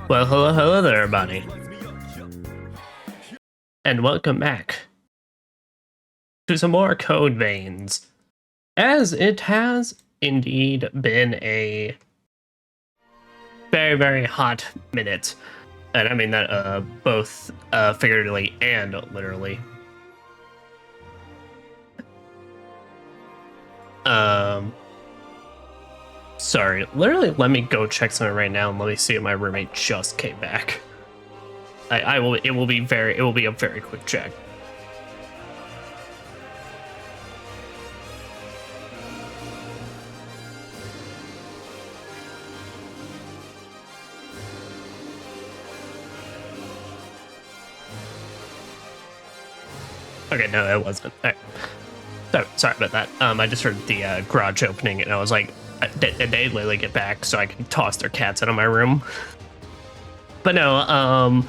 Well, hello there, everybody, and welcome back to some more Code Veins, as it has indeed been a very, very hot minute, and I mean that both figuratively and literally. Sorry, literally, let me go check something right now, and let me see if my roommate just came back. I will. It will be a very quick check. Okay, no, it wasn't. All right. So, sorry about that. I just heard the garage opening, and I was like, did they literally get back so I can toss their cats out of my room? But no,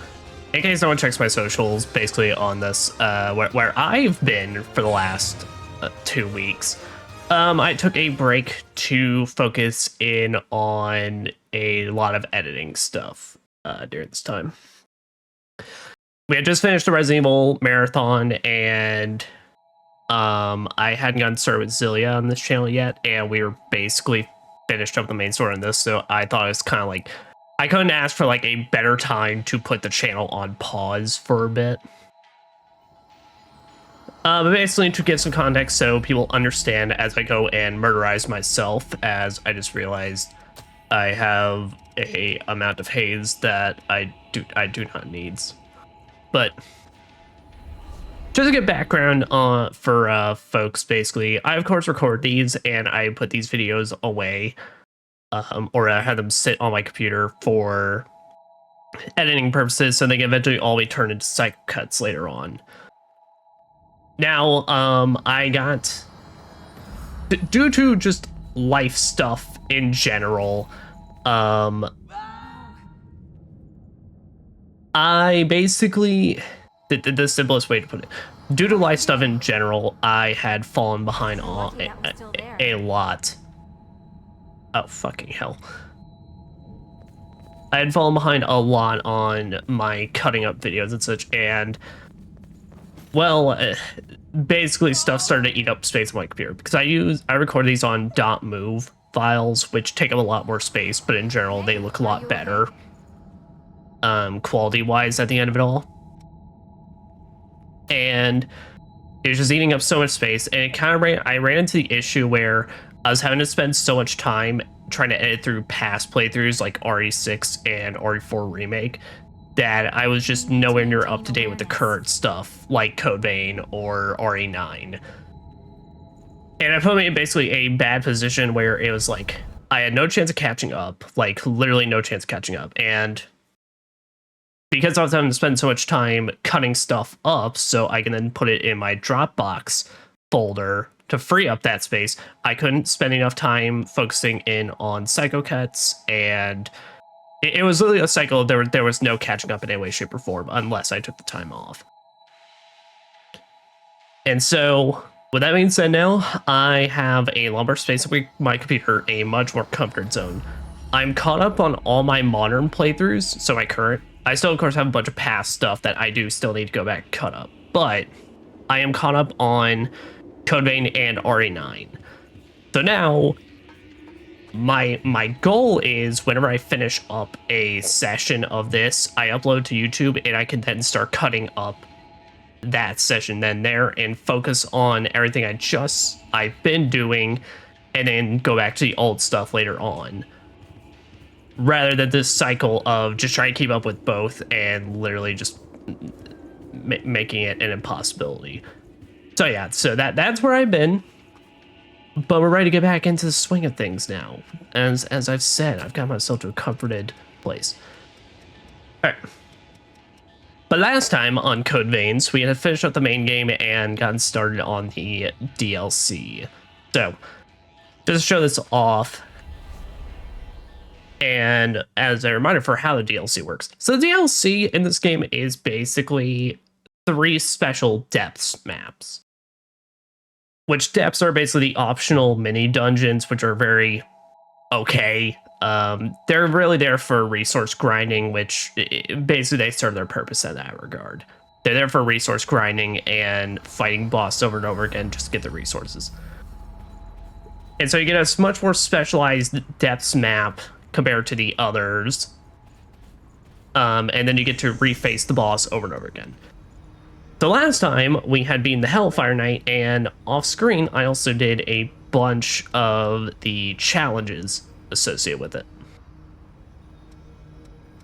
in case no one checks my socials, basically on this, where I've been for the last 2 weeks, I took a break to focus in on a lot of editing stuff during this time. We had just finished the Resident Evil marathon, and I hadn't gotten started with Zillia on this channel yet, and we were basically finished up the main story on this, so I thought it was kind of like, I couldn't ask for like a better time to put the channel on pause for a bit. But basically to give some context so people understand as I go and murderize myself, as I just realized I have a amount of haze that I do not need. But just a good background for folks, basically, I of course record these and I put these videos away, or I have them sit on my computer for editing purposes, so they can eventually all be turned into cycle cuts later on. Now, I got, due to just life stuff in general, I basically, the simplest way to put it, due to life stuff in general, I had fallen behind on a lot. Oh, fucking hell. I had fallen behind a lot on my cutting up videos and such, and, well, basically stuff started to eat up space on my computer, because I record these on .mov files, which take up a lot more space, but in general, they look a lot better, quality-wise at the end of it all. And it was just eating up so much space, and it kind of I ran into the issue where I was having to spend so much time trying to edit through past playthroughs like RE6 and RE4 Remake that I was just nowhere near up to date with the current stuff like Code Vein or RE9. And it put me in basically a bad position where it was like I had no chance of catching up, like literally no chance of catching up. And because I was having to spend so much time cutting stuff up so I can then put it in my Dropbox folder to free up that space, I couldn't spend enough time focusing in on cycle cuts, and it was literally a cycle. There was no catching up in any way, shape, or form unless I took the time off. And so, with that being said, now I have a lot more space on my computer, a much more comfort zone. I'm caught up on all my modern playthroughs, so my current. I still, of course, have a bunch of past stuff that I do still need to go back and cut up, but I am caught up on Code Vein and RE9. So now, my goal is whenever I finish up a session of this, I upload to YouTube, and I can then start cutting up that session then there and focus on everything I've been doing, and then go back to the old stuff later on, rather than this cycle of just trying to keep up with both and literally just making it an impossibility. So yeah, so that's where I've been, but we're ready to get back into the swing of things now. As I've said, I've got myself to a comforted place. All right. But last time on Code Veins, we had finished up the main game and gotten started on the DLC. So, just to show this off, and as a reminder for how the DLC works. So the DLC in this game is basically 3 special depths maps, which depths are basically the optional mini dungeons, which are very okay. they're really there for resource grinding, which basically they serve their purpose in that regard. They're there for resource grinding and fighting boss over and over again just to get the resources. And so you get a much more specialized depths map compared to the others. And then you get to reface the boss over and over again. So last time we had beaten the Hellfire Knight, and off screen I also did a bunch of the challenges associated with it.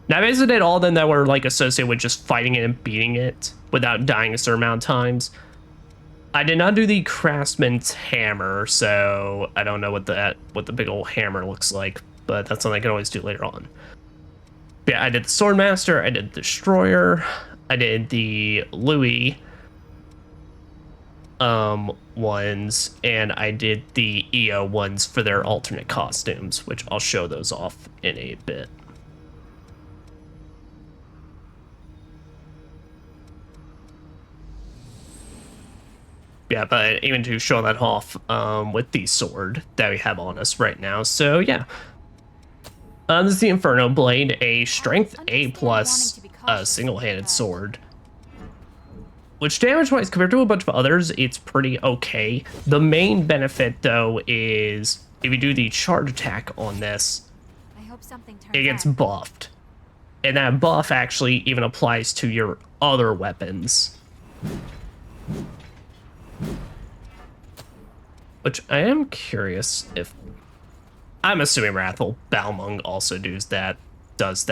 Now I basically did all of them that were like associated with just fighting it and beating it without dying a certain amount of times. I did not do the Craftsman's Hammer, so I don't know what the big old hammer looks like, but that's something I can always do later on. Yeah, I did the Swordmaster, I did the Destroyer, I did the Louis ones, and I did the EO ones for their alternate costumes, which I'll show those off in a bit. Yeah, but even to show that off with the sword that we have on us right now. So yeah, this is the Inferno Blade, a strength A plus single-handed sword. Which damage-wise, compared to a bunch of others, it's pretty okay. The main benefit, though, is if you do the charge attack on this, it gets buffed. And that buff actually even applies to your other weapons. Which I am curious if... I'm assuming Wrathful Balmung also does that. It's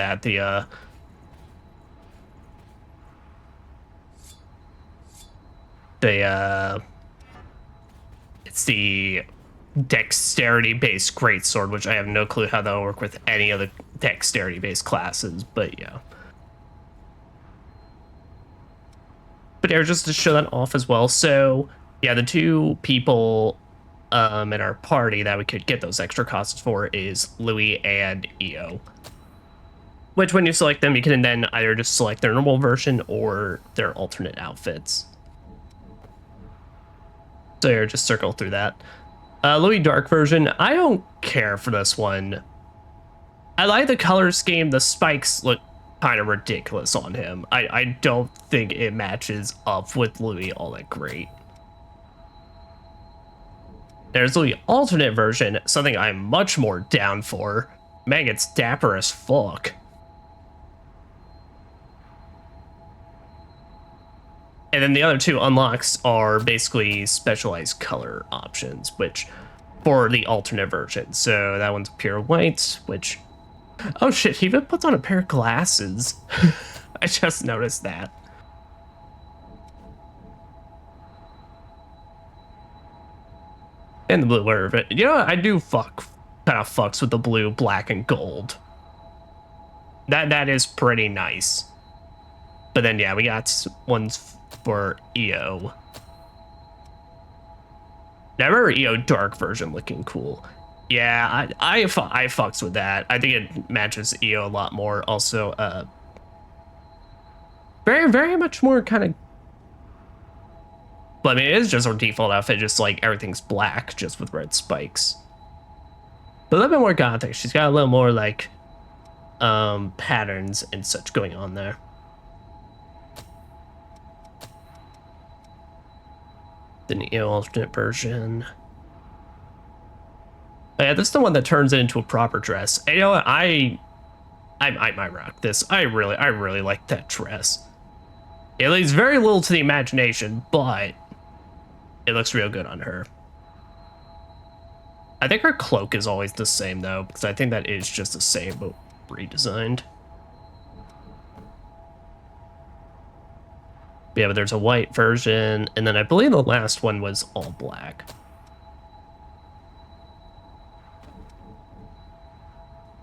the dexterity-based greatsword, which I have no clue how that'll work with any of the dexterity-based classes, but yeah. But yeah, just to show that off as well. So yeah, the two people in our party that we could get those extra costs for is Louis and EO. Which when you select them, you can then either just select their normal version or their alternate outfits. So here, just circle through that. Louis Dark version, I don't care for this one. I like the color scheme. The spikes look kind of ridiculous on him. I don't think it matches up with Louis all that great. There's Louis alternate version, something I'm much more down for. Man gets dapper as fuck. And then the other two unlocks are basically specialized color options, which for the alternate version. So that one's pure white, which... Oh shit, he even puts on a pair of glasses. I just noticed that. And the blue word of it. You know what? I do kind of fucks with the blue, black, and gold. That is pretty nice. But then yeah, we got ones for EO. Now I remember EO Dark version looking cool. Yeah, I fucks with that. I think it matches EO a lot more. Also, very much more kind of... Well, I mean, it is just our default outfit, just like everything's black, just with red spikes. But a little bit more gothic. She's got a little more like patterns and such going on there. The EO alternate version. Oh, yeah, this is the one that turns it into a proper dress. And you know what? I might rock this. I really like that dress. It leaves very little to the imagination, but it looks real good on her. I think her cloak is always the same though, because I think that is just the same but redesigned. But yeah, but there's a white version, and then I believe the last one was all black.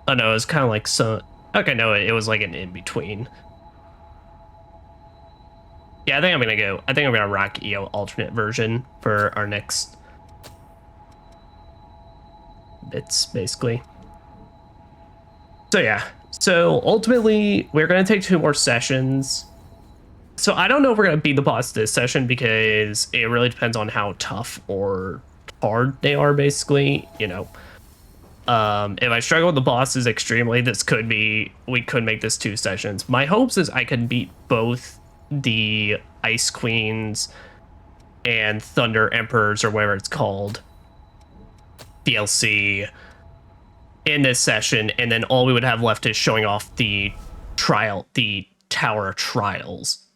Oh no, it was kind of like so. Okay, no, it was like an in-between. Yeah, I think I'm gonna rock EO alternate version for our next bits, basically. So yeah, so ultimately we're gonna take 2 more sessions. So I don't know if we're gonna beat the boss this session because it really depends on how tough or hard they are, basically, you know. If I struggle with the bosses extremely, we could make this 2 sessions. My hopes is I can beat both the Ice Queens and Thunder Emperors, or whatever it's called, DLC, in this session, and then all we would have left is showing off the Tower Trials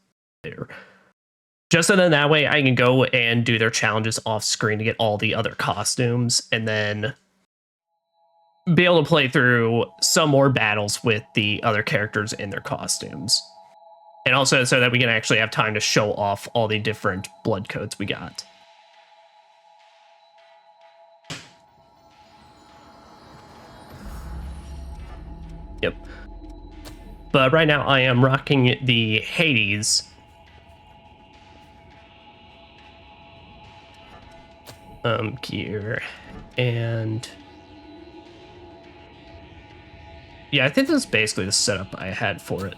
there. Just so then that way I can go and do their challenges off screen to get all the other costumes, and then be able to play through some more battles with the other characters in their costumes. And also so that we can actually have time to show off all the different blood codes we got. Yep. But right now I am rocking the Hades gear, and yeah, I think that's basically the setup I had for it.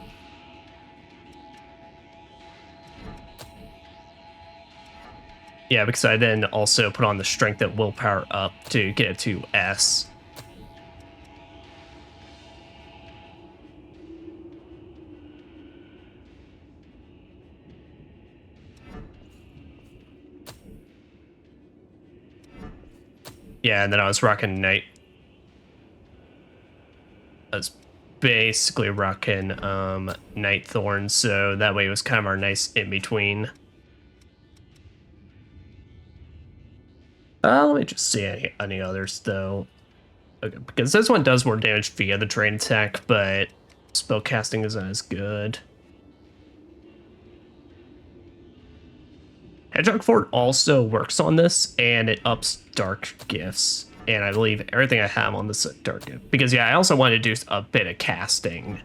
Yeah, because I then also put on the strength and willpower up to get it to S. Yeah, and then I was rocking Night. I was basically rocking Night Thorn, so that way it was kind of our nice in-between. Let me just see any others, though. Okay, because this one does more damage via the drain attack, but spellcasting isn't as good. Hedgehog Fort also works on this, and it ups dark gifts. And I believe everything I have on this is dark gift. Because, yeah, I also want to do a bit of casting.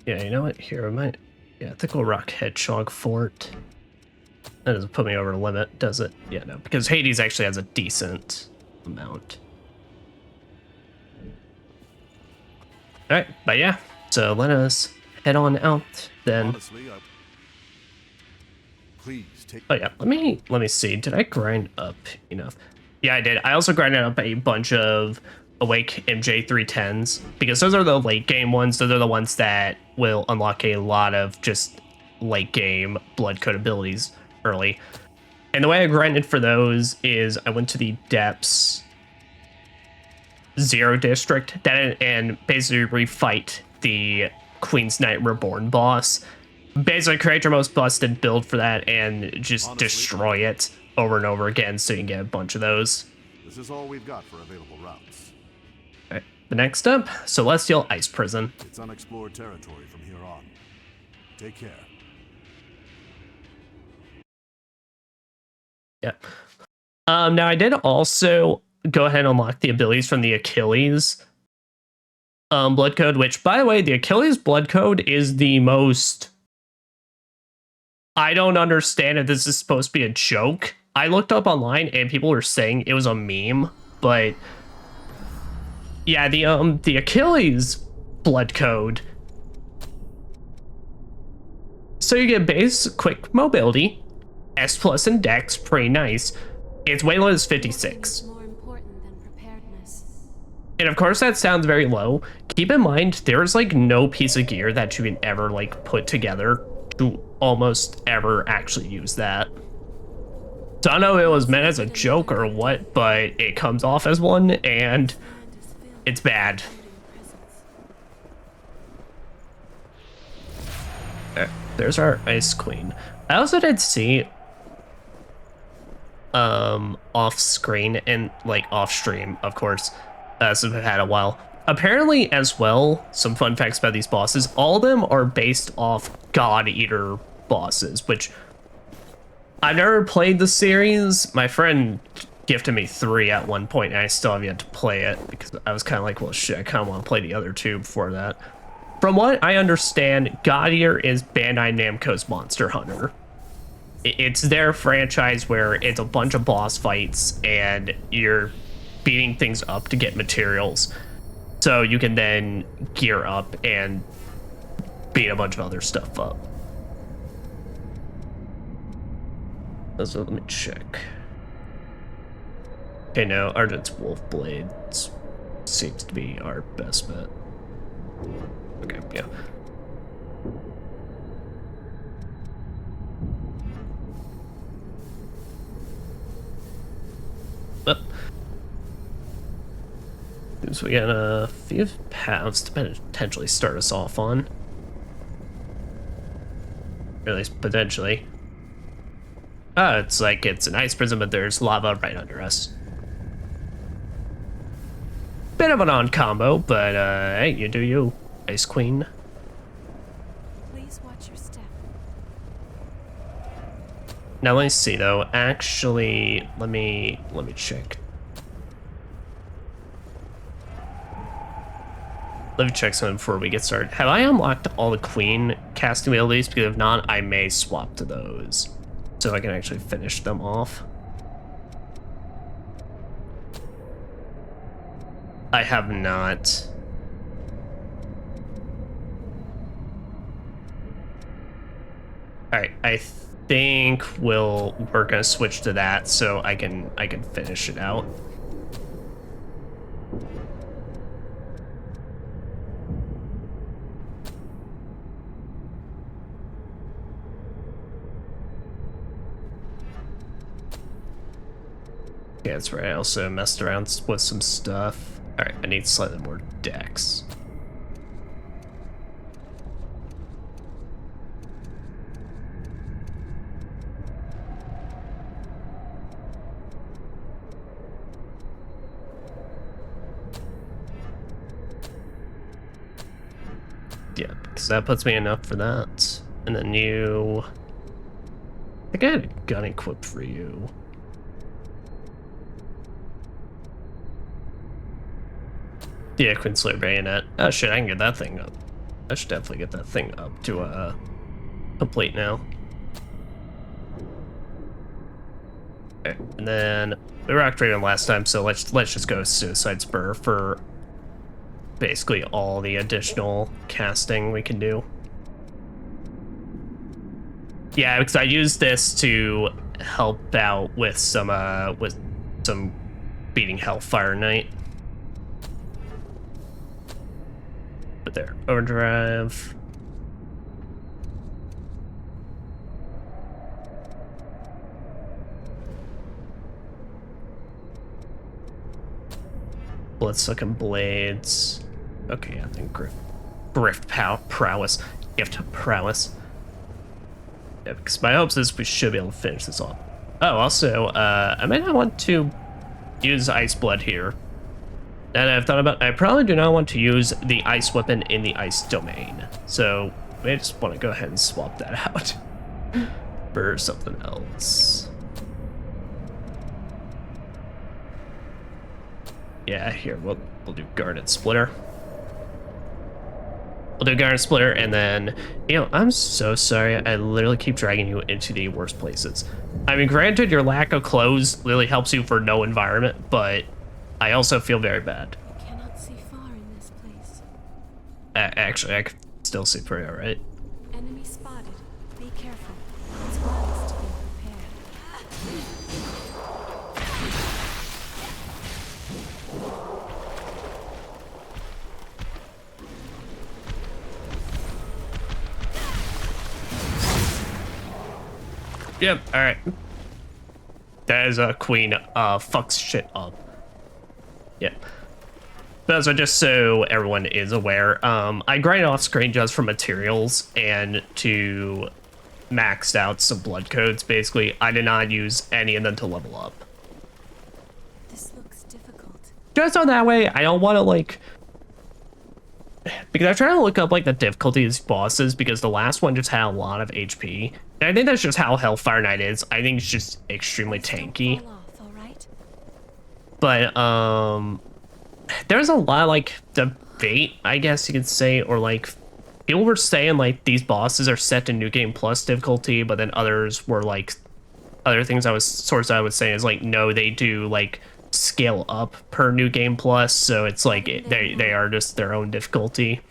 Yeah, you know what? Here, I might... Yeah, I think we'll rock Hedgehog Fort. That doesn't put me over the limit, does it? Yeah, no, because Hades actually has a decent amount. Alright, but yeah, so let us head on out then. Honestly, please take... Oh yeah, let me see. Did I grind up enough? Yeah, I did. I also grinded up a bunch of Awake MJ310s because those are the late game ones. Those are the ones that will unlock a lot of just late game blood code abilities early. And the way I grinded for those is I went to the Depths 0 district and basically refight the Queen's Knight Reborn boss. Basically create your most busted build for that and just destroy it over and over again so you can get a bunch of those. This is all we've got for available routes. Alright, the next up, Celestial Ice Prison. It's unexplored territory from here on. Take care. Yeah. Now I did also go ahead and unlock the abilities from the Achilles blood code, which, by the way, the Achilles blood code is the most... I don't understand if this is supposed to be a joke. I looked up online and people were saying it was a meme, but yeah, the Achilles blood code. So you get base quick mobility, S+ in Dex, pretty nice. Its weight load is 56. And of course that sounds very low. Keep in mind, there's like no piece of gear that you can ever like put together to almost ever actually use that. So I don't know if it was meant as a joke or what, but it comes off as one and it's bad. There's our Ice Queen. I also did see off screen and like off stream, of course, since we've had a while. Apparently as well, some fun facts about these bosses, all of them are based off God Eater bosses, which I've never played the series. My friend gifted me 3 at one point and I still have yet to play it because I was kind of like, well shit, I kind of want to play the other 2 before that. From what I understand, God Eater is Bandai Namco's Monster Hunter. It's their franchise where it's a bunch of boss fights and you're beating things up to get materials. So you can then gear up and beat a bunch of other stuff up. So let me check. Okay, no, Argent's Wolf Blade seems to be our best bet. Okay, yeah. But so we got a few paths to potentially start us off on. Or at least potentially. It's like it's an ice prison, but there's lava right under us. Bit of an on combo, but hey, you do you, Ice Queen. Please watch your step. Now let me see though. Actually, let me check. Let me check something before we get started. Have I unlocked all the Queen casting abilities? Because if not, I may swap to those, so I can actually finish them off. I have not. All right, I think we're gonna switch to that so I can finish it out. Yeah, that's right. I also messed around with some stuff. All right, I need slightly more dex. Yeah, because that puts me enough for that. And then you... I think I had a gun equipped for you. Yeah, Quinslayer Bayonet. Oh shit, I can get that thing up. I should definitely get that thing up to complete now. Okay, and then we rocked Raven last time, so let's just go Suicide Spur for basically all the additional casting we can do. Yeah, because I used this to help out with some beating Hellfire Knight. But there, overdrive. Blood-sucking blades. Okay, I think prowess. Gift prowess. Yeah, because my hopes is we should be able to finish this off. Oh, also, I might not want to use Ice Blood here. And I've thought about, I probably do not want to use the ice weapon in the ice domain. So I just want to go ahead and swap that out for something else. Yeah, here, we'll do Garnet Splitter. We'll do Garnet Splitter, and then, you know, I'm so sorry. I literally keep dragging you into the worst places. I mean, granted, your lack of clothes really helps you for no environment, but I also feel very bad. I cannot see far in this place. Actually, I can still see pretty alright. Enemy spotted. Be careful. It's wise to be prepared. Yep, alright. That is a queen, fucks shit up. Yep. But so just so everyone is aware, I grinded off screen just for materials and to maxed out some blood codes, basically. I did not use any of them to level up. This looks difficult. Just on that way, I don't want to, like... Because I'm trying to look up, like, the difficulty of these bosses, because the last one just had a lot of HP. And I think that's just how Hellfire Knight is. I think it's just extremely tanky. Fall off, all right? But, there's a lot of, like, debate, I guess you could say, or, like, people were saying, like, these bosses are set to New Game Plus difficulty, but then others were, like, other things I was saying is, like, no, they do, like, scale up per New Game Plus, so it's, like, they are just their own difficulty.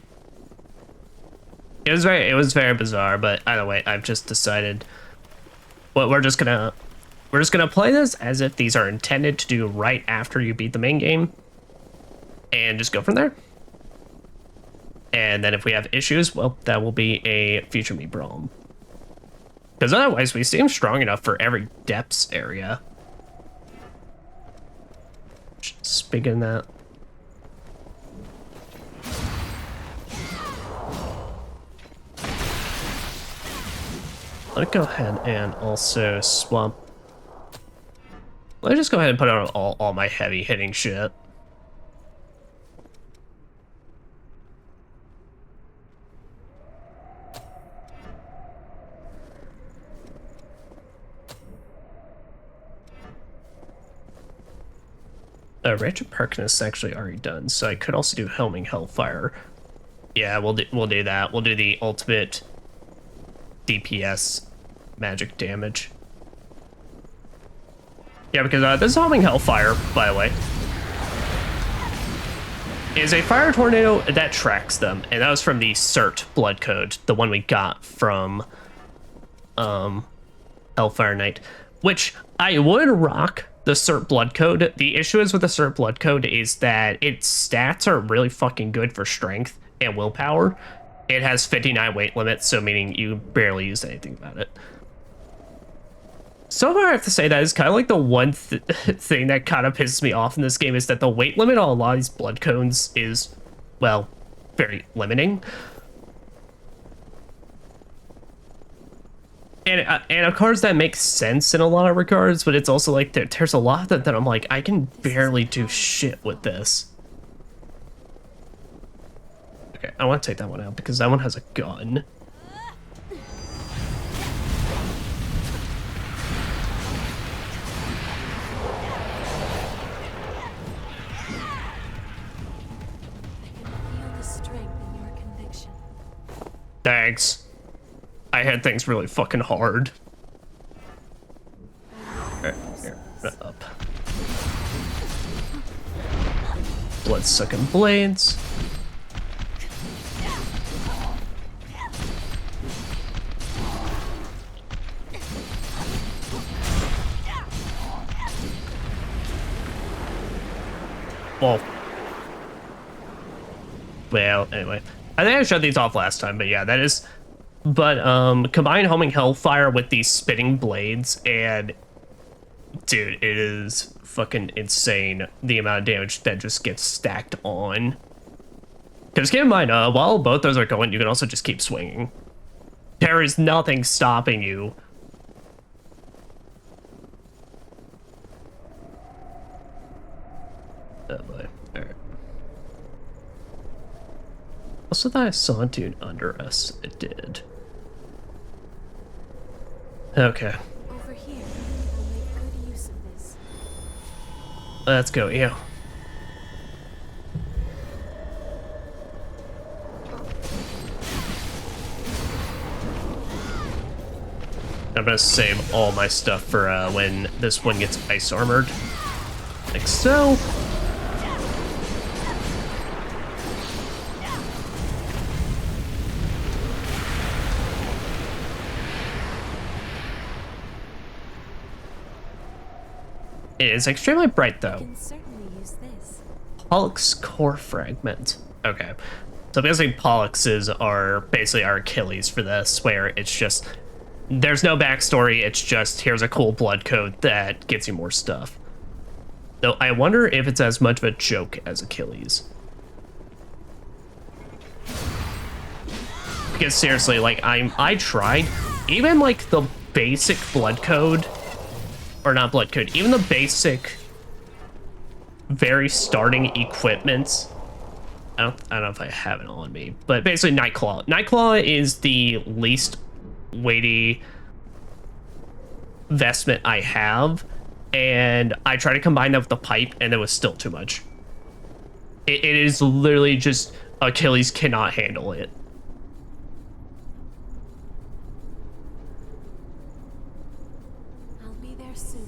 It was very bizarre, but either way, I've just decided, well, we're just gonna we're just gonna play this as if these are intended to do right after you beat the main game, and just go from there. And then if we have issues, well, that will be a future me problem. Because otherwise, we seem strong enough for every depths area. Speaking of that. Let's go ahead and also swap. Let me just go ahead and put on all my heavy hitting shit. Range of Perkiness is actually already done, so I could also do Helming Hellfire. Yeah, we'll do that. We'll do the ultimate DPS magic damage. Yeah, because this Helming Hellfire, by the way, is a fire tornado that tracks them, and that was from the Cert blood code, the one we got from Hellfire Knight, which I would rock the Cert blood code. The issue is with the Cert blood code is that its stats are really fucking good for strength and willpower. It has 59 weight limit, so meaning you barely use anything about it. So far, I have to say that is kind of like the one thing that kind of pisses me off in this game is that the weight limit on a lot of these blood cones is, well, very limiting. And of course that makes sense in a lot of regards, but it's also like there's a lot that I'm like, I can barely do shit with this. Okay, I want to take that one out because that one has a gun. Feel the strength in your conviction. Thanks. I had things really fucking hard. Alright, here, up. Blood-sucking blades. Well, anyway. I think I shut these off last time, but yeah, that is... But, combine Homing Hellfire with these spitting blades, and... Dude, it is fucking insane, the amount of damage that just gets stacked on. Because keep in mind, while both those are going, you can also just keep swinging. There is nothing stopping you. Oh boy. Alright. Also thought I saw a dude under us. It did. Okay. Over here, I'll make good use of this. Let's go, yeah. I'm gonna save all my stuff for when this one gets ice armored. Like so. It is extremely bright though. Can certainly use this. Pollux core fragment. Okay. So basically Polluxes are basically our Achilles for this, where it's just there's no backstory, it's just here's a cool blood code that gets you more stuff. Though I wonder if it's as much of a joke as Achilles. Because seriously, like I tried, even like the basic blood code, or not blood code, even the basic very starting equipment. I don't know if I have it on me, but basically Nightclaw. Nightclaw is the least weighty vestment I have, and I try to combine that with the pipe, and it was still too much. It is literally just Achilles cannot handle it. I'll be there soon.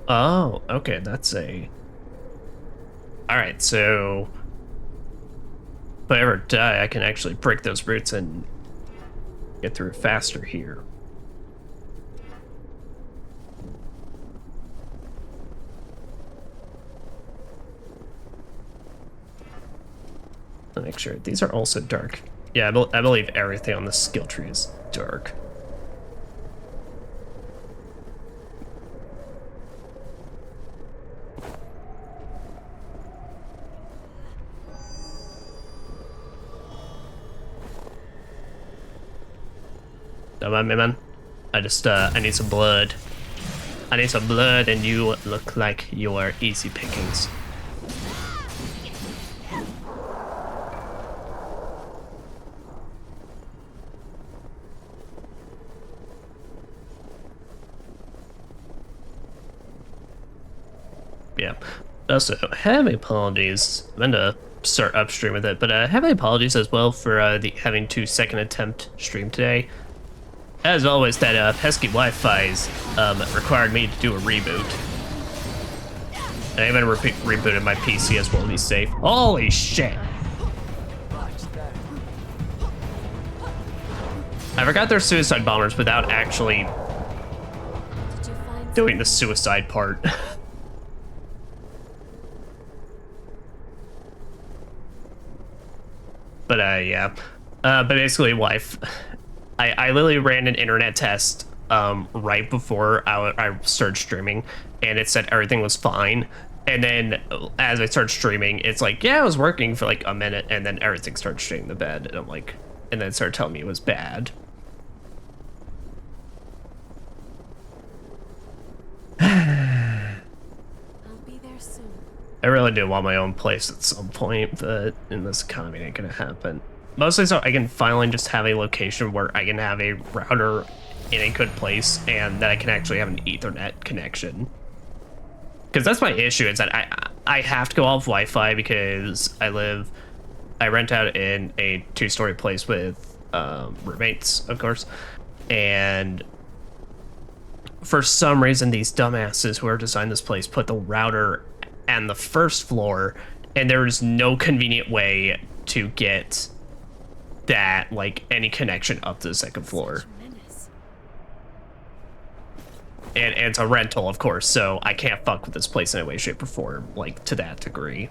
Oh, okay, that's a... Alright, so... If I ever die, I can actually break those roots and get through faster here. Make sure these are also dark. Yeah, I believe everything on the skill tree is dark. Don't mind me, man. I just, I need some blood. I need some blood, and you look like you are easy pickings. Yeah. Also, heavy apologies. I'm gonna start upstream with it, but heavy apologies as well for the having to second attempt stream today. As always, that pesky Wi-Fi's required me to do a reboot. And I even rebooted my PC as well to be safe. Holy shit! I forgot they're suicide bombers without actually Did you find doing the suicide part. But yeah, but basically, I literally ran an internet test right before I started streaming, and it said everything was fine. And then as I started streaming, it's like, yeah, it was working for like a minute, and then everything started shitting the bed, and I'm like, and then it started telling me it was bad. I'll be there soon. I really do want my own place at some point, but in this economy, it ain't gonna happen. Mostly so I can finally just have a location where I can have a router in a good place and that I can actually have an Ethernet connection. Because that's my issue, is that I have to go off Wi-Fi because I rent out in a 2-story place with roommates, of course, and for some reason these dumbasses who are designed this place put the router on the first floor, and there is no convenient way to get that, like, any connection up to the second floor. Menace. And it's a rental, of course, so I can't fuck with this place in any way, shape, or form, like, to that degree.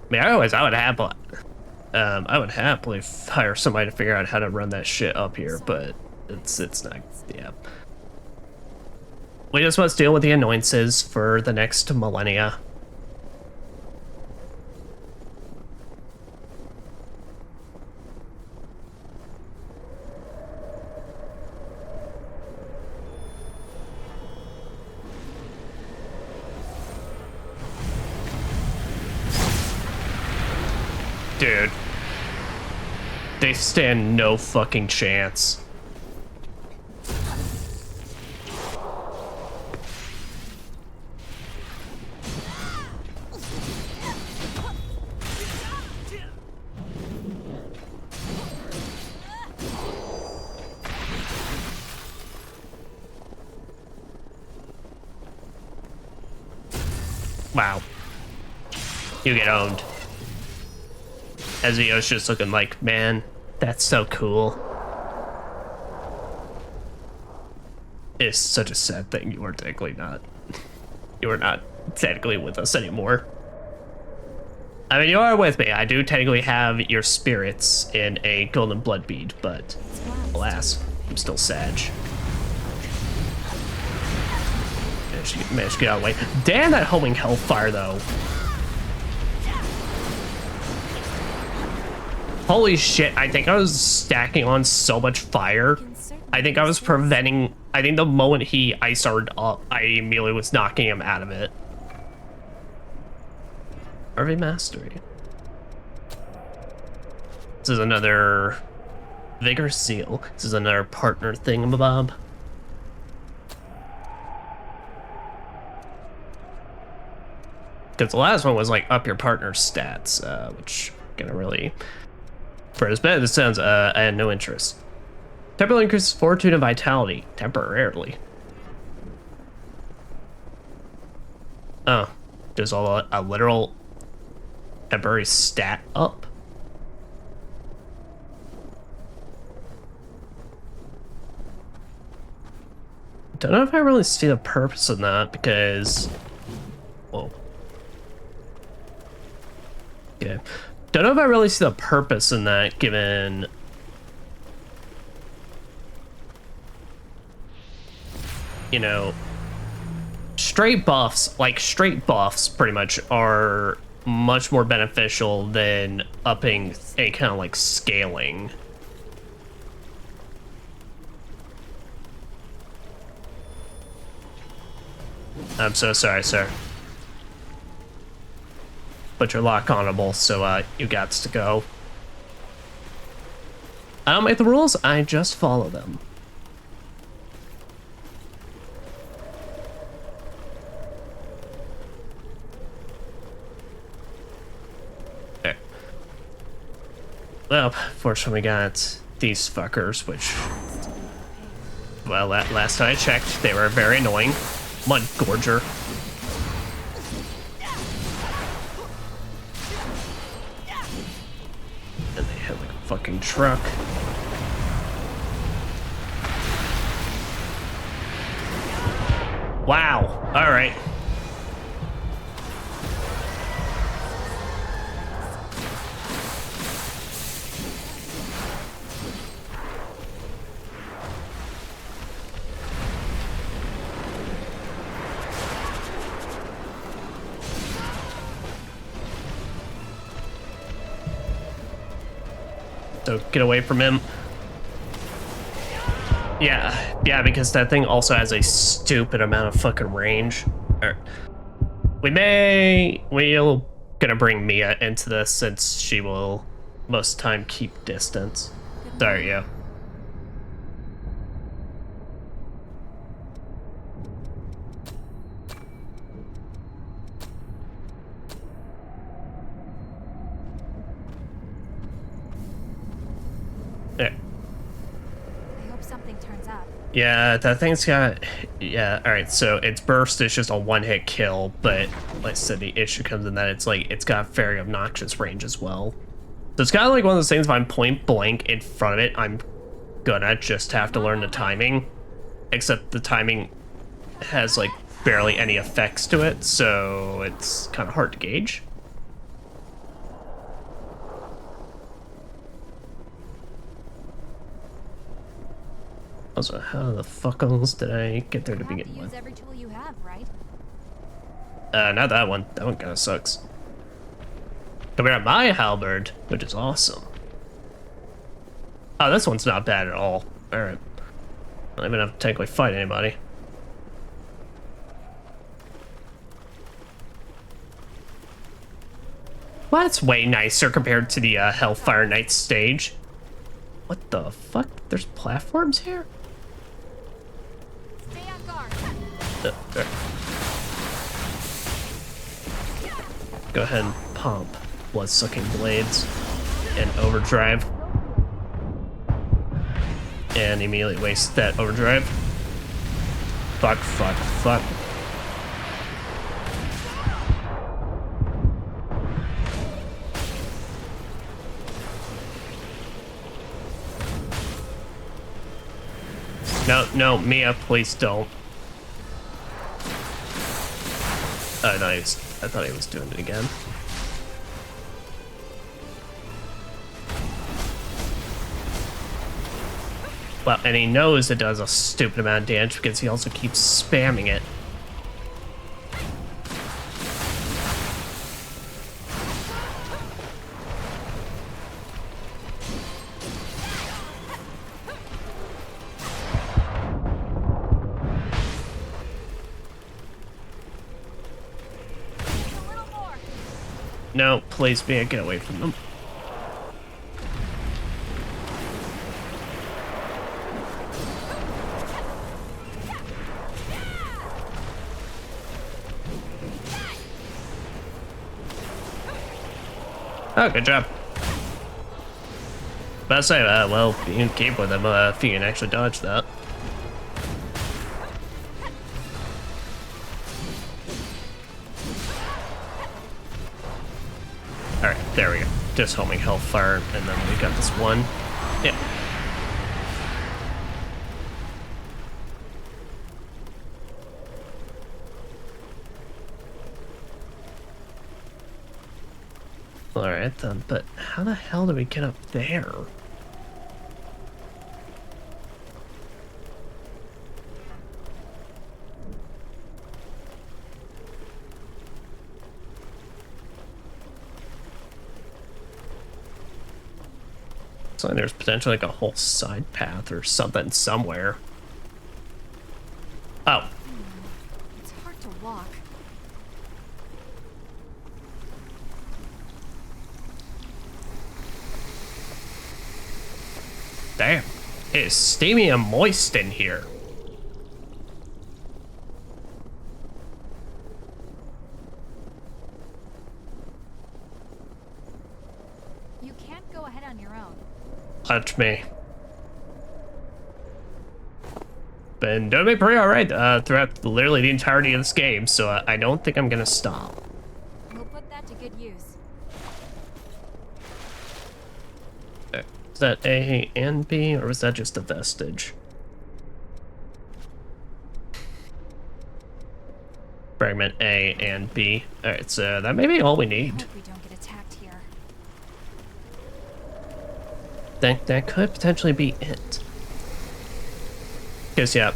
I mean, I would happily hire somebody to figure out how to run that shit up here, but it's not, yeah. We just must deal with the annoyances for the next millennia. Dude. They stand no fucking chance. Wow. You get owned. Ezio's just looking like, man, that's so cool. It's such a sad thing you are technically not. You are not technically with us anymore. I mean, you are with me. I do technically have your spirits in a golden blood bead, but alas, I'm still Sag. Managed to get out of the way. Damn that homing hellfire, though. Holy shit, I think I was stacking on so much fire. I think I was preventing... I think the moment he ice-armed up, I immediately was knocking him out of it. RV Mastery. This is another... Vigor Seal. This is another partner thingamabob. Because the last one was like up your partner's stats, which gonna really... For as bad as it sounds, I had no interest. Temporarily increases fortitude and vitality. Temporarily. Oh. Just a literal temporary stat up. Don't know if I really see the purpose in that because, whoa. Yeah. Don't know if I really see the purpose in that given you know, straight buffs pretty much are much more beneficial than upping a kind of like scaling. I'm so sorry, sir. But you're lock-onable, so you got to go. I don't make the rules, I just follow them. There. Well, fortunately we got these fuckers, which, well, last time I checked, they were very annoying. Mud Gorger. And they hit like a fucking truck. Wow. All right. So get away from him. Yeah, because that thing also has a stupid amount of fucking range. We'll gonna bring Mia into this since she will most of the time keep distance. Sorry, yeah. There. I hope something turns up. Yeah, that thing's got... Yeah, alright, so its burst is just a one-hit kill, but like I said, the issue comes in that it's got very obnoxious range as well. So it's kind of like one of those things, if I'm point blank in front of it, I'm gonna just have to learn the timing. Except the timing has like barely any effects to it, so it's kind of hard to gauge. Also, how the fuckles did I get there to begin with? Use every tool you have, right? Not that one. That one kind of sucks. Compared to my halberd, which is awesome. Oh, this one's not bad at all. Alright. I don't even have to technically fight anybody. Well, that's way nicer compared to the Hellfire Knight stage. What the fuck? There's platforms here? Stay on guard. There. Go ahead and pump blood-sucking blades and overdrive. And immediately waste that overdrive. Fuck, fuck, fuck. No, Mia, please don't. Oh, no, I thought he was doing it again. Well, and he knows it does a stupid amount of damage because he also keeps spamming it. No, please, Mia, get away from them. Oh, good job. But I say, well, you can keep with them if you can actually dodge that. There we go. Just homing Hellfire, and then we got this one. Yeah. Alright then, but how the hell do we get up there? So there's potentially like a whole side path or something somewhere. Oh. It's hard to walk. Damn. It is steamy and moist in here. You can't go ahead on your own. Touch me. Been doing me pretty alright throughout literally the entirety of this game, so I don't think I'm gonna stop. We'll put that to good use. Is that A and B, or was that just a vestige? Fragment A and B. Alright, so that may be all we need. Hope we don't get attacked here. That could potentially be it. Because, yeah,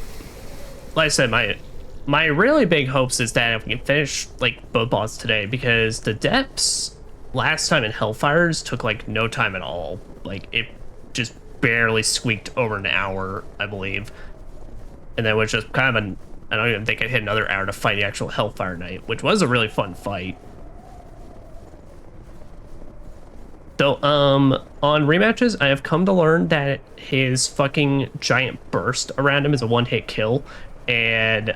like I said, my really big hopes is that if we can finish, like, both bosses today, because the depths last time in Hellfires took, like, no time at all. Like, it just barely squeaked over an hour, I believe. And then was just kind of an, I don't even think I hit another hour to fight the actual Hellfire Knight, which was a really fun fight. So, on rematches, I have come to learn that his fucking giant burst around him is a one-hit kill, and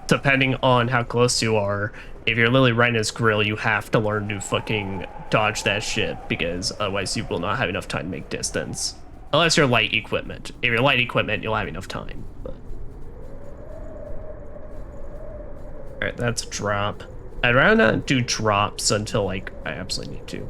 depending on how close you are, if you're literally right in his grill, you have to learn to fucking dodge that shit, because otherwise you will not have enough time to make distance. Unless you're light equipment. If you're light equipment, you'll have enough time. But... Alright, that's a drop. I'd rather not do drops until, like, I absolutely need to.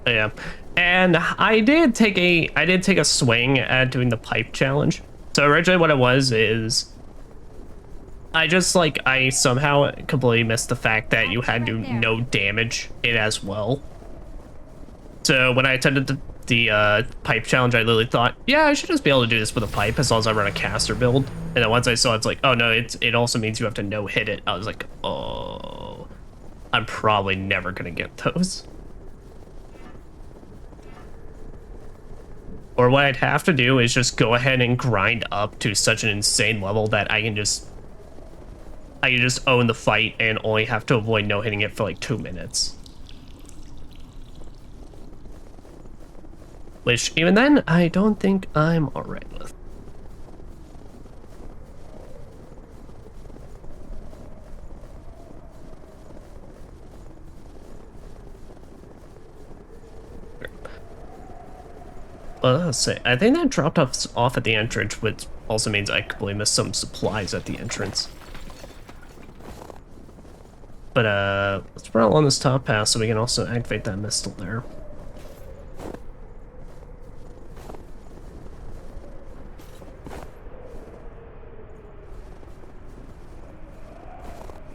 Yeah, and I did take a swing at doing the pipe challenge. So originally what it was is I somehow completely missed the fact that you had to no damage it as well. So when I attempted the pipe challenge, I literally thought, yeah, I should just be able to do this with a pipe as long as I run a caster build. And then once I saw it's like, oh no, it also means you have to no hit it. I was like, oh, I'm probably never gonna get those. Or what I'd have to do is just go ahead and grind up to such an insane level that I can just own the fight and only have to avoid no hitting it for like 2 minutes. Which even then, I don't think I'm alright with. Well, let's say, I think that dropped off at the entrance, which also means I completely missed some supplies at the entrance. But, let's run along this top path so we can also activate that missile there.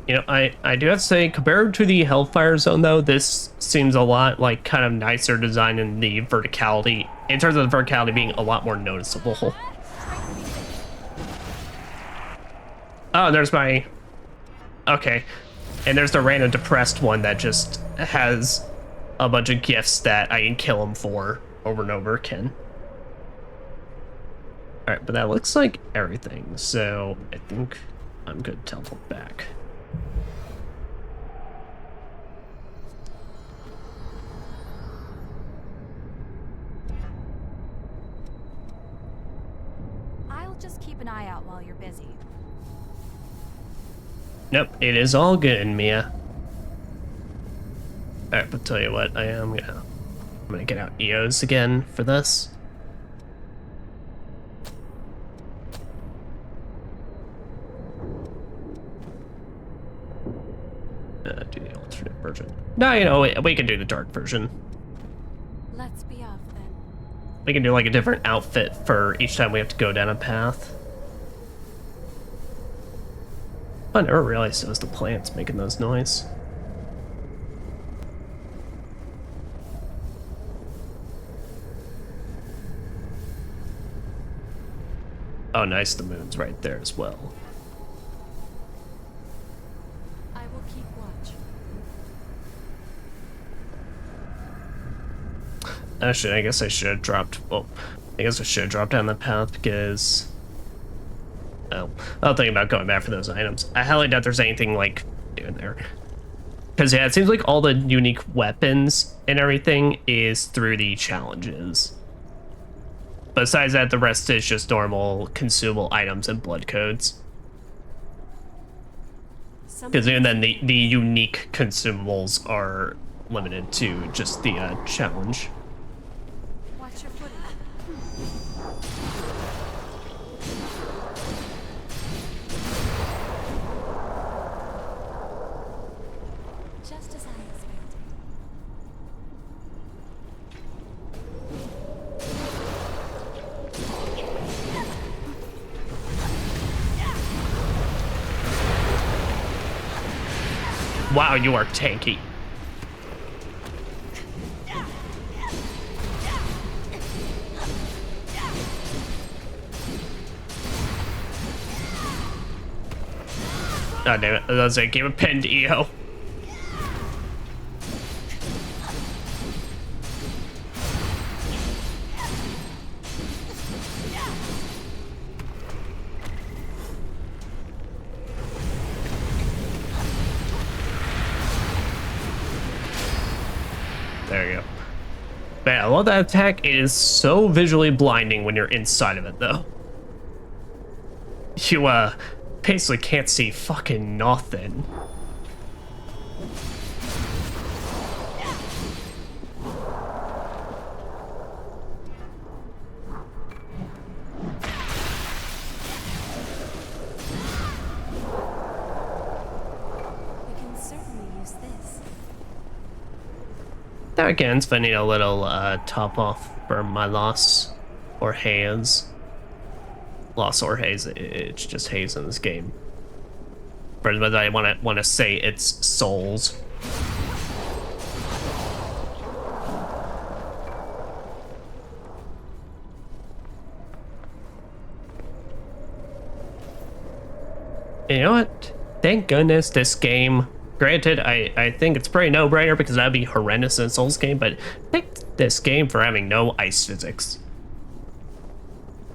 You know, I do have to say, compared to the Hellfire Zone, though, this seems a lot, like, kind of nicer design in the verticality, in terms of the verticality being a lot more noticeable. Oh, there's my... Okay. And there's the random depressed one that just has a bunch of gifts that I can kill him for over and over again. Alright, but that looks like everything, so I think I'm good to teleport back. Just keep an eye out while you're busy. Nope, it is all good, Mia. Alright, but tell you what, I'm gonna get out EOs again for this. No, you know, we can do the dark version. Let's be off then. We can do like a different outfit for each time we have to go down a path. I never realized it was the plants making those noise. Oh, nice, the moon's right there as well. I will keep watch. Actually, I guess I should have dropped, well, I guess I should have dropped down the path because, oh, I'll think about going back for those items. I highly doubt there's anything, like, new in there. Because, yeah, it seems like all the unique weapons and everything is through the challenges. Besides that, the rest is just normal consumable items and blood codes. Because even then, the unique consumables are limited to just the challenge. Watch your footing. Just as I expected. Wow, you are tanky. God damn it, that was a game of pen to EO. There you go. Man, I love that attack. It is so visually blinding when you're inside of it, though. You, basically can't see fucking nothing. We can certainly use this. There again, it's need a little top off for my loss or haze. Loss or haze, it's just haze in this game. But I want to say it's souls. You know what? Thank goodness this game. Granted, I think it's pretty no-brainer because that'd be horrendous in a Souls game, but thank this game for having no ice physics.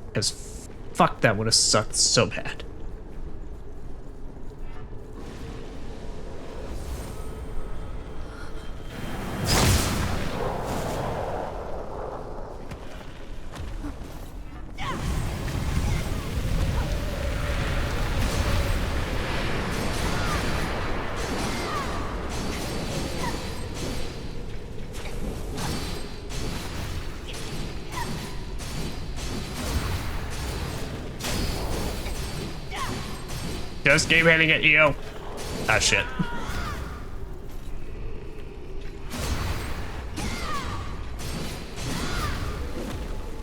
Because fuck, that would have sucked so bad. Just keep hitting it, EO. Ah, shit.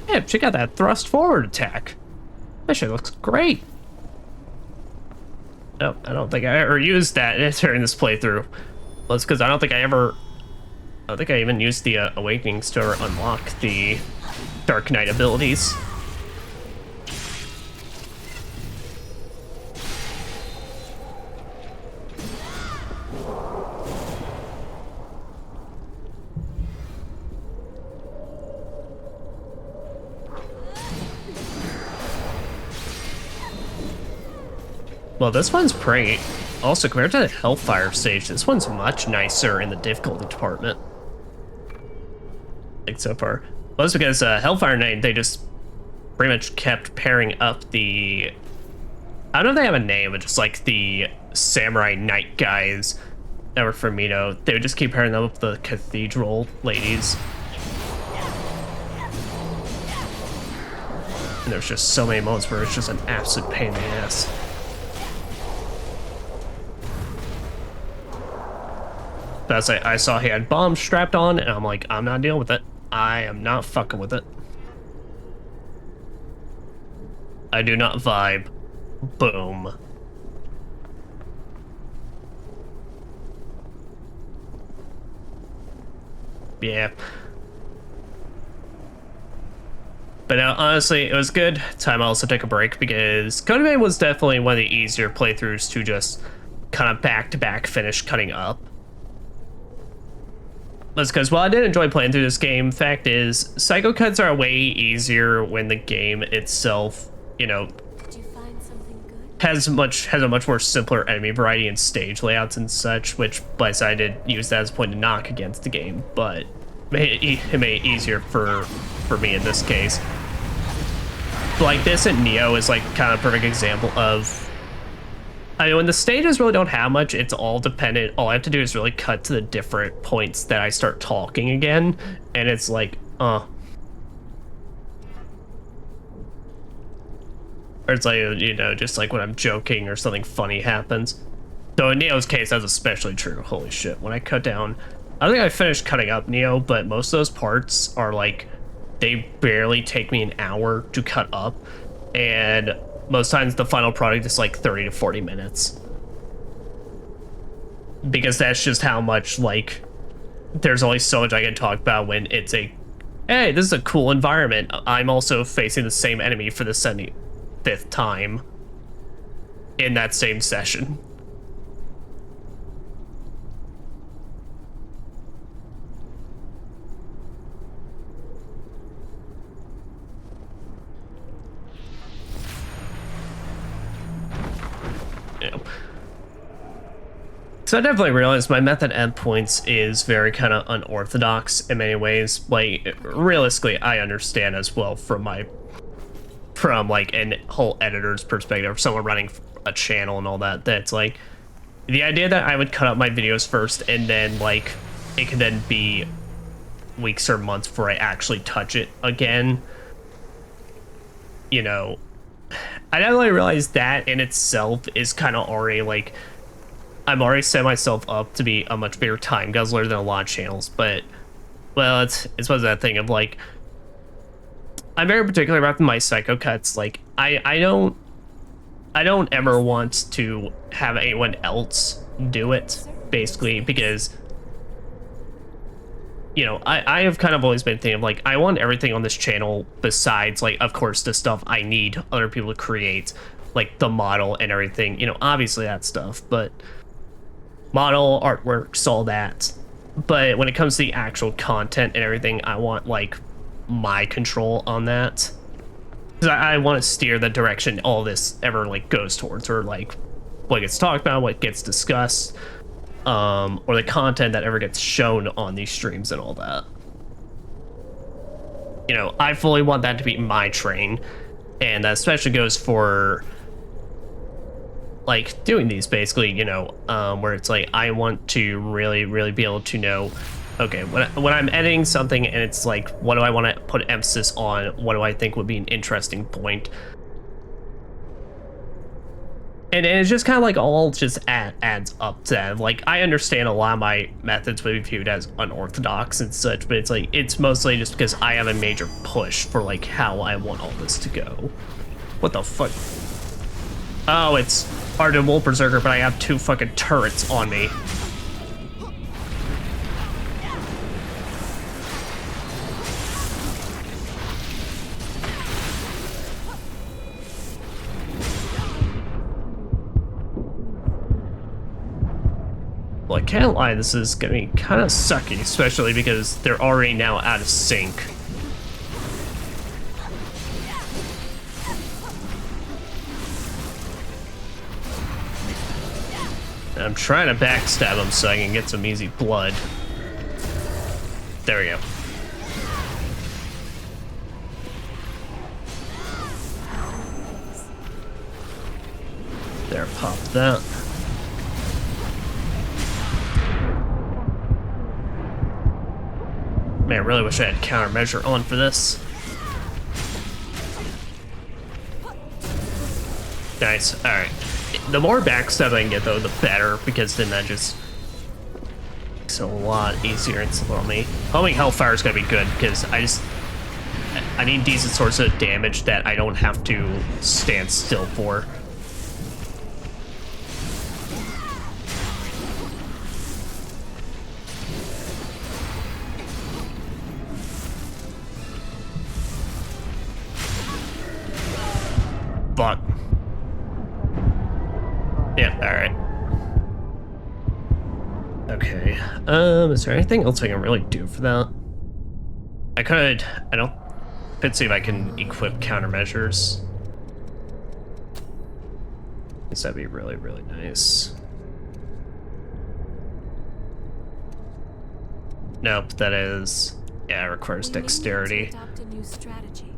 Yeah, check out that thrust forward attack. That shit looks great. No, I don't think I ever used that during this playthrough. Well, it's because I don't think I even used the Awakenings to unlock the Dark Knight abilities. Well, this one's pretty. Also, compared to the Hellfire stage, this one's much nicer in the difficulty department. Like so far. Well, that's because Hellfire Knight, they just pretty much kept pairing up the. I don't know if they have a name, but just like the Samurai Knight guys that were from Mito. They would just keep pairing them up with the Cathedral ladies. And there's just so many moments where it's just an absolute pain in the ass. But I saw he had bombs strapped on, and I'm like, I'm not dealing with it. I am not fucking with it. I do not vibe. Boom. Yeah. But honestly, it was good. Time also take a break because Code Vein was definitely one of the easier playthroughs to just kind of back-to-back finish cutting up. That's because while I did enjoy playing through this game, fact is, Psycho Cuts are way easier when the game itself, you know, Did you find something good? has a much more simpler enemy variety and stage layouts and such, which but I did use that as a point to knock against the game, but it made it easier for me in this case. But like this and Neo is like kind of a perfect example of, I mean, when the stages really don't have much, it's all dependent. All I have to do is really cut to the different points that I start talking again, and it's like, or it's like, you know, just like when I'm joking or something funny happens. Though in Neo's case, that's especially true. Holy shit. When I cut down, I don't think I finished cutting up Neo, but most of those parts are like, they barely take me an hour to cut up. And most times the final product is like 30 to 40 minutes. Because that's just how much, like, there's only so much I can talk about when it's a, hey, this is a cool environment. I'm also facing the same enemy for the 75th time in that same session. Yeah. So I definitely realized my method endpoints is very kind of unorthodox in many ways. Like, realistically, I understand as well from like a whole editor's perspective, someone running a channel and all that, that's like, the idea that I would cut up my videos first and then like, it could then be weeks or months before I actually touch it again, you know, I definitely realized that in itself is kind of already like, I'm already set myself up to be a much bigger time guzzler than a lot of channels, but, well, it's was that thing of like, I'm very particular about my Psycho Cuts. Like, I don't ever want to have anyone else do it, basically, because, you know, I have kind of always been thinking of like, I want everything on this channel besides, like, of course, the stuff I need other people to create, like the model and everything, you know, obviously that stuff, but model, artworks, all that. But when it comes to the actual content and everything, I want like my control on that. Because I want to steer the direction all this ever like goes towards, or like what gets talked about, what gets discussed, or the content that ever gets shown on these streams and all that. You know, I fully want that to be my train, and that especially goes for like doing these basically, you know, where it's like I want to really be able to know, okay, when I'm editing something and it's like, what do I want to put emphasis on? What do I think would be an interesting point? And it's just kind of like all just adds up to that. Like, I understand a lot of my methods would be viewed as unorthodox and such, but it's like, it's mostly just because I have a major push for like how I want all this to go. What the fuck? Oh, it's Arden Wolf Berserker, but I have 2 fucking turrets on me. Well, I can't lie, this is gonna be kind of sucky, especially because they're already now out of sync. I'm trying to backstab him so I can get some easy blood. There we go. There, pop that. Man, I really wish I had countermeasure on for this. Nice, alright. The more backstab I can get though, the better, because then that just... makes it a lot easier and simpler on me. Homing Hellfire is gonna be good because I need decent source of damage that I don't have to stand still for. Fuck. Yeah, alright. Okay. Is there anything else I can really do for that? Let's see if I can equip countermeasures. Guess that'd be really, really nice. Nope, that is... Yeah, it requires dexterity. Adopt a new strategy.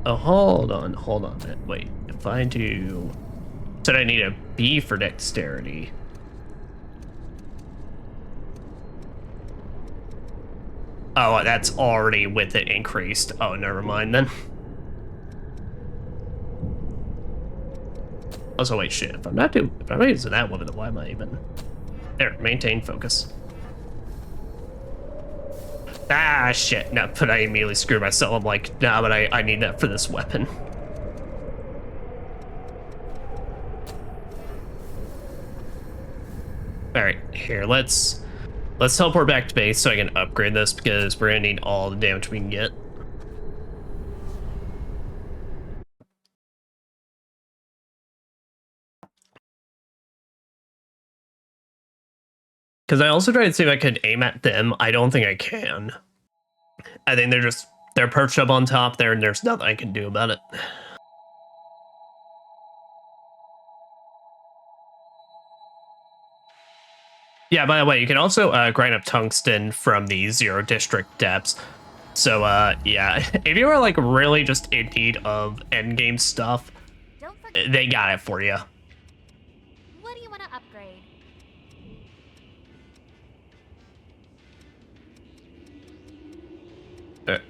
Oh, hold on a minute. Wait, if I do... Said I need a B for dexterity. Oh, that's already with it increased. Oh, never mind then. Also, wait, shit. If I'm not using that one, then why am I even... There, maintain focus. Ah, shit. No, but I immediately screwed myself. I'm like, nah, but I need that for this weapon. Alright, here, let's teleport back to base so I can upgrade this because we're gonna need all the damage we can get. Because I also tried to see if I could aim at them. I don't think I can. I think they're perched up on top there and there's nothing I can do about it. Yeah, by the way, you can also grind up tungsten from the Zero District depths. So, yeah, if you are like really just in need of endgame stuff, they got it for you. What do you want to upgrade?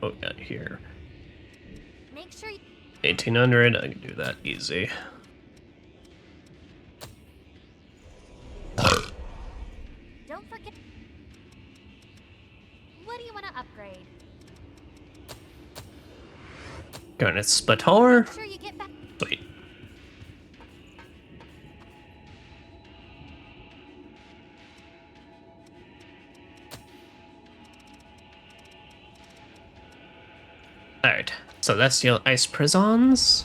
Oh, yeah, here. Make sure you 1800, I can do that easy. don't forget. What do you want to upgrade? Going to Spatar. Make sure you get back. Wait. Alright, Celestial Ice Prisons.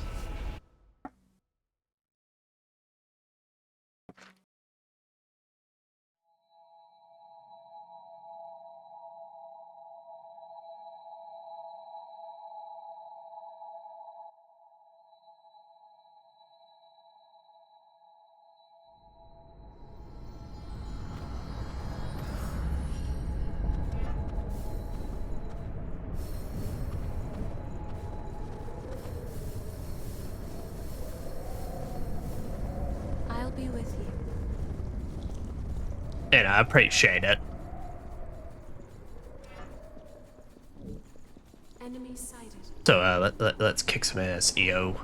I'll be with you. And I appreciate it. Enemy sighted. So, let's kick some ass, EO.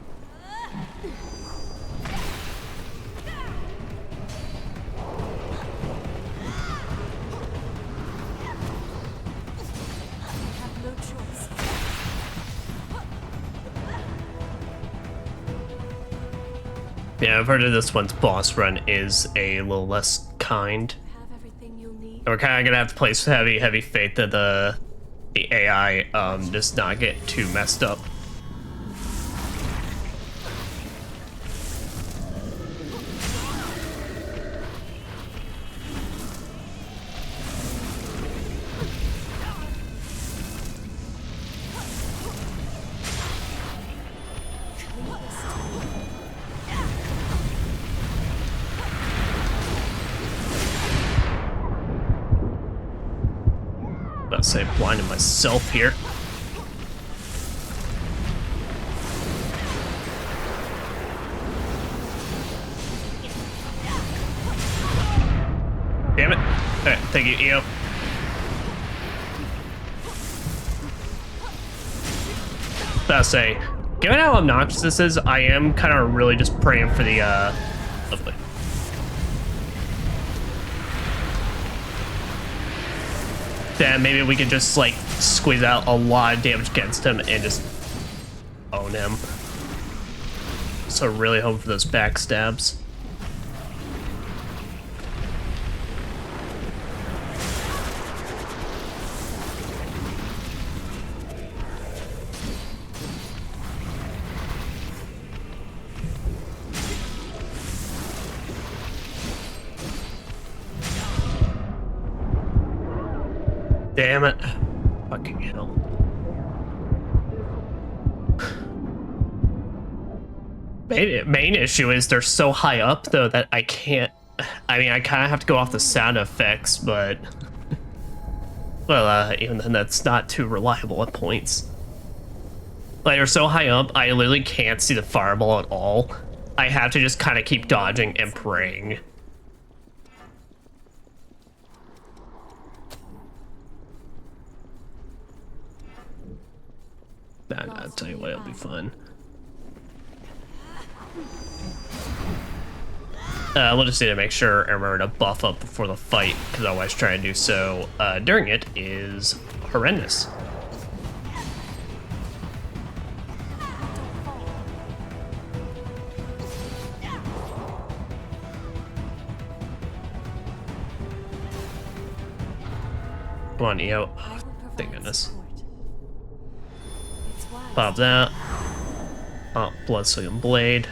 Have no choice. Yeah, I've heard that this one's boss run is a little less kind. Have everything you'll need. We're kind of gonna have to place heavy faith that the AI does not get too messed up. About to say blinding myself here. Damn it. Alright, thank you, EO. About to say, given how obnoxious this is, I am kind of really just praying for the, lovely. then maybe we could just like squeeze out a lot of damage against him and just own him. So really hope for those backstabs. Damn it. Fucking hell. Main issue is they're so high up, though, that I can't... I mean, I kind of have to go off the sound effects, but... Well, even then, that's not too reliable at points. Like, they're so high up, I literally can't see the fireball at all. I have to just kind of keep dodging and praying. I'll tell you what, it'll be fun. We'll just need to make sure I remember to buff up before the fight, because otherwise trying to do so during it is horrendous. Come on, Eo. Oh, thank goodness. Pop that. Oh, Bloodsillion Blade.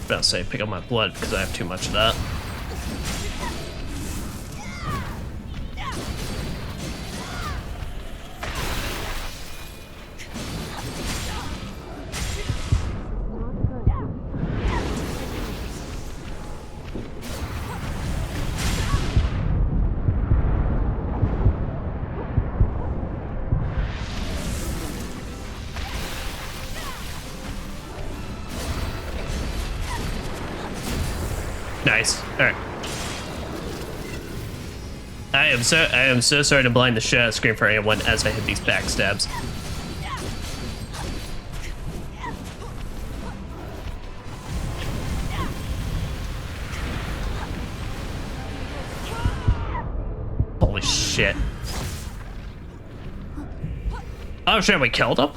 About to say, pick up my blood because I have too much of that. Nice. All right. I am so sorry to blind the shit out of screen for anyone as I hit these backstabs. Holy shit. Oh shit, we killed him?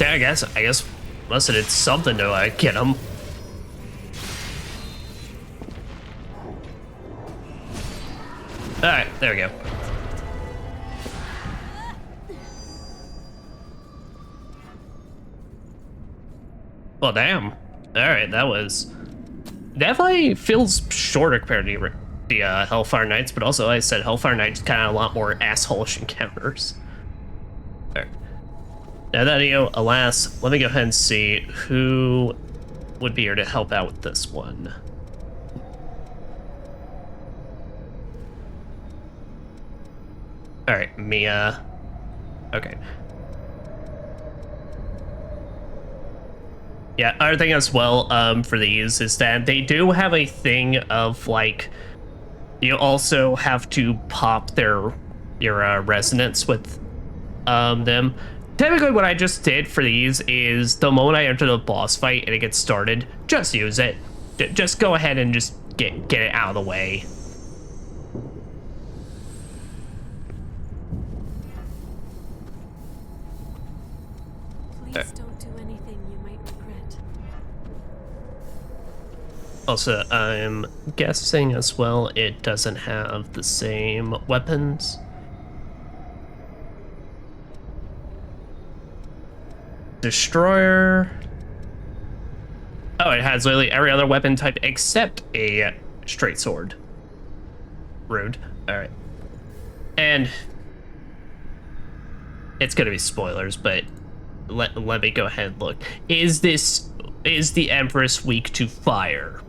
I guess must have did something to get him. Alright, there we go. Well, damn. Alright, that was... Definitely feels shorter compared to the Hellfire Knights, but also, like I said, Hellfire Knights kind of a lot more asshole-ish encounters. Alright. Now that Eo, alas, let me go ahead and see who would be here to help out with this one. Alright, Mia. Okay. Yeah, other thing as well for these is that they do have a thing of, like, you also have to pop your resonance with them. Typically what I just did for these is the moment I enter the boss fight and it gets started, just use it. Just go ahead and just get it out of the way. Please don't do anything you might regret. Also, I'm guessing as well it doesn't have the same weapons. Destroyer. Oh, it has literally every other weapon type except a straight sword. Rude. Alright. And it's gonna be spoilers, but let me go ahead and look. Is the Empress weak to fire?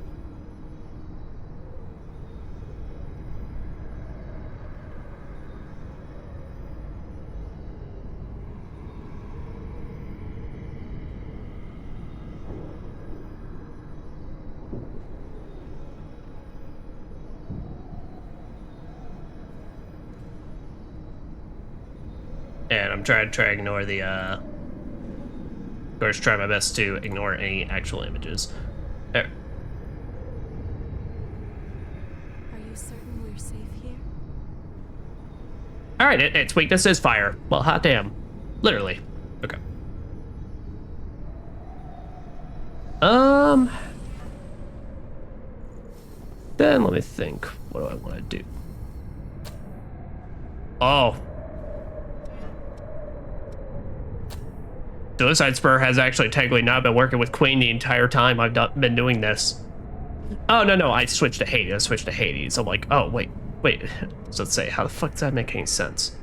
And I'm trying to ignore the, of course, try my best to ignore any actual images. There. Are you certain we're safe here? Alright, its weakness is fire. Well, hot damn. Literally. Okay. Then let me think. What do I want to do? Oh. Suicide Spur has actually technically not been working with Queen the entire time I've been doing this. Oh, no, I switched to Hades. I'm like, oh, wait. So let's say, how the fuck does that make any sense?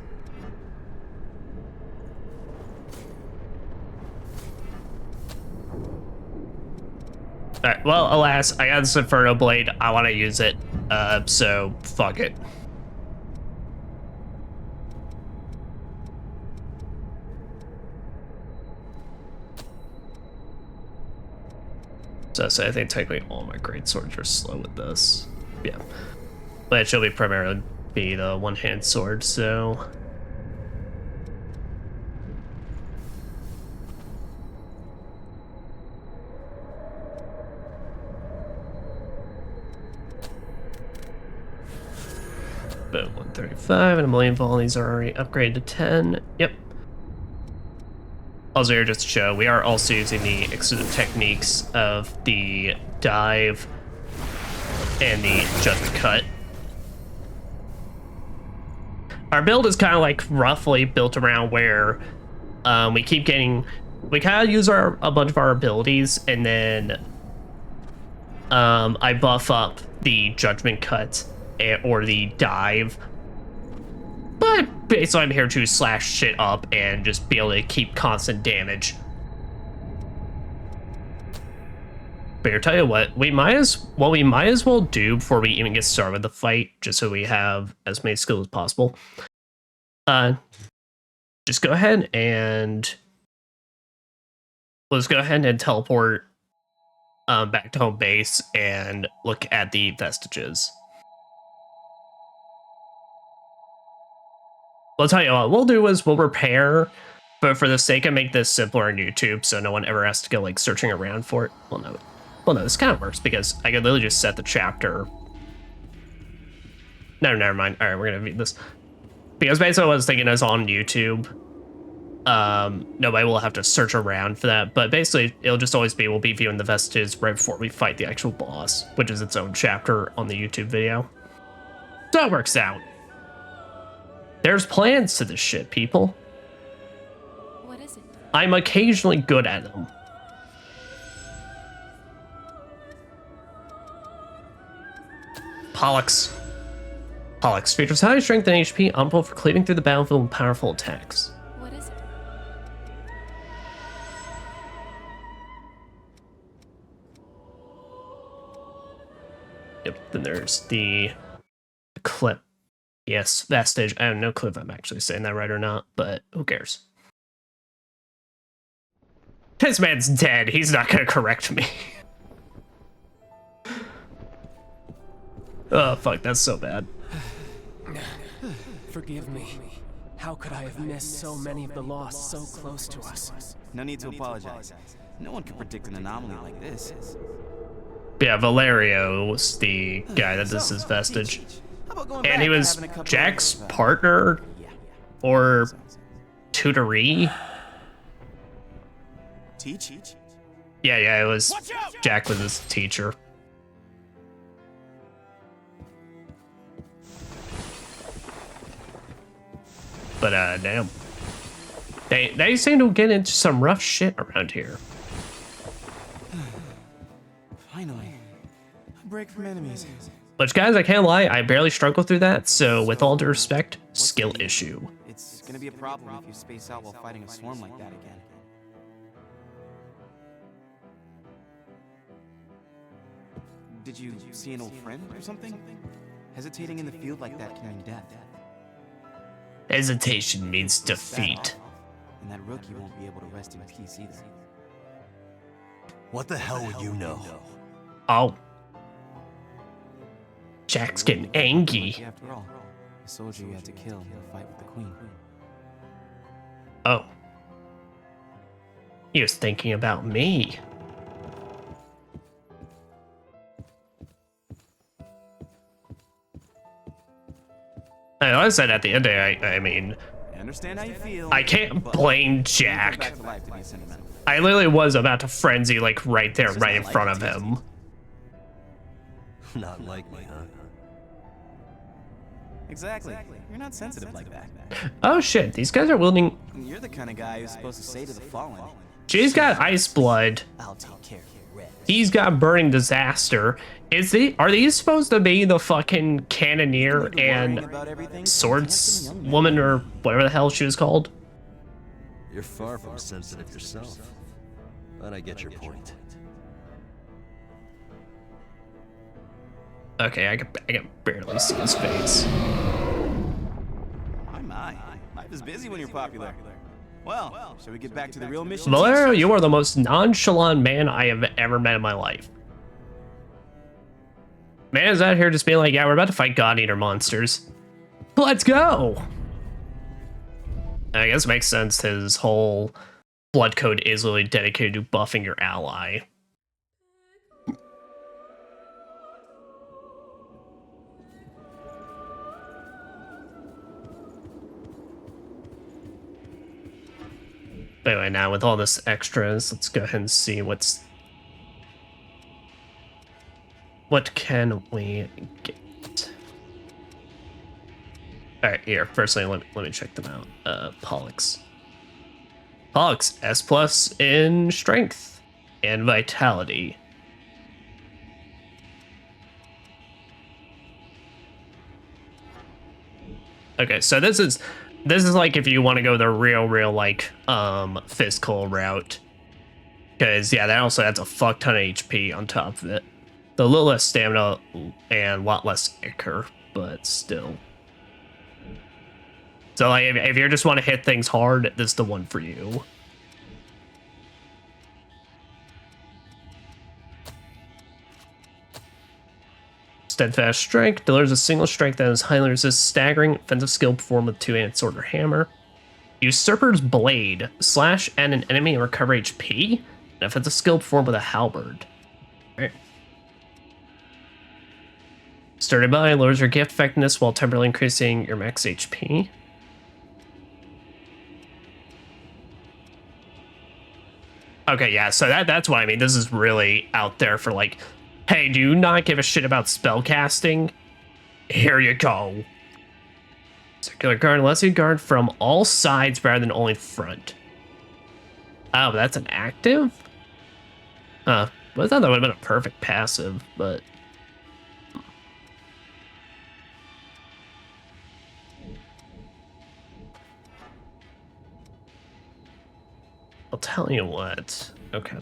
Alright, well, alas, I got this Inferno Blade. I want to use it, so fuck it. So I think technically all my great swords are slow with this. Yeah. But it should primarily be the one-hand sword, so... But 135 and a million volleys are already upgraded to 10. Yep. Also, here just to show, we are also using the exclusive techniques of the dive and the judgment cut. Our build is kind of like roughly built around where we kind of use a bunch of our abilities, and then I buff up the judgment cut or the dive. But basically, I'm here to slash shit up and just be able to keep constant damage. But here, tell you what, we might as well do before we even get started with the fight, just so we have as many skills as possible. Just go ahead and let's go ahead and teleport back to home base and look at the vestiges. I'll tell you what we'll do is we'll repair, but for the sake of make this simpler on YouTube, so no one ever has to go like searching around for it. Well, no, this kind of works because I could literally just set the chapter. No, never mind. All right, we're gonna read this because basically what I was thinking is on YouTube. Nobody will have to search around for that, but basically it'll just always be we'll be viewing the vestiges right before we fight the actual boss, which is its own chapter on the YouTube video. So it works out. There's plans to this shit, people. What is it? I'm occasionally good at them. Pollux features high strength and HP, honorable for cleaving through the battlefield with powerful attacks. What is it? Yep, then there's the clip. Yes, vestige. I have no clue if I'm actually saying that right or not, but who cares? This man's dead. He's not gonna correct me. Oh, fuck, that's so bad. Forgive me. How could I have missed so many of the lost so close to us? No need to apologize. No one can predict an anomaly like this. Yeah, Valerio was the guy that this is vestige. And he was Jack's partner or tutoree. Teach? Yeah, it was Jack was his teacher. But damn. They seem to get into some rough shit around here. Finally. A break from enemies. Which, guys, I can't lie, I barely struggle through that, so with all due respect, skill issue. It's gonna be a problem if you space out while fighting a swarm like that again. Did you see an old friend or something? Hesitating in the field like that can mean death. Hesitation means defeat. And that rookie won't be able to rest in peace either. What the hell would you know? Oh. Jack's getting angry. After all, a soldier you had to kill in the fight with the queen. Oh. He was thinking about me. Like I said at the end of the day, I mean, I understand how you feel. I can't but blame you come Jack. back to life to be sentimental. I literally was about to frenzy, like, right there, It's just right in not front like of it, him. Not like me, huh? Exactly. You're not sensitive like that. Oh shit, these guys are wielding... You're the kind of guy who's supposed to say to the fallen, She's got Ice Blood. I'll take care of the rest. He's got Burning Disaster. Are these supposed to be the fucking Cannoneer and Swordswoman or whatever the hell she was called? You're far from sensitive yourself. But I get your point. Okay, I can barely see his face. My. Life is busy when you're popular. Well, shall we get back to the real mission? Valero, you are the most nonchalant man I have ever met in my life. Man is out here just being like, yeah, we're about to fight God Eater monsters. Let's go! I guess it makes sense. His whole blood code is literally dedicated to buffing your ally. But anyway, now with all this extras, let's go ahead and see what can we get. All right, here. Firstly, let me check them out. Pollux, S+ in strength and vitality. Okay, so this is like if you want to go the real like physical route, because yeah, that also adds a fuck ton of HP on top of it. A little less stamina and a lot less ichor, but still. So like if you just want to hit things hard, this is the one for you. Steadfast Strike delivers a single strike that is highly resists staggering offensive skill performed with two-handed sword or hammer. Usurper's Blade. Slash at an enemy and recover HP. An offensive skill performed with a halberd. Alright. Sturdy Body lowers your gift effectiveness while temporarily increasing your max HP. Okay, yeah, so that's what I mean. This is really out there for like, hey, do you not give a shit about spellcasting? Here you go. Circular guard lets you guard from all sides rather than only front. Oh, that's an active? Well, I thought that would have been a perfect passive, but... I'll tell you what. Okay.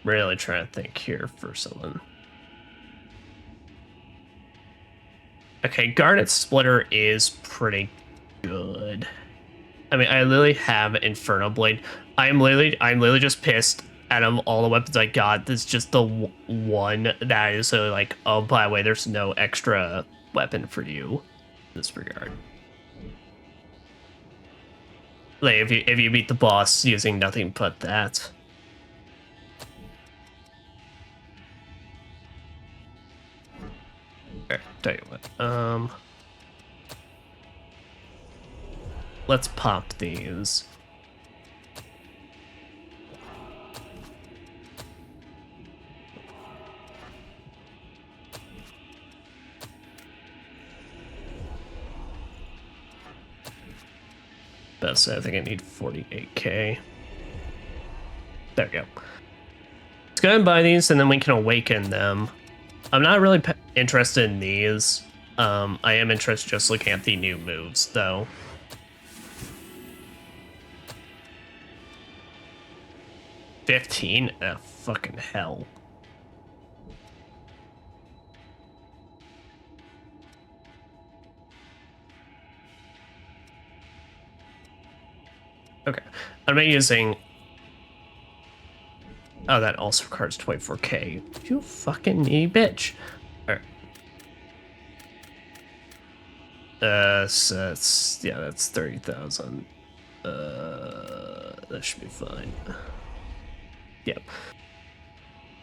Really trying to think here for someone. Okay, Garnet Splitter is pretty good. I mean, I literally have Inferno Blade. I'm literally just pissed. Out of all the weapons I got, this is just the one that is so like, oh, by the way, there's no extra weapon for you in this regard. Like, if you beat the boss using nothing but that. Tell you what, let's pop these. Best, I think I need 48k. There we go. Let's go ahead and buy these, and then we can awaken them. I'm not really interested in these. I am interested just looking at the new moves, though. 15? Fucking hell. Okay. I'm using... Oh, that also requires 24k. You fucking needy bitch. Alright. So that's... Yeah, that's 30,000. That should be fine. Yep.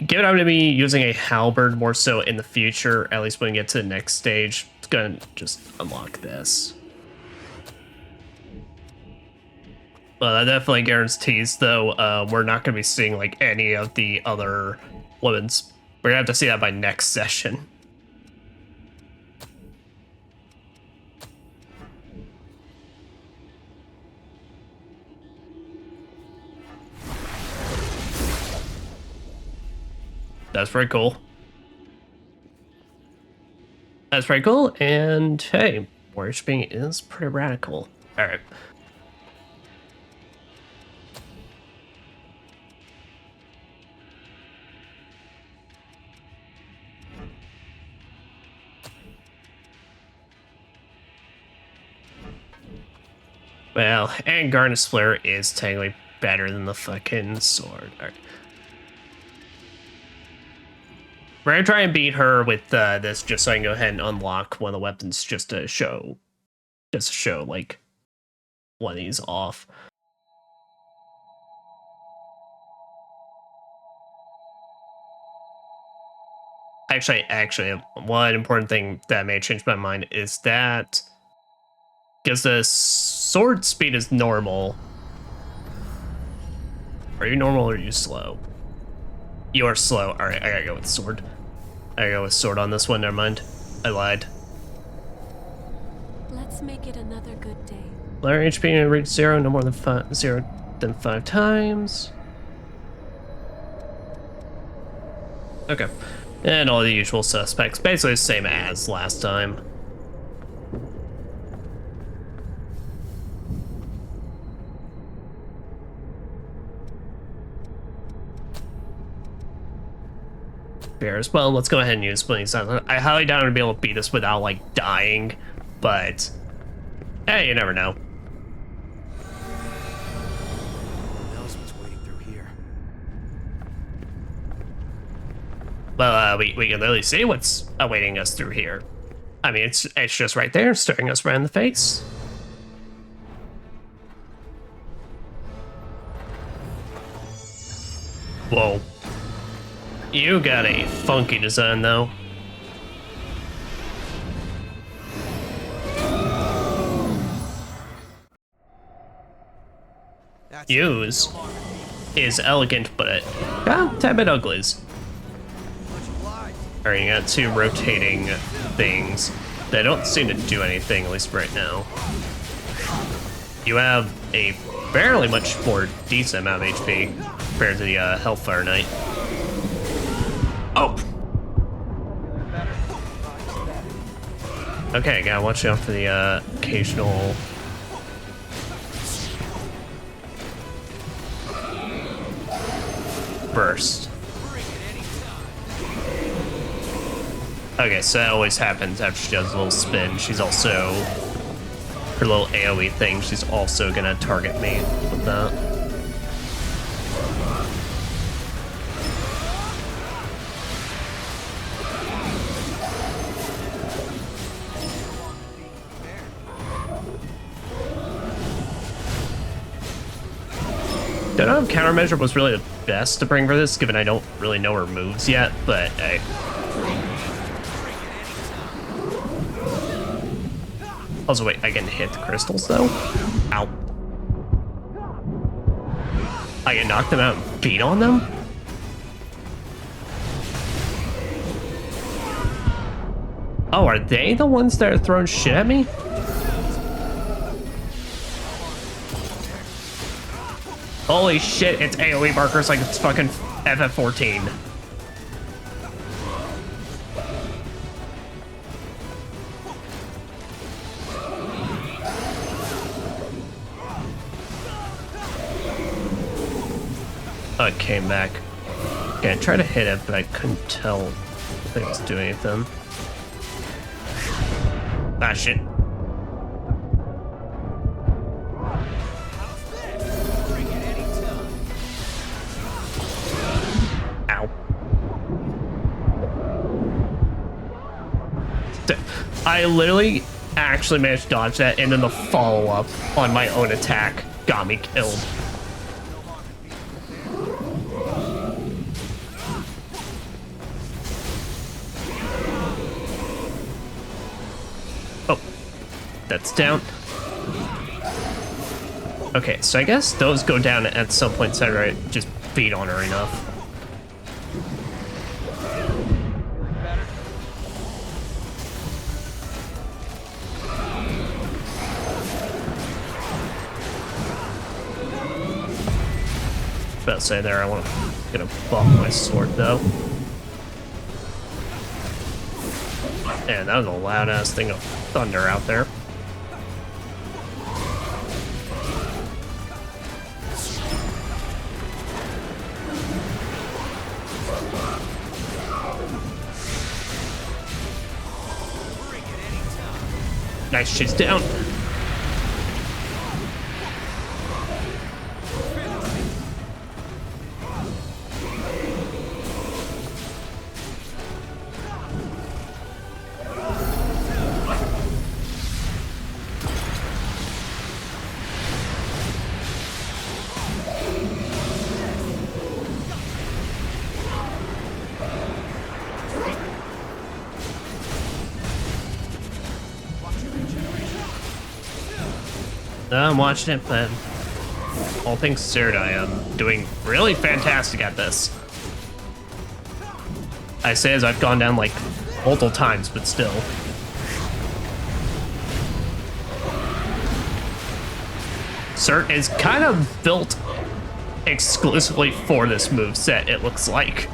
Given I'm going to be using a halberd more so in the future, at least when we get to the next stage, it's going to just unlock this. Well, that definitely guarantees, though, we're not going to be seeing, like, any of the other weapons. We're going to have to see that by next session. That's pretty cool. That's pretty cool, and hey, worshipping is pretty radical. Alright. Well, and Garnet's Flare is technically better than the fucking sword. Alright. We're gonna try and beat her with this just so I can go ahead and unlock one of the weapons just to show, like, one of these off. Actually, one important thing that may change my mind is that because the sword speed is normal. Are you normal or are you slow? You are slow. Alright, I gotta go with sword. I gotta go with sword on this one, never mind. I lied. Let's make it another good day. Lower HP reach 0 no more than 5 times. Okay. And all the usual suspects. Basically the same as last time. Bears. Well, let's go ahead and use Splitting Silence. I highly doubt I'm gonna be able to beat this without, like, dying, but hey, you never know. Who knows what's waiting through here? Well, we can literally see what's awaiting us through here. I mean, it's just right there, staring us right in the face. Whoa. You got a funky design, though. Use is elegant, but a tad bit uglies. Alright, you got two rotating things that don't seem to do anything, at least right now. You have a fairly much more decent amount of HP compared to the Hellfire Knight. Oh! Okay, gotta watch out for the occasional... burst. Okay, so that always happens after she does a little spin. She's also... her little AoE thing, she's also gonna target me with that. Don't know if countermeasure was really the best to bring for this, given I don't really know her moves yet, but hey. Also, wait, I can hit the crystals, though? Ow. I can knock them out and beat on them? Oh, are they the ones that are throwing shit at me? Holy shit, it's AoE markers like it's fucking FF14. Oh, it came back. Okay, I tried to hit it, but I couldn't tell if it was doing anything. Ah, shit. Ow. I literally actually managed to dodge that, and then the follow-up on my own attack got me killed. Oh, that's down. Okay, so I guess those go down at some point, so I just beat on her enough. About to say there, I want to get a buff my sword though. Man, that was a loud ass thing of thunder out there. Nice, she's down. I'm watching it, but all things considered, I am doing really fantastic at this. I say as I've gone down like multiple times, but still. Cert is kind of built exclusively for this moveset, it looks like.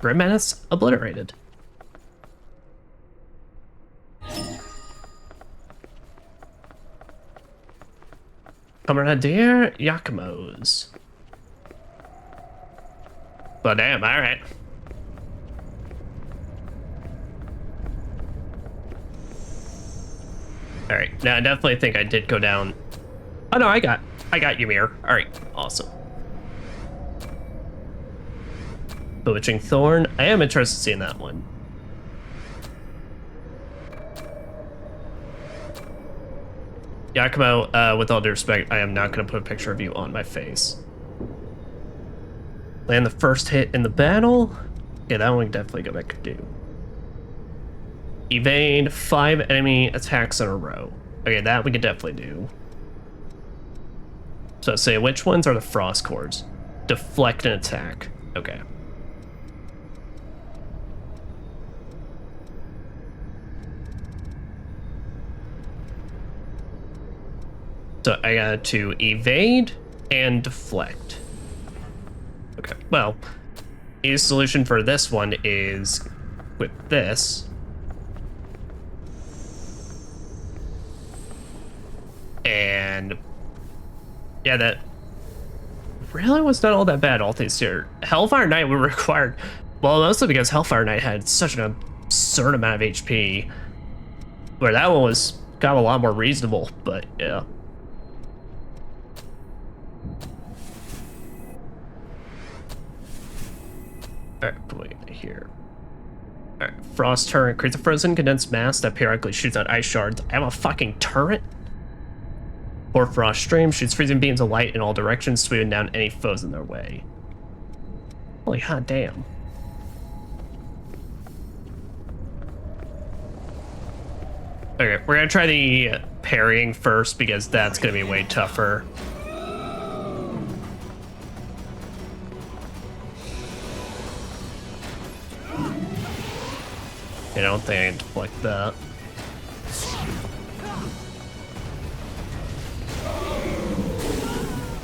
Grim Menace obliterated. Comrade Yakumo's. But damn, alright. Alright, now I definitely think I did go down. Oh no, I got Ymir. Alright, awesome. Bewitching Thorn. I am interested in seeing that one. Yakumo, with all due respect, I am not going to put a picture of you on my face. Land the first hit in the battle. Yeah, that one we can definitely go back and do. Evade 5 enemy attacks in a row. Okay, that we can definitely do. So say, which ones are the frost cores? Deflect and attack. Okay. So I got to evade and deflect. Okay, well, a solution for this one is with this. And yeah, that really was not all that bad, all things here. Hellfire Knight were required, well, mostly because Hellfire Knight had such an absurd amount of HP, where that one was got a lot more reasonable, but yeah. Alright, wait, here. Alright, Frost Turret creates a frozen condensed mass that periodically shoots out ice shards. I have a fucking turret? Or Frost Stream shoots freezing beams of light in all directions, sweeping down any foes in their way. Holy hot damn. Okay, we're gonna try the parrying first because that's gonna be way tougher. I don't think I can deflect that.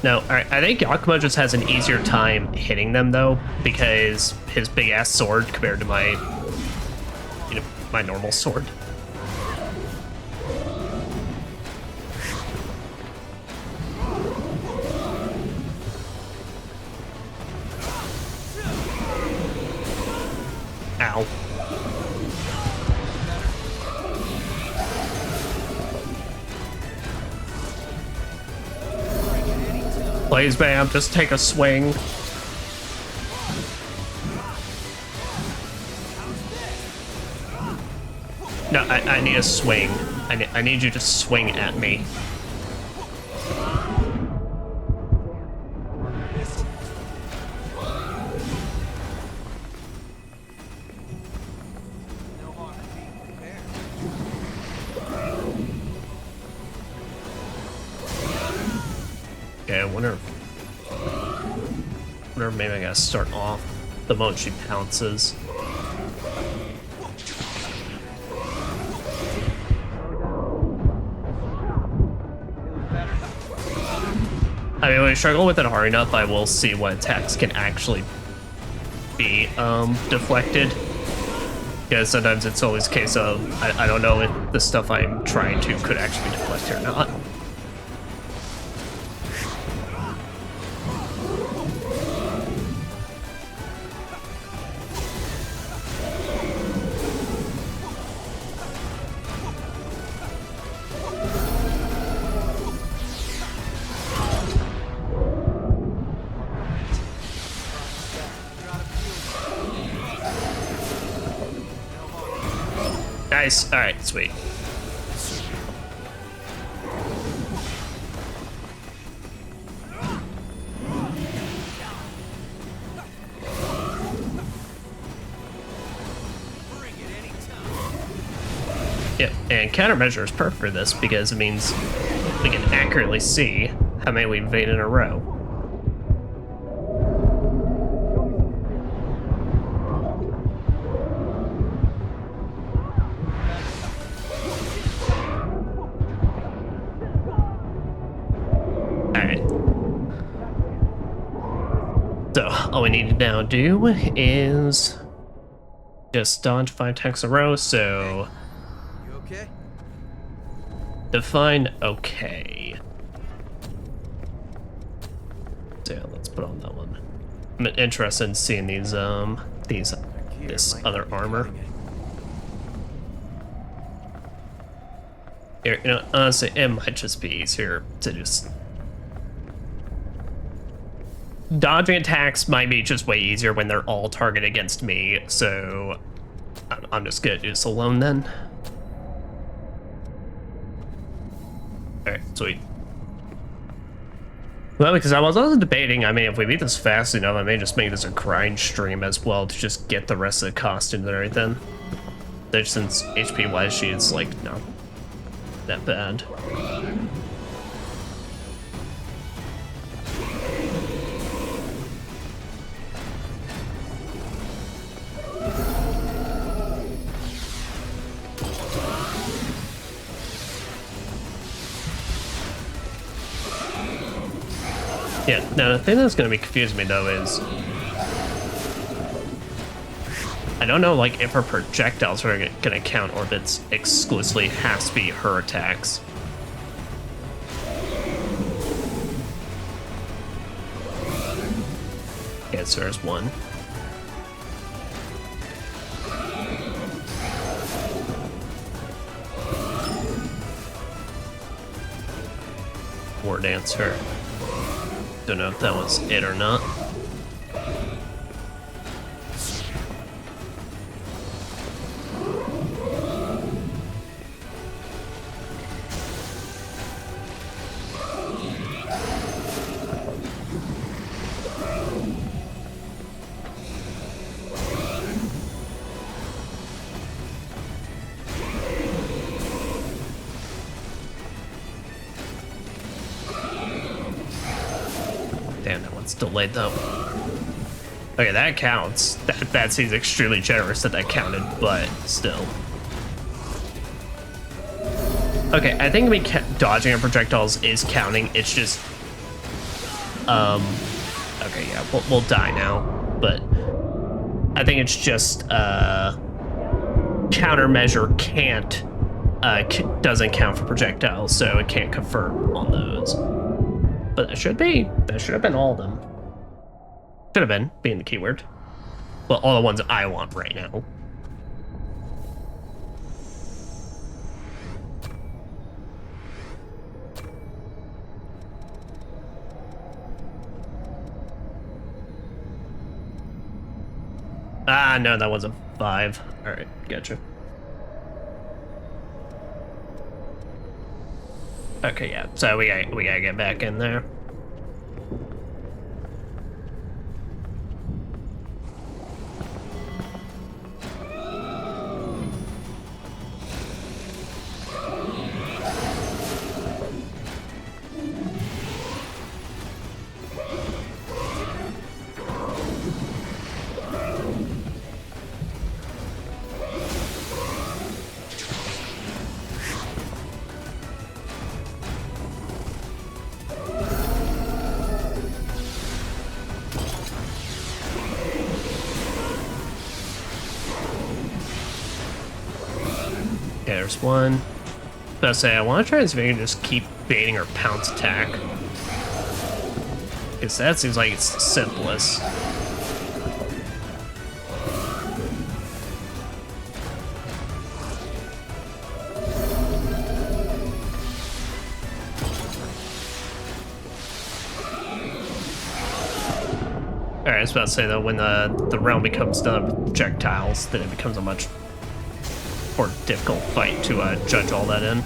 No, alright, I think Yakumo just has an easier time hitting them though, because his big ass sword compared to my, you know, my normal sword. Please, ma'am, just take a swing. No, I need a swing. I need you to swing at me. Okay, I wonder if maybe I gotta start off the moment she pounces. I mean, when I struggle with it hard enough, I will see what attacks can actually be deflected. Because sometimes it's always a case of, I don't know if the stuff I'm trying to could actually be deflected or not. Nice. All right, sweet. Yep, and countermeasure is perfect for this because it means we can accurately see how many we invade in a row. So all we need to now do is just dodge 5 attacks in a row. So You okay? define okay. So yeah, let's put on that one. I'm interested in seeing these this other armor. Here, you know, honestly, it might just be easier to just dodging attacks might be just way easier when they're all targeted against me, so I'm just gonna do this alone then. Alright, sweet. Well, because I was also debating, I mean, if we beat this fast enough, I may just make this a grind stream as well to just get the rest of the costumes and everything. Since HP-wise, she's, like, not that bad. Yeah, now the thing that's going to be confusing me though is I don't know like if her projectiles are going to count or if it's exclusively has to be her attacks. Okay, so there's one. War Dancer. Don't know if that was it or not. Damn, that one's delayed though. Okay, that counts. That seems extremely generous that counted, but still. Okay, I think dodging our projectiles is counting. It's just, okay, yeah, we'll die now, but I think it's just countermeasure can't doesn't count for projectiles, so it can't confirm on those. But that should have been all of them. Should have been, being the keyword. Well, all the ones I want right now. Ah, no, that was a 5. Alright, gotcha. Okay, yeah, so we gotta get back in there. Okay, there's one. But say I want to try and see if I can just keep baiting her pounce attack. Because that seems like it's the simplest. Alright, I was about to say though, when the realm becomes done with projectiles, then it becomes a much more difficult fight to judge all that in.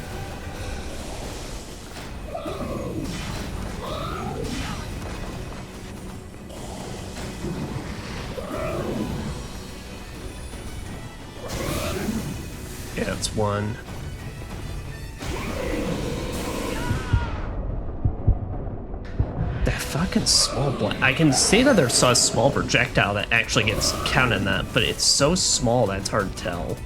Yeah, that's one. That fucking small blast. I can see that there's a small projectile that actually gets counted in that, but it's so small that it's hard to tell.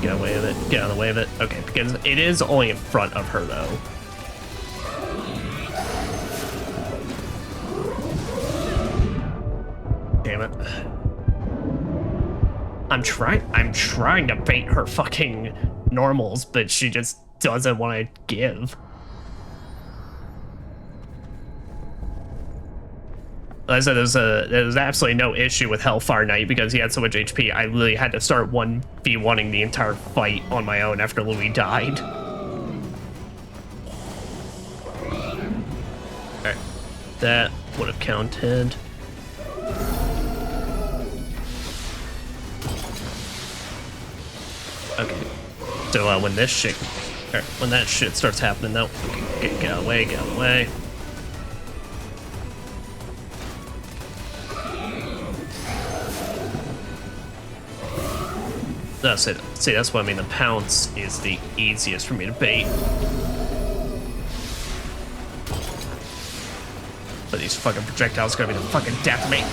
Get away with it. Get out of the way of it. Okay, because it is only in front of her, though. Damn it. I'm trying to bait her fucking normals, but she just doesn't want to give. Like I said, there's absolutely no issue with Hellfire Knight because he had so much HP. I literally had to start 1v1ing the entire fight on my own after Louis died. Alright, that would have counted. Okay, so when this shit, or when that shit starts happening, though, okay, get out of the way, get out of the way. That's it. See, that's what I mean. The pounce is the easiest for me to bait. But these fucking projectiles are gonna be the fucking death of me.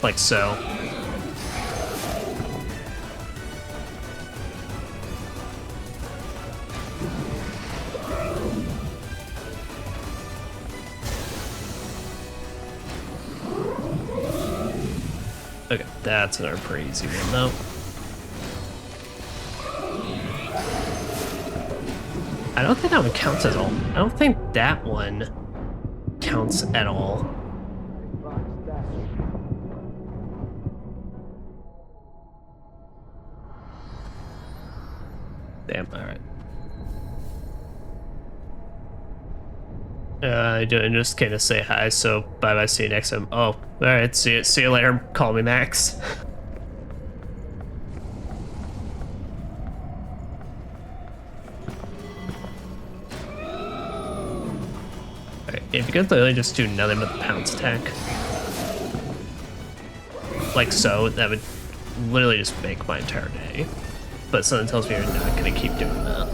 Like so. Okay, that's another pretty easy one though. I don't think that one counts at all. I don't think that one counts at all. Damn, alright. I just kind of say hi, so bye-bye, see you next time. Oh, alright, see you later, call me Max. Alright, if you could literally just do nothing but the pounce attack. Like so, that would literally just make my entire day. But something tells me you're not gonna keep doing that.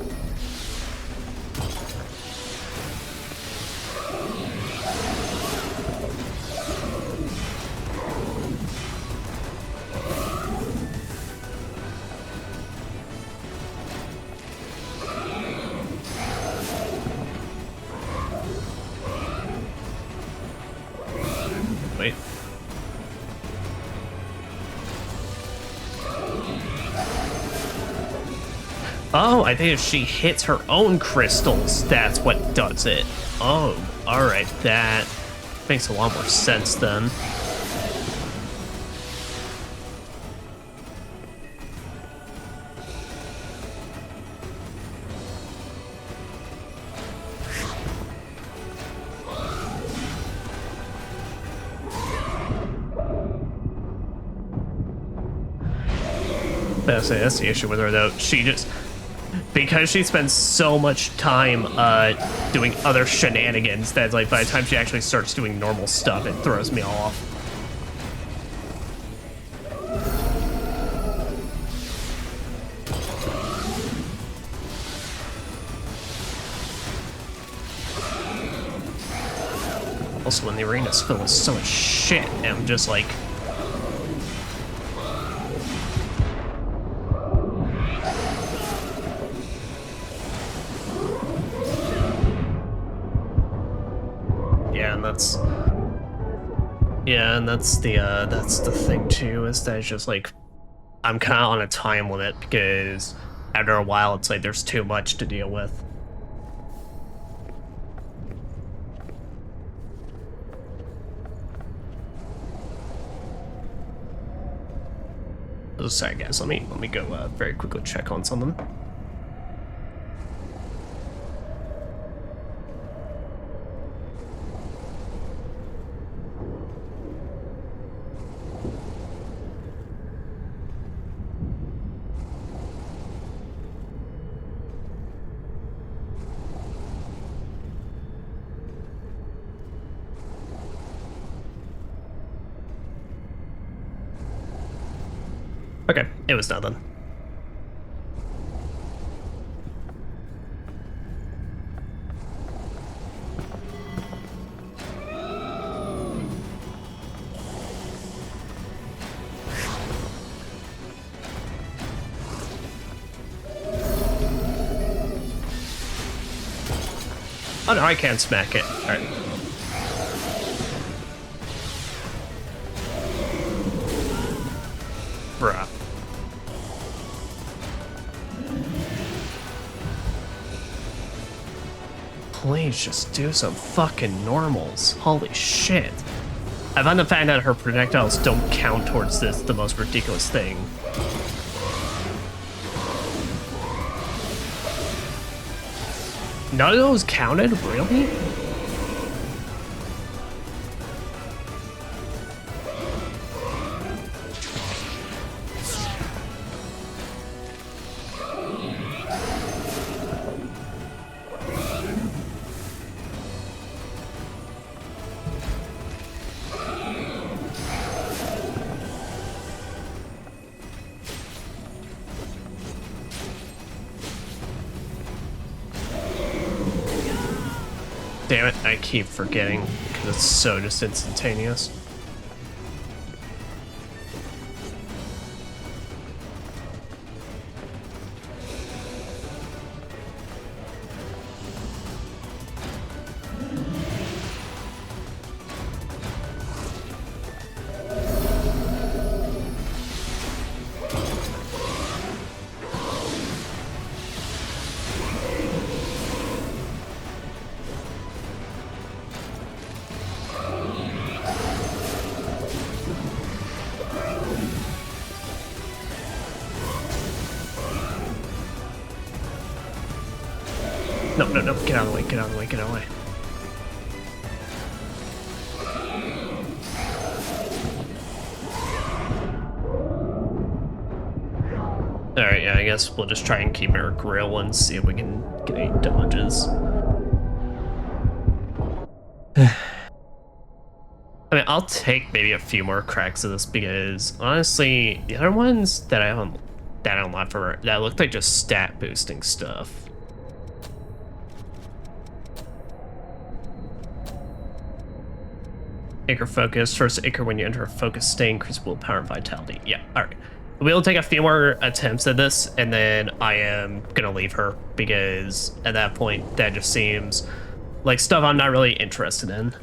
Wait. Oh, I think if she hits her own crystals, that's what does it. Oh, alright, that makes a lot more sense then. That's the issue with her, though. She just, because she spends so much time doing other shenanigans, that like by the time she actually starts doing normal stuff, it throws me off. Also, when the arena's filled with so much shit, I'm just like, that's the thing too, is that it's just like, I'm kind of on a time limit because after a while it's like there's too much to deal with. Oh, sorry guys, let me go very quickly check on something. Okay, it was nothing. Oh no, I can't smack it. All right. Bruh. Please just do some fucking normals. Holy shit. I found the fact that her projectiles don't count towards this the most ridiculous thing. None of those counted? Really? Damn it, I keep forgetting because it's so just instantaneous. No, no, no, get out of the way, get out of the way, get out of the way. Alright, yeah, I guess we'll just try and keep our grill and see if we can get any dodges. I mean, I'll take maybe a few more cracks of this because, honestly, the other ones that I haven't unlocked for that looked like just stat boosting stuff. Anchor focus. First anchor when you enter a focus state, increase willpower and vitality. Yeah, alright. We'll take a few more attempts at this, and then I am gonna leave her, because at that point, that just seems like stuff I'm not really interested in.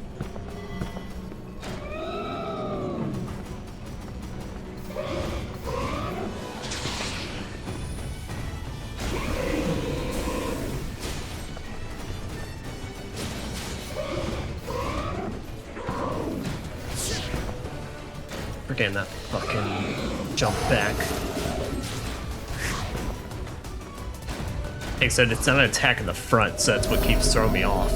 Forgetting that fucking jump back. Except it's not an attack in the front, so that's what keeps throwing me off.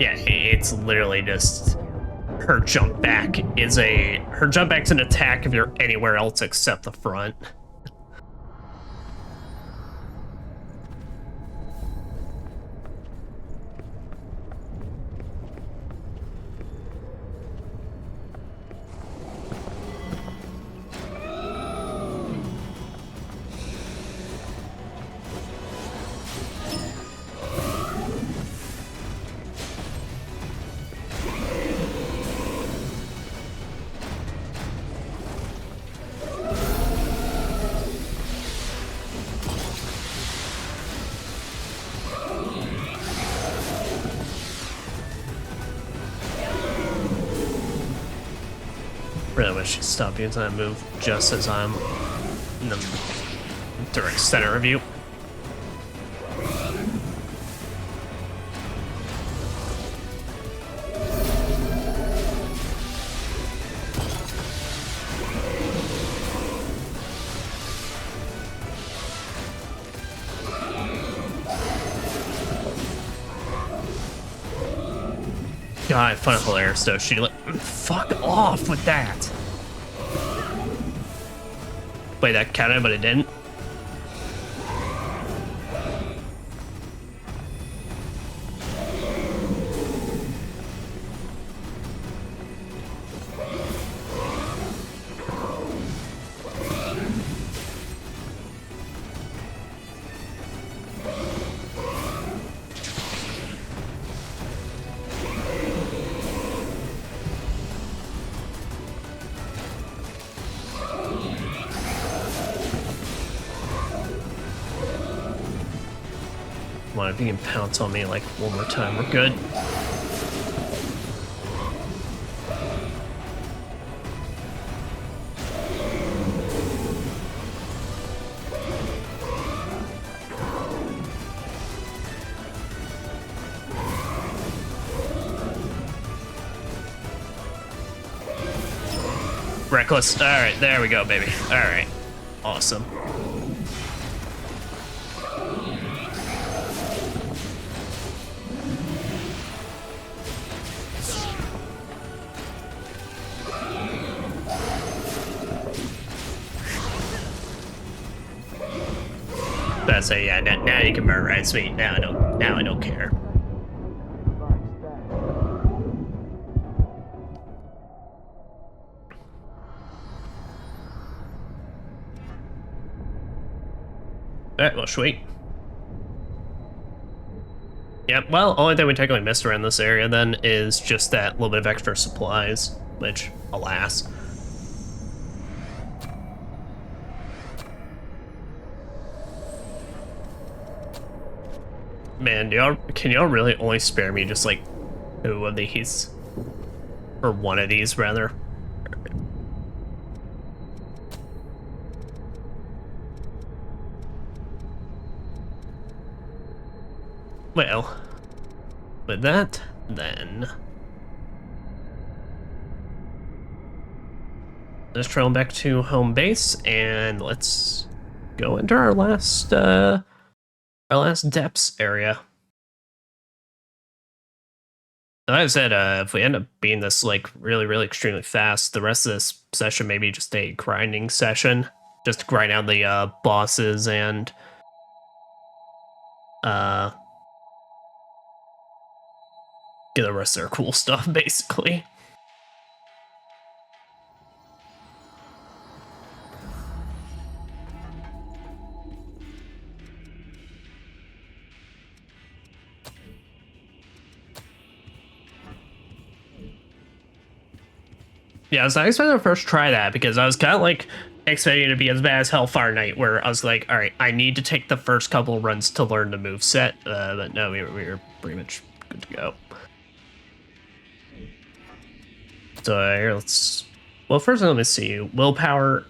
Yeah, it's literally just her jump back is her jump back's an attack if you're anywhere else except the front. Really wish she'd stop using that move just as I'm in the direct center of you. God, I find it hilarious though. She like, fuck off with that. Wait, that counted, but it didn't. Come on, if you can pounce on me like one more time, we're good. Reckless. All right, there we go, baby. All right, awesome. But so yeah, now you can burn, right? Sweet. Now I don't care. Alright, well, sweet. Yep, well, only thing we technically missed around this area then is just that little bit of extra supplies, which, alas. Man, can y'all really only spare me just like 2 of these? Or 1 of these, rather. Well, with that, then let's trail back to home base and let's go into our last depths area. Like I said, if we end up being this like really extremely fast, the rest of this session may be just a grinding session, just to grind out the bosses and get the rest of their cool stuff, basically. Yeah, so I expected to first try that because I was kind of like expecting it to be as bad as Hellfire Knight, where I was like, all right, I need to take the first couple of runs to learn the moveset, but no, we were pretty much good to go. So here, well, first let me see. Willpower.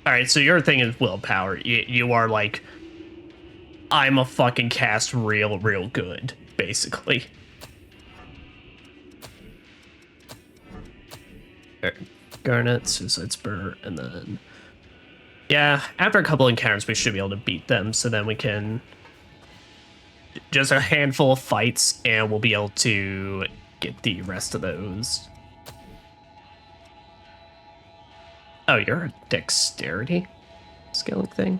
All right, so your thing is willpower. You are like, I'm a fucking cast real good, basically. Garnet, Suicide Spur, and then... Yeah, after a couple encounters, we should be able to beat them, so then we can just a handful of fights, and we'll be able to get the rest of those. Oh, you're a dexterity scaling thing?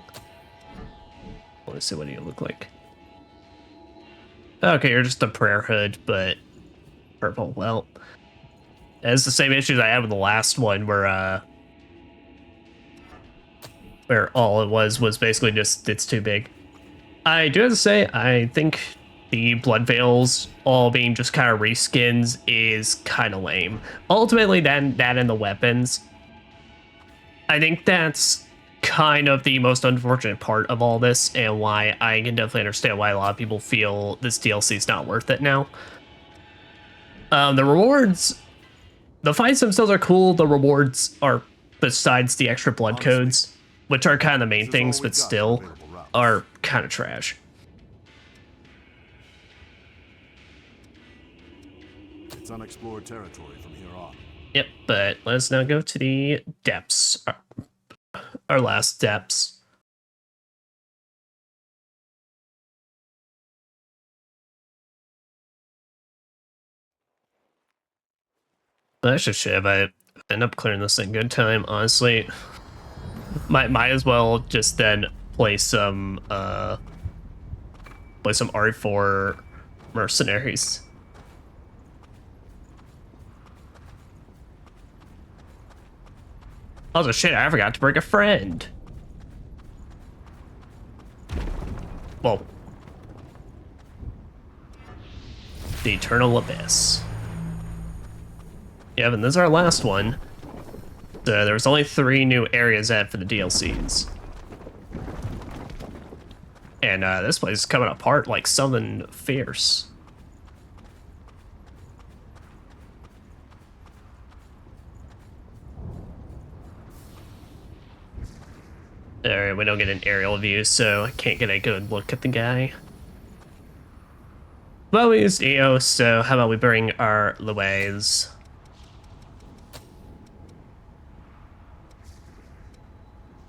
Let's see, what do you look like? Okay, you're just a prayer hood, but purple. Well, it's the same issues I had with the last one, where all it was basically just it's too big. I do have to say, I think the blood veils all being just kind of reskins is kind of lame. Ultimately, that and the weapons, I think that's kind of the most unfortunate part of all this, and why I can definitely understand why a lot of people feel this DLC is not worth it now. The rewards, the fights themselves are cool. The rewards are, besides the extra blood codes, which are kind of the main things, but still are kind of trash. It's unexplored territory from here on. Yep, but let's now go to the depths. Our last depths. I should have. I end up clearing this in good time, honestly. Might as well just then play some RE4 mercenaries. Also, shit, I forgot to bring a friend. Well, the Eternal Abyss. Yeah, and this is our last one. So there was only 3 new areas added for the DLCs. And this place is coming apart like something fierce. Alright, we don't get an aerial view, so I can't get a good look at the guy. Well, we used EO, so how about we bring our Louise?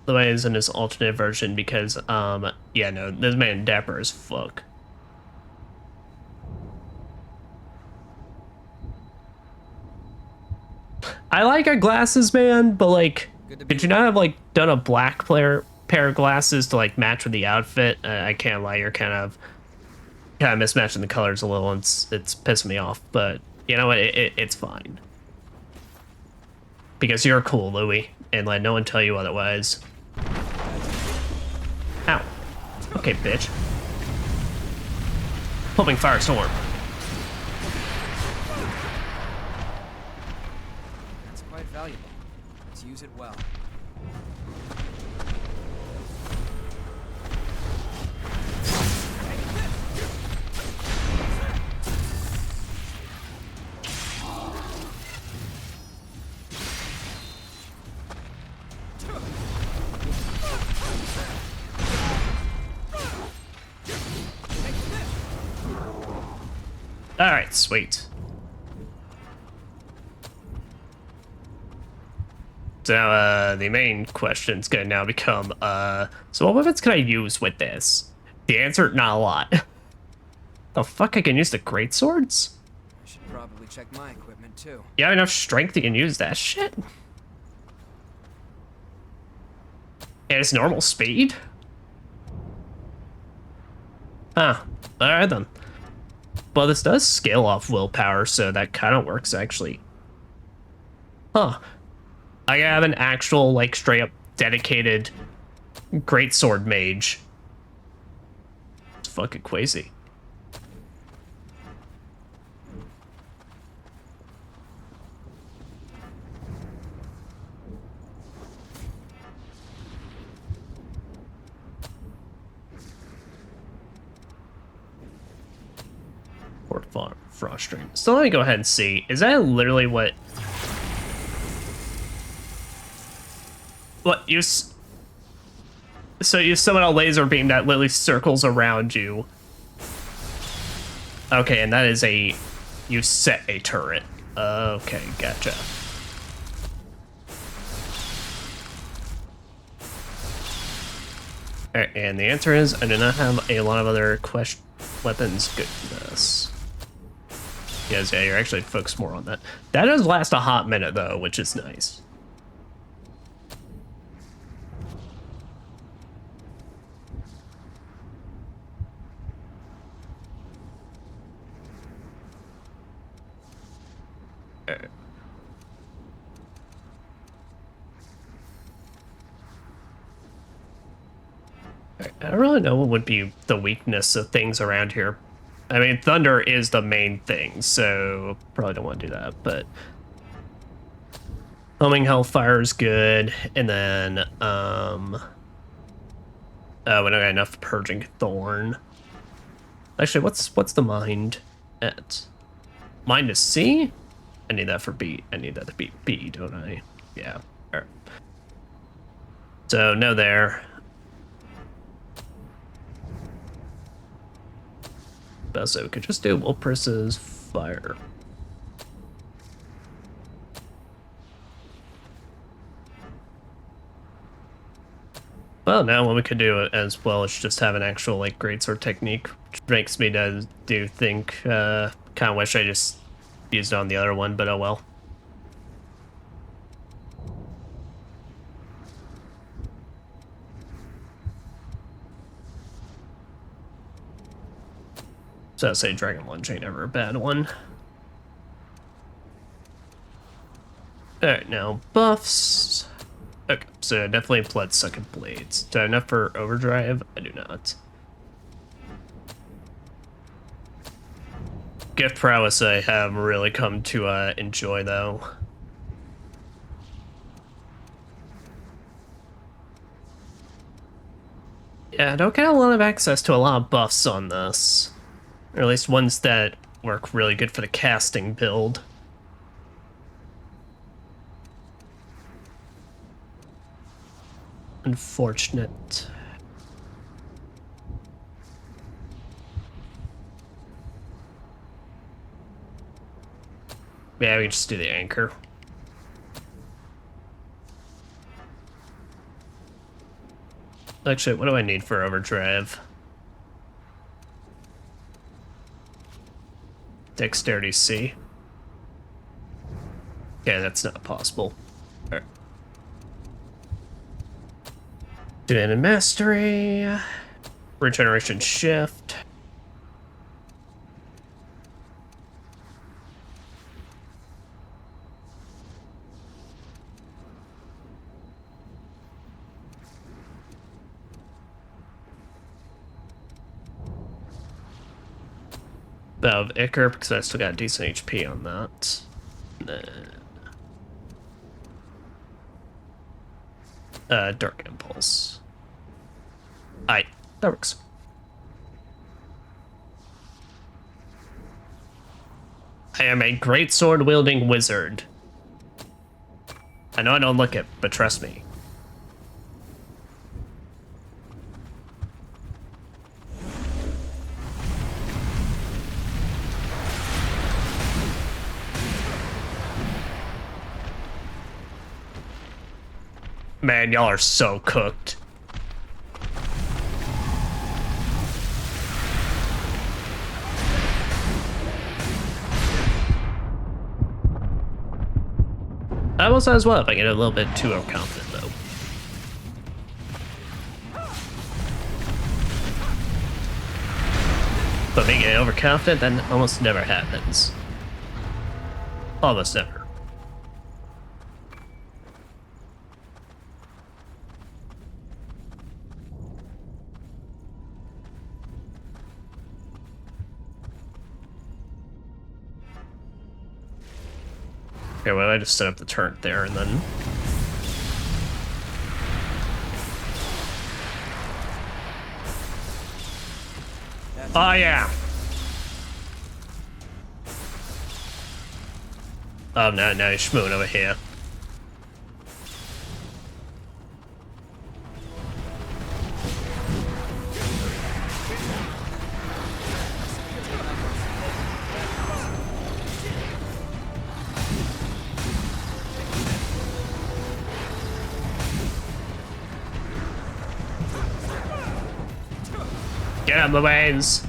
Louise in his alternate version because, yeah, no, this man dapper as fuck. I like our glasses, man, but like, could you not have like done a black pair of glasses to like match with the outfit? I can't lie, you're kind of mismatching the colors a little, and it's pissing me off. But you know what? It's fine because you're cool, Louis, and let no one tell you otherwise. Ow. Okay, bitch. Hoping firestorm. It's quite valuable. Let's use it well. Alright, sweet. So now, the main question's gonna now become, so what weapons can I use with this? The answer, not a lot. The fuck, I can use the greatswords? I should probably check my equipment too. You have enough strength you can use that shit? And it's normal speed? Huh. Alright then. Well, this does scale off willpower, so that kind of works, actually. Huh. I have an actual, like, straight-up dedicated greatsword mage. It's fucking crazy. Port Farm, Frost Stream. So let me go ahead and see. Is that literally what you... So you summon a laser beam that literally circles around you. Okay, and that is a... You set a turret. Okay, gotcha. Alright, and the answer is I do not have a lot of other questions. weapons goodness. Yes, yeah, you're actually focused more on that. That does last a hot minute though, which is nice. Alright. I don't really know what would be the weakness of things around here. I mean, thunder is the main thing, so probably don't want to do that, but foaming hellfire is good, and then we don't got enough purging thorn. Actually, what's the mind at? Mind is C? I need that for B. I need that to be B, don't I? Yeah. All right. So no there. So we could just do Empress's fire. Well, now what we could do as well is just have an actual like greatsword technique, which makes me think kind of wish I just used it on the other one, but oh well. So I'd say Dragon Lunge ain't ever a bad one. Alright, now buffs. Okay, so definitely Blood Sucking Blades. Do I have enough for Overdrive? I do not. Gift Prowess I have really come to enjoy though. Yeah, I don't get a lot of access to a lot of buffs on this. Or at least ones that work really good for the casting build. Unfortunate. Yeah, we can just do the anchor. Actually, what do I need for overdrive? Dexterity C. Okay, that's not possible. Alright. Doing a mastery. Regeneration shift. Of Ichor, because I still got decent HP on that. Then Dark Impulse. Aye, that works. I am a great sword wielding wizard. I know I don't look it, but trust me. Man, y'all are so cooked. I almost as well if I get a little bit too overconfident, though. But me getting overconfident, that almost never happens. Almost never. Okay, well, I just set up the turret there and then... Oh, yeah! Oh, no, you're schmooing over here. Get out of the ways.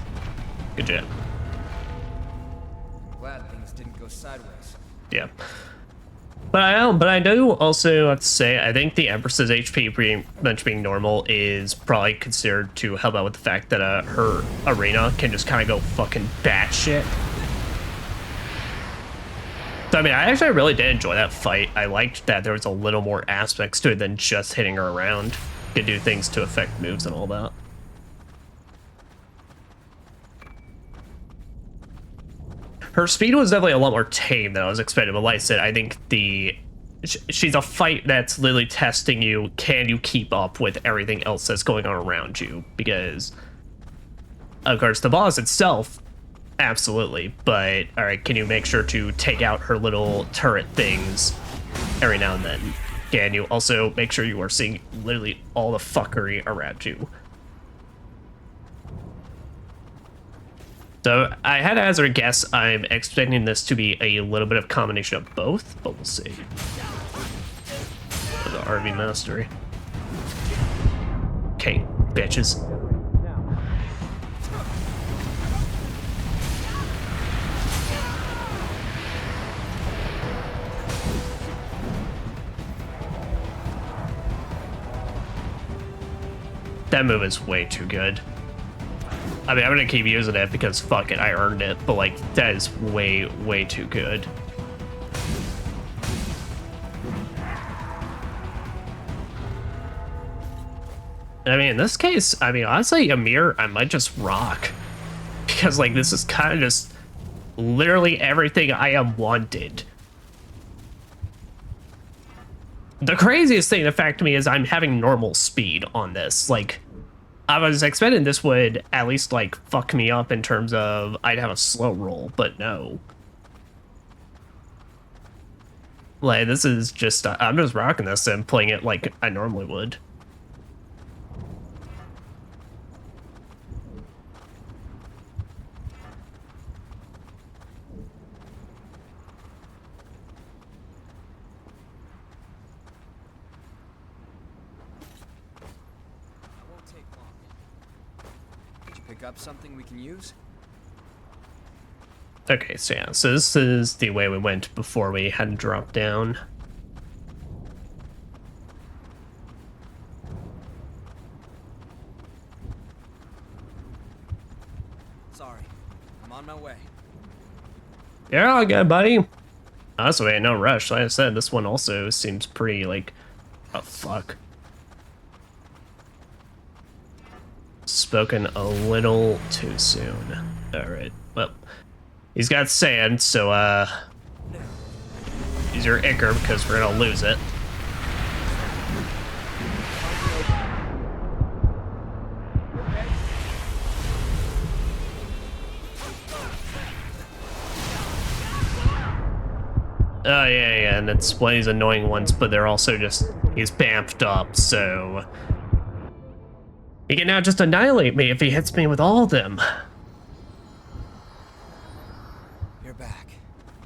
Good job. Glad things didn't go sideways. Yeah. But I do also have to say, I think the Empress's HP pretty much being normal is probably considered to help out with the fact that her arena can just kind of go fucking batshit. So, I mean, I actually really did enjoy that fight. I liked that there was a little more aspects to it than just hitting her around. You could do things to affect moves and all that. Her speed was definitely a lot more tame than I was expecting, but like I said, I think she's a fight that's literally testing you. Can you keep up with everything else that's going on around you? Because, of course, the boss itself, absolutely. But, all right, can you make sure to take out her little turret things every now and then? Can you also make sure you are seeing literally all the fuckery around you? So I had to hazard a guess. I'm expecting this to be a little bit of combination of both, but we'll see. The RV mastery. Okay, bitches. That move is way too good. I mean, I'm gonna keep using it because fuck it, I earned it, but like, that is way, way too good. I mean, in this case, I mean, honestly, Amir, I might just rock. Because, like, this is kind of just literally everything I am wanted. The craziest thing that fact to me is I'm having normal speed on this. Like, I was expecting this would at least, like, fuck me up in terms of I'd have a slow roll, but no. Like, this is just, I'm just rocking this and playing it like I normally would. Up something we can use? Okay, so yeah, so this is the way we went before we had to drop down. Sorry, I'm on my way. Yeah, all good, buddy. Also, ain't no rush. Like I said, this one also seems pretty like, oh fuck. Spoken a little too soon. Alright, well, he's got sand, so use your Ichor because we're gonna lose it. Oh yeah, and it's one of these annoying ones, but they're also just, he's bamped up, so he can now just annihilate me if he hits me with all of them. You're back.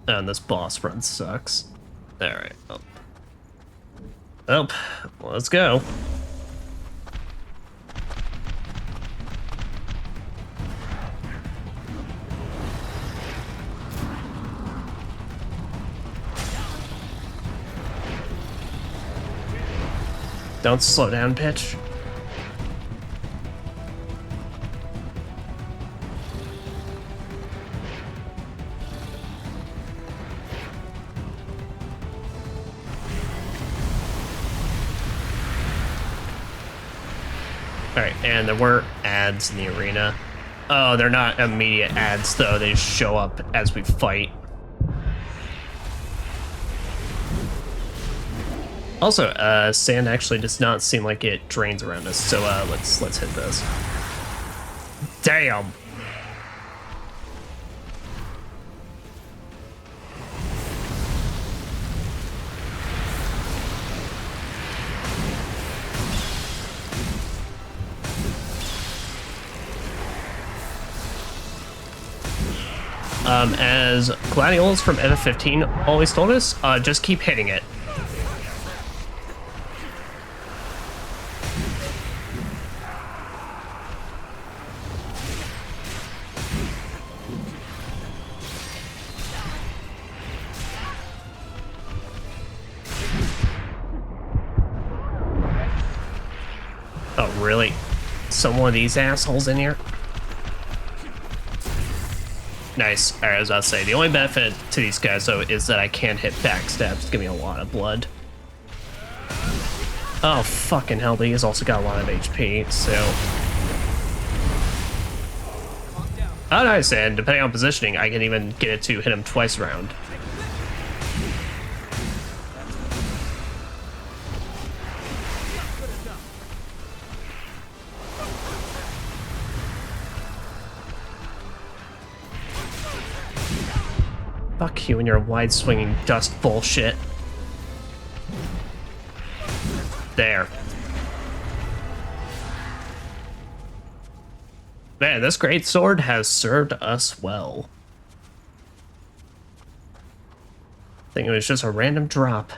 And this boss run sucks. Alright, well, let's go. Don't slow down, bitch. Alright, and there were ads in the arena. Oh, they're not immediate ads though, they just show up as we fight. Also, sand actually does not seem like it drains around us, so let's hit this. Damn! As Gladiolus from FF15 always told us, just keep hitting it. really? Some one of these assholes in here? Nice. Alright, I was about to say, the only benefit to these guys, though, is that I can't hit backstabs. Give me a lot of blood. Oh, fucking hell, but he's also got a lot of HP, so... Oh, nice, and depending on positioning, I can even get it to hit him twice around. Fuck you and your wide-swinging dust bullshit. There. Man, this great sword has served us well. I think it was just a random drop.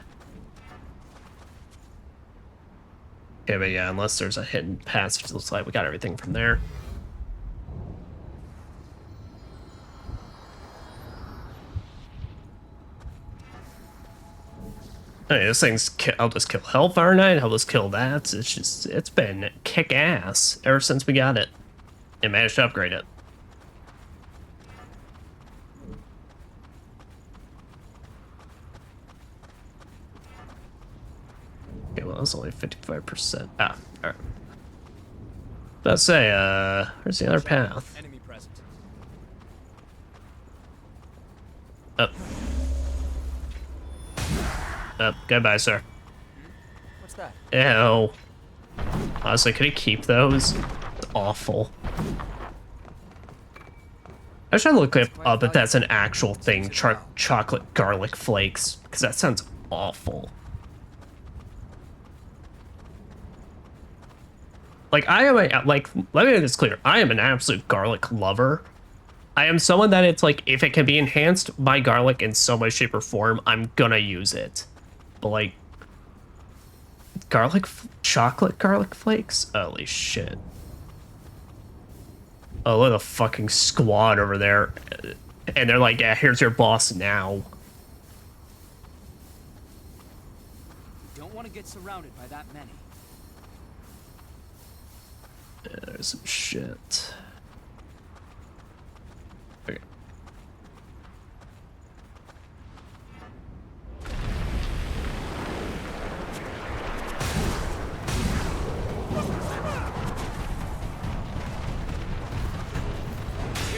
Okay, but yeah, unless there's a hidden passage to the side, we got everything from there. Hey, this thing's I'll just kill Hellfire Knight, I'll just kill that. It's just, it's been kick-ass ever since we got it and managed to upgrade it. Okay, well, that's only 55%. Ah, alright. Let's say, where's the other path? Enemy present. Up. Up. Goodbye, sir. What's that? Ew. Honestly, could he keep those? It's awful. I should look up if that's an actual thing, chocolate garlic flakes, because that sounds awful. Like, I am a, like, let me make this clear. I am an absolute garlic lover. I am someone that it's like, if it can be enhanced by garlic in some way, shape, or form, I'm gonna use it. But like, chocolate garlic flakes? Holy shit. Oh, look at the fucking squad over there. And they're like, yeah, here's your boss now. Don't want to get surrounded by that many. Yeah, there's some shit. Okay.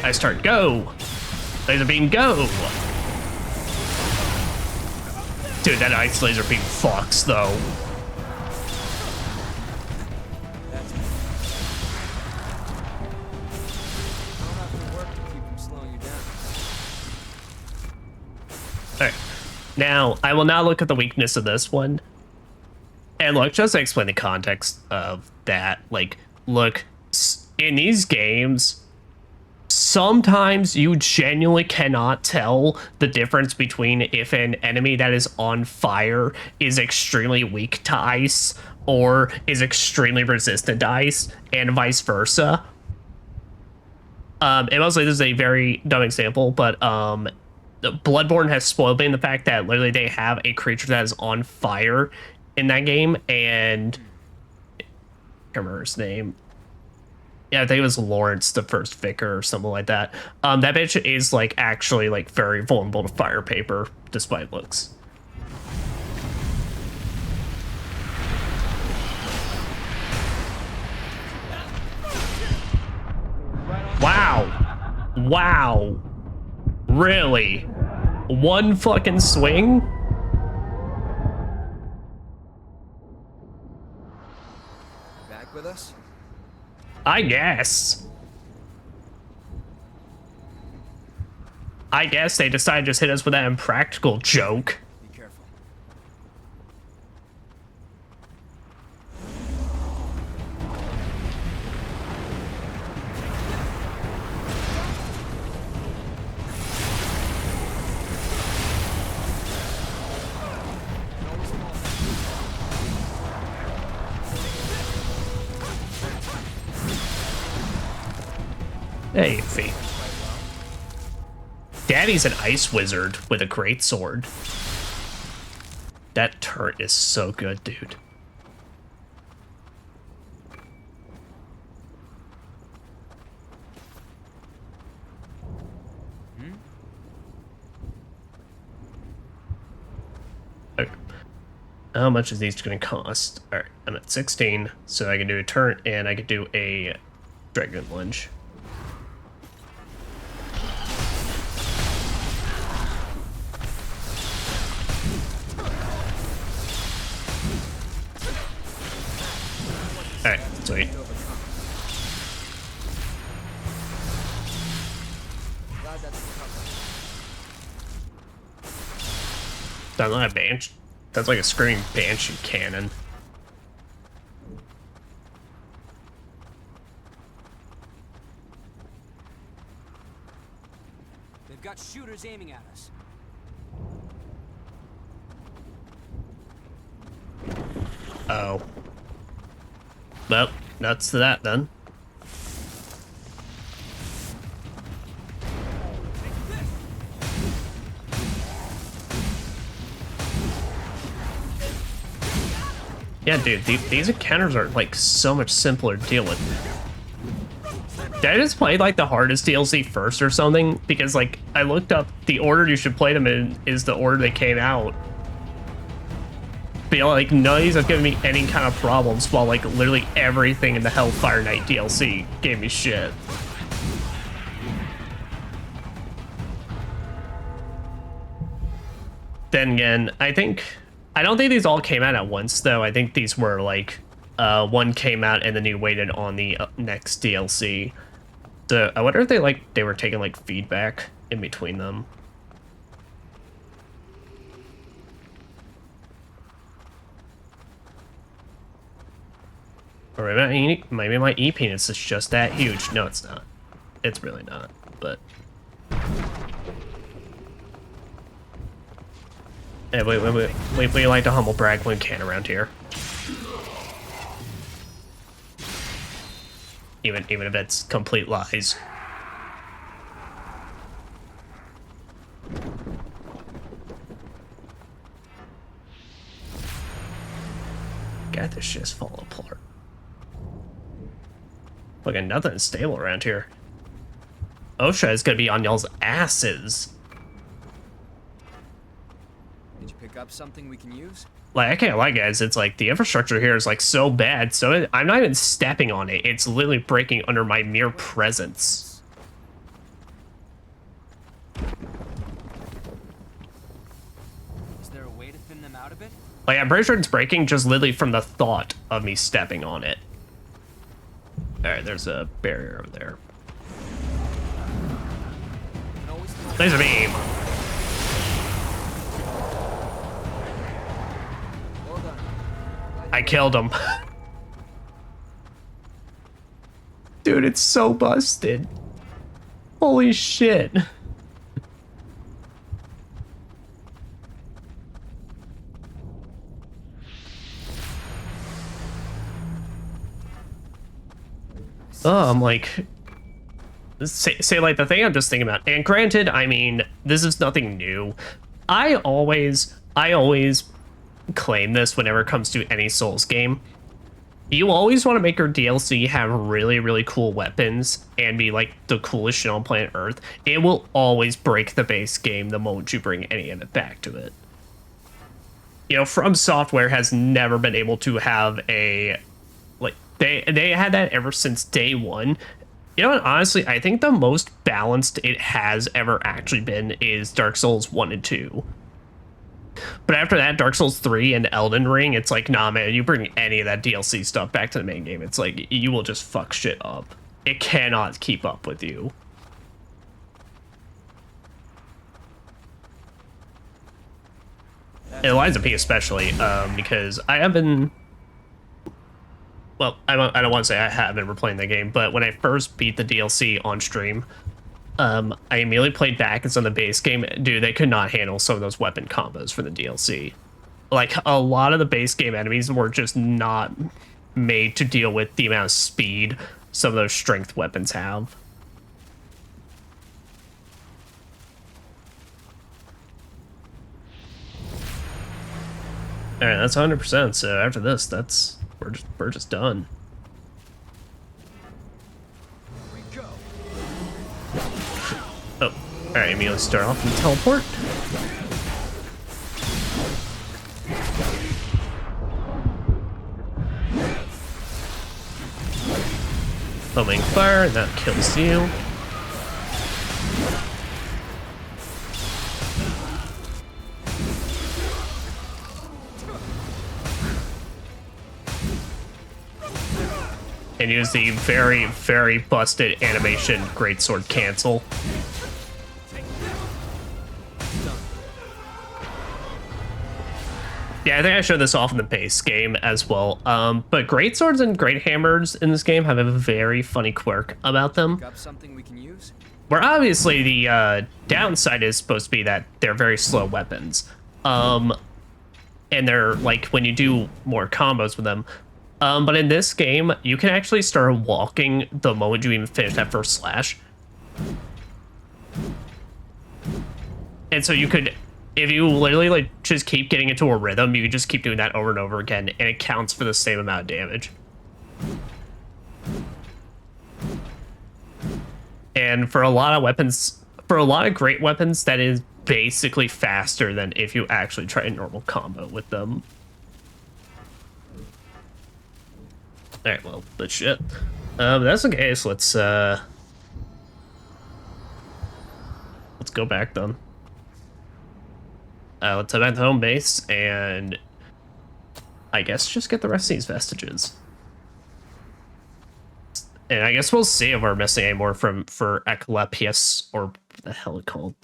I start go. Laser beam go. Dude, that ice laser beam fucks though. Alright, now I will now look at the weakness of this one. And look, just to explain the context of that, like, look, in these games, sometimes you genuinely cannot tell the difference between if an enemy that is on fire is extremely weak to ice or is extremely resistant to ice, and vice versa. And mostly this is a very dumb example, but Bloodborne has spoiled me in the fact that literally they have a creature that is on fire in that game, and I can't remember his name. Yeah, I think it was Lawrence, the first vicar or something like that. That bitch is like actually like very vulnerable to fire paper, despite looks. Wow. Wow. Really? One fucking swing? Back with us? I guess. I guess they decided to just hit us with that impractical joke. Be careful. Hey, Fee. Daddy's an ice wizard with a great sword. That turret is so good, dude. How much is these going to cost? All right, I'm at 16, so I can do a turn and I can do a dragon lunge. All right, sweet. That's not a banshee. That's like a screaming banshee cannon. They've got shooters aiming at us. Oh. Well, nuts to that then. Yeah, dude, these encounters are like so much simpler to deal with. Did I just play like the hardest DLC first or something? Because like I looked up the order you should play them in is the order they came out. But you know, like none of these have given me any kind of problems, while like literally everything in the Hellfire Knight DLC gave me shit. Then again, I don't think these all came out at once though. I think these were like one came out and then you waited on the next DLC. So I wonder if they were taking like feedback in between them. Or maybe my E penis is just that huge. No, it's not. It's really not. But yeah, we like to humble brag when we can around here. Even if it's complete lies. God, this shit's falling apart. Fucking nothing's stable around here. OSHA is gonna be on y'all's asses. Did you pick up something we can use? Like, I can't lie, guys. It's like the infrastructure here is like so bad. So I'm not even stepping on it. It's literally breaking under my mere presence. Is there a way to thin them out a bit? Like, I'm pretty sure it's breaking just literally from the thought of me stepping on it. All right, there's a barrier over there. Laser beam. I killed him. Dude, it's so busted. Holy shit. Oh, I'm like, say like the thing I'm just thinking about. And granted, I mean, this is nothing new. I always claim this whenever it comes to any Souls game. You always want to make your DLC have really, really cool weapons and be like the coolest shit on planet Earth. It will always break the base game the moment you bring any of it back to it. You know, From Software has never been able to have a, like, they had that ever since day one. You know what, honestly, I think the most balanced it has ever actually been is Dark Souls 1 and 2. But after that, Dark Souls 3 and Elden Ring, it's like, nah, man, you bring any of that DLC stuff back to the main game, it's like, you will just fuck shit up. It cannot keep up with you. And Lies of P especially, because I have been... Well, I don't want to say I have been replaying the game, but when I first beat the DLC on stream, I immediately played back and on the base game. Dude, they could not handle some of those weapon combos for the DLC. Like, a lot of the base game enemies were just not made to deal with the amount of speed some of those strength weapons have. Alright, that's 100%, so after this, we're just done. Oh, alright, immediately start off and teleport. Foaming fire, and that kills you. And use the very, very busted animation greatsword cancel. Yeah, I think I showed this off in the base game as well. But greatswords and great hammers in this game have a very funny quirk about them. Pick up something we can use? Where obviously the downside is supposed to be that they're very slow weapons. And they're like when you do more combos with them. But in this game, you can actually start walking the moment you even finish that first slash. And so you could, if you literally like just keep getting into a rhythm, you can just keep doing that over and over again, and it counts for the same amount of damage. And for a lot of weapons, for a lot of great weapons, that is basically faster than if you actually try a normal combo with them. Alright, well, but shit. That's the case. Let's go back then. Let's head back to home base and I guess just get the rest of these vestiges. And I guess we'll see if we're missing any more for Eclepius, or what the hell it's called.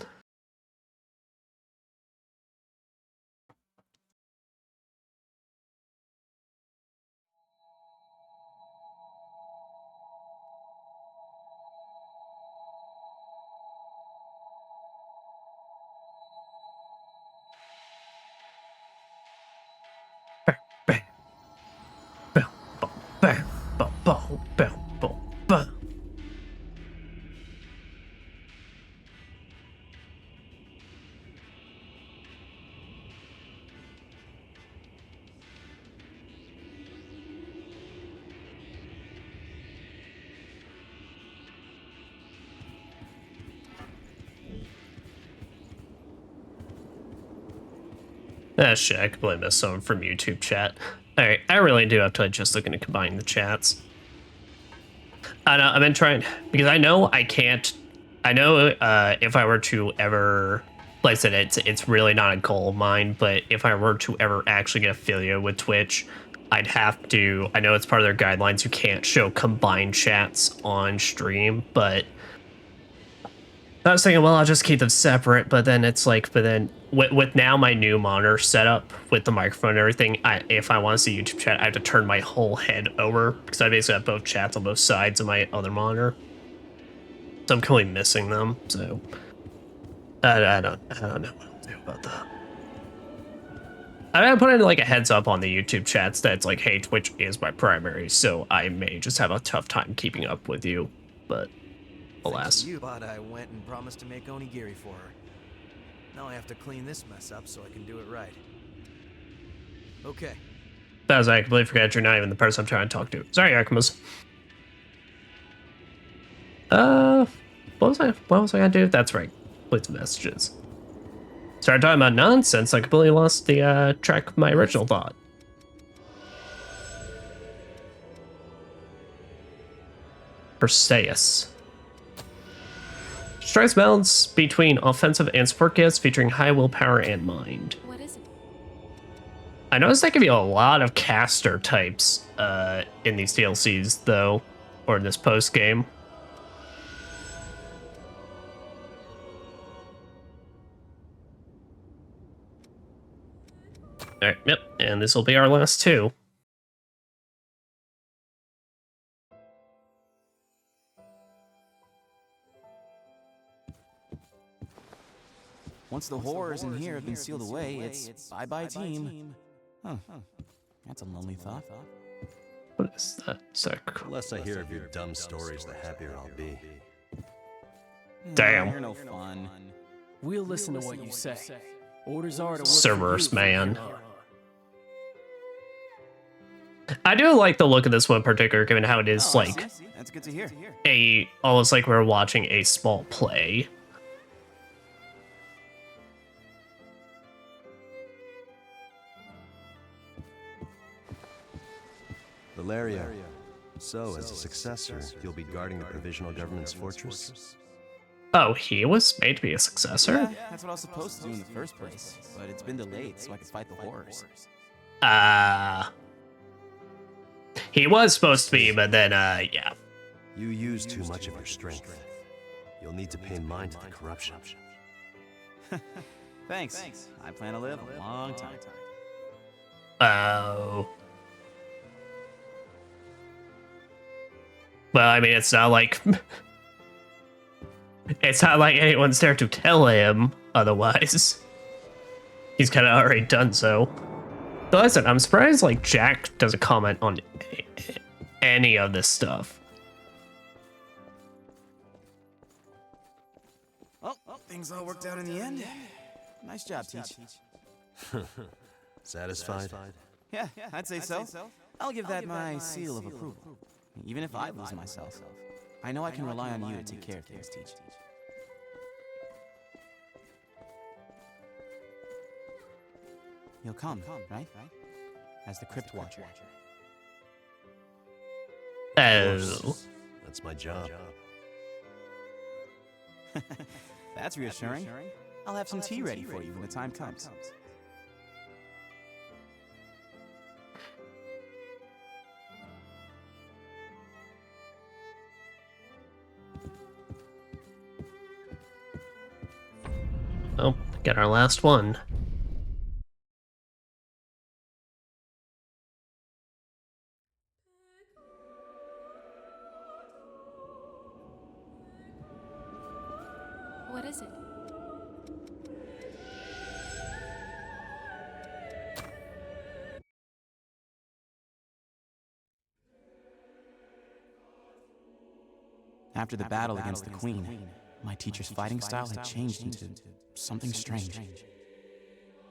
Ah, shit, I completely missed someone from YouTube chat. Alright, I really do have to just looking to combine the chats. I know, I've been trying, because I know I can't, I know if I were to ever, like I said, it's really not a goal of mine, but if I were to ever actually get affiliated with Twitch, I'd have to, I know it's part of their guidelines, you can't show combined chats on stream, but I was thinking, well, I'll just keep them separate, but then it's like, but then with now my new monitor setup with the microphone and everything, if I want to see YouTube chat, I have to turn my whole head over because I basically have both chats on both sides of my other monitor. So I'm completely missing them. So I don't know what to do about that. I put in like a heads up on the YouTube chats that it's like, hey, Twitch is my primary, so I may just have a tough time keeping up with you, but alas. You thought I went and promised to make onigiri for her. Now I have to clean this mess up so I can do it right. Okay. That was, I completely forgot you're not even the person I'm trying to talk to. Sorry, Archimus. What was I gonna do? That's right. Complete the messages. Started talking about nonsense, I completely lost the track of my original thought. Perseus. Strikes balance between offensive and support gifts featuring high willpower and mind. What is it? I noticed they give you a lot of caster types in these DLCs, though, or in this post game. All right, yep, and this will be our last two. Once the horrors in here have been sealed away, it's bye-bye team. Huh. That's a lonely thought. What is that? The less I hear of your dumb stories, the happier I'll be. Damn. You're no fun. We'll listen to what you say. Orders are to work Cerberus, for you, man. Ferdinand. I do like the look of this one in particular, given how it is like That's good to hear. almost like we're watching a small play. Valeria, So, as a successor, you'll be guarding the provisional government's fortress? Oh, he was made to be a successor? Yeah, that's what I was supposed to do in the first place, but it's been delayed so I could fight the horrors. He was supposed to be, but then, yeah. You use too much of your strength. You'll need to pay mind to the corruption. Thanks. I plan to live a long time. Oh. Well, I mean, it's not like... It's not like anyone's there to tell him otherwise. He's kind of already done so. So listen, I'm surprised like Jack doesn't comment on any of this stuff. Well, things all worked out in the end. Nice job, Teach. Satisfied? Yeah, I'd say so. I'll give that my seal of approval. Even if I lose myself, I know I can rely on you to take care of things, Teach. You'll come, right? As the Crypt Watcher. Oh. That's my job. That's reassuring. I'll have some tea ready for you when the time comes. Oh, get our last one. What is it? After the battle against the Queen, my teacher's fighting style had changed into something strange.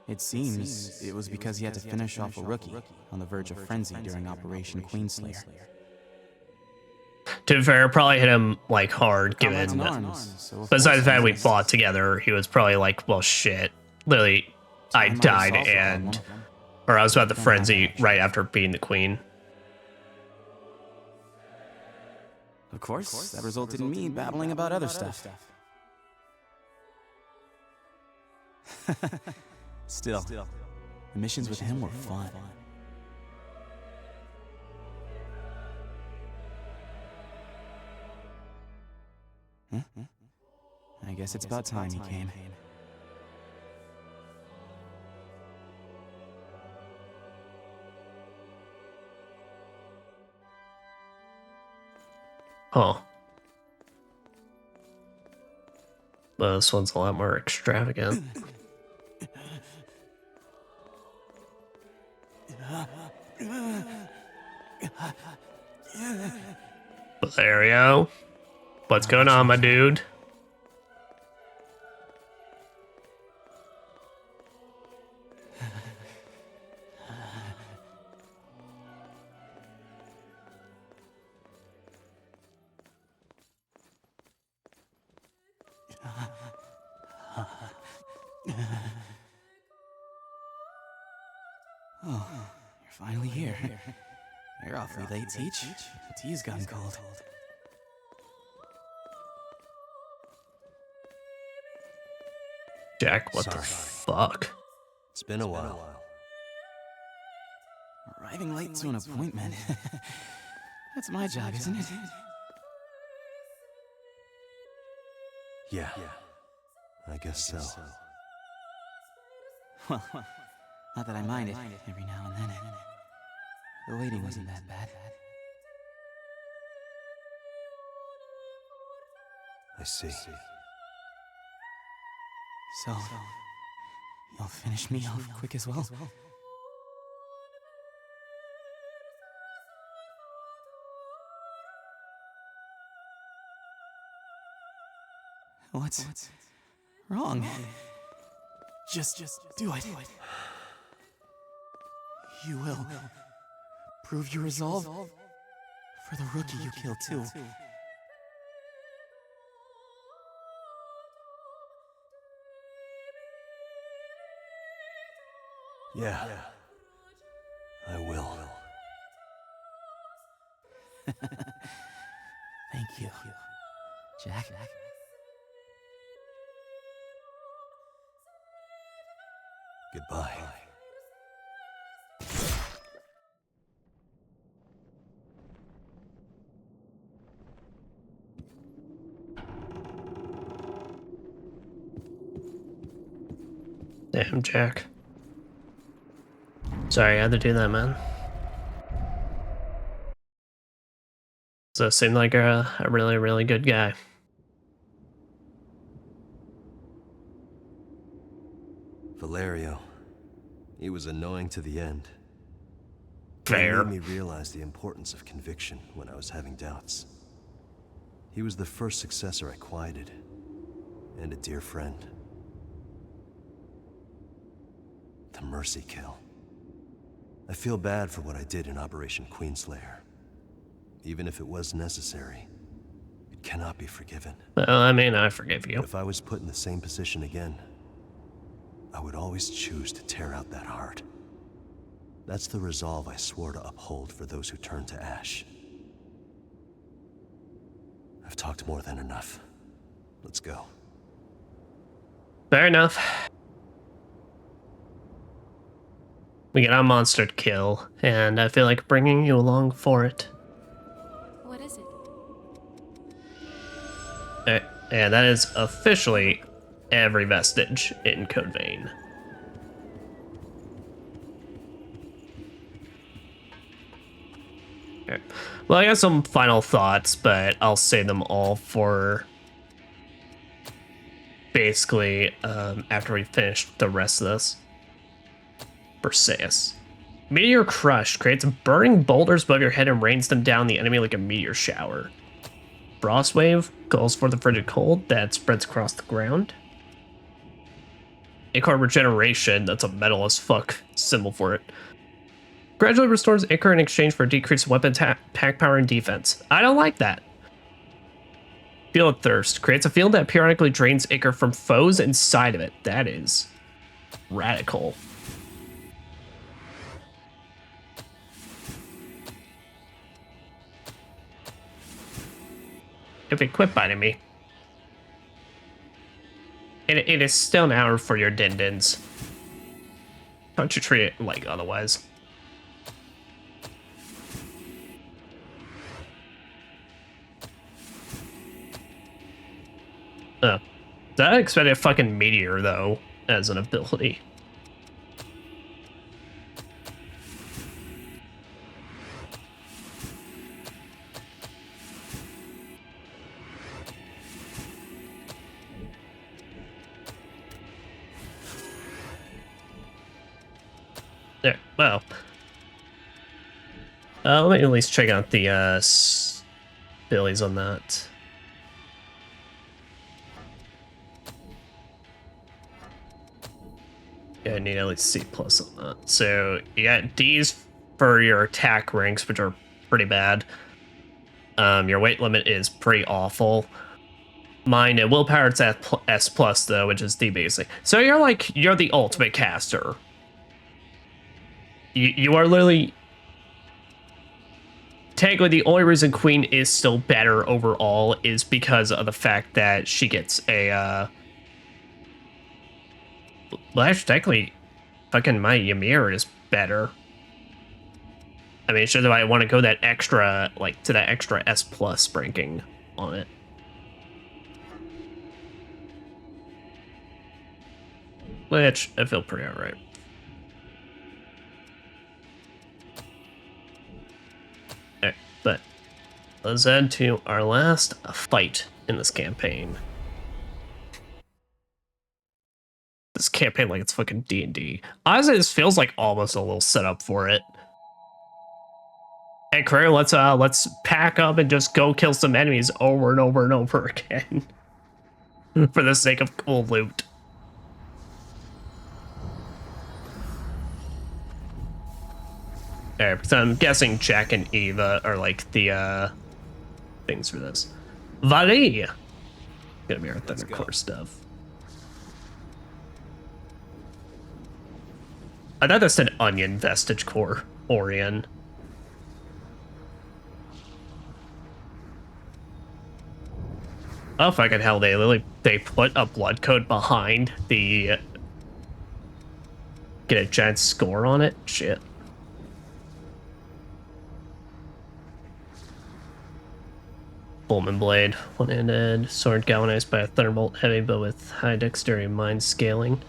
It seems it was because he had to finish off a rookie on the verge of frenzy during Operation Queenslayer. To be fair, probably hit him like hard, given besides the fact we fought together, he was probably like, well, shit. Literally, I died and, or I was about to frenzy right after beating the Queen. Of course, that resulted in me babbling about other stuff. Still, the missions with him were fun. I guess it's about time he came. Oh. Well, this one's a lot more extravagant. There we go. What's going on, my dude? Oh, you're finally here. You're awfully late, Teach. The tea's gotten cold. Jack, what the fuck? It's been a while. Arriving late to an appointment. That's my job, isn't it? Yeah, I guess so. Well, not that I mind it every now and then. The waiting wasn't that bad. I see. So, you'll finish me off quick as well? What's wrong? Just do it. You will prove your resolve for the rookie you killed too. Yeah, I will. Thank you, Jack. Goodbye. Damn, Jack. Sorry, I had to do that, man. So seemed like a really, really good guy. Valerio. He was annoying to the end. Fair. He made me realize the importance of conviction when I was having doubts. He was the first successor I quieted, and a dear friend. The mercy kill. I feel bad for what I did in Operation Queenslayer. Even if it was necessary, it cannot be forgiven. Well, I mean, I forgive you. But if I was put in the same position again, I would always choose to tear out that heart. That's the resolve I swore to uphold for those who turn to ash. I've talked more than enough. Let's go. Fair enough. We get a monster to kill, and I feel like bringing you along for it. What is it? And that is officially every vestige in Code Vein. Okay. Well, I got some final thoughts, but I'll save them all for basically after we finish the rest of this. Perseus. Meteor Crush creates burning boulders above your head and rains them down the enemy like a meteor shower. Frost Wave calls for the frigid cold that spreads across the ground. Ichor Regeneration, that's a metal as fuck symbol for it. Gradually restores Ichor in exchange for decreased weapon pack power and defense. I don't like that. Field Thirst creates a field that periodically drains Ichor from foes inside of it. That is radical. If it quit biting me. It is still an hour for your Dindins. Don't you treat it like otherwise. Oh. I expected a fucking meteor, though, as an ability. There, well. Let me at least check out the abilities on that. Yeah, I need at least C+ on that. So you got D's for your attack ranks, which are pretty bad. Your weight limit is pretty awful. Mine willpower it's at S+, though, which is the basic. So you're the ultimate caster. You are literally technically the only reason Queen is still better overall is because of the fact that she gets a well, actually, technically, fucking my Ymir is better. I mean, should I want to go that extra, like, to that extra S+ ranking on it? Which, I feel pretty alright. Alright, but let's head to our last fight in this campaign. This campaign like it's fucking D&D. Honestly, this feels like almost a little setup for it. Hey, Career, let's pack up and just go kill some enemies over and over and over again. For the sake of cool loot. Alright, because I'm guessing Jack and Eva are like the things for this. Valley! Gonna be our Thundercore stuff. I thought that said Onion Vestige Core, Orion. Oh fucking hell! They put a blood code behind the get a giant score on it. Shit. Fulmin blade, one-handed sword galvanized by a thunderbolt heavy, but with high dexterity mind scaling.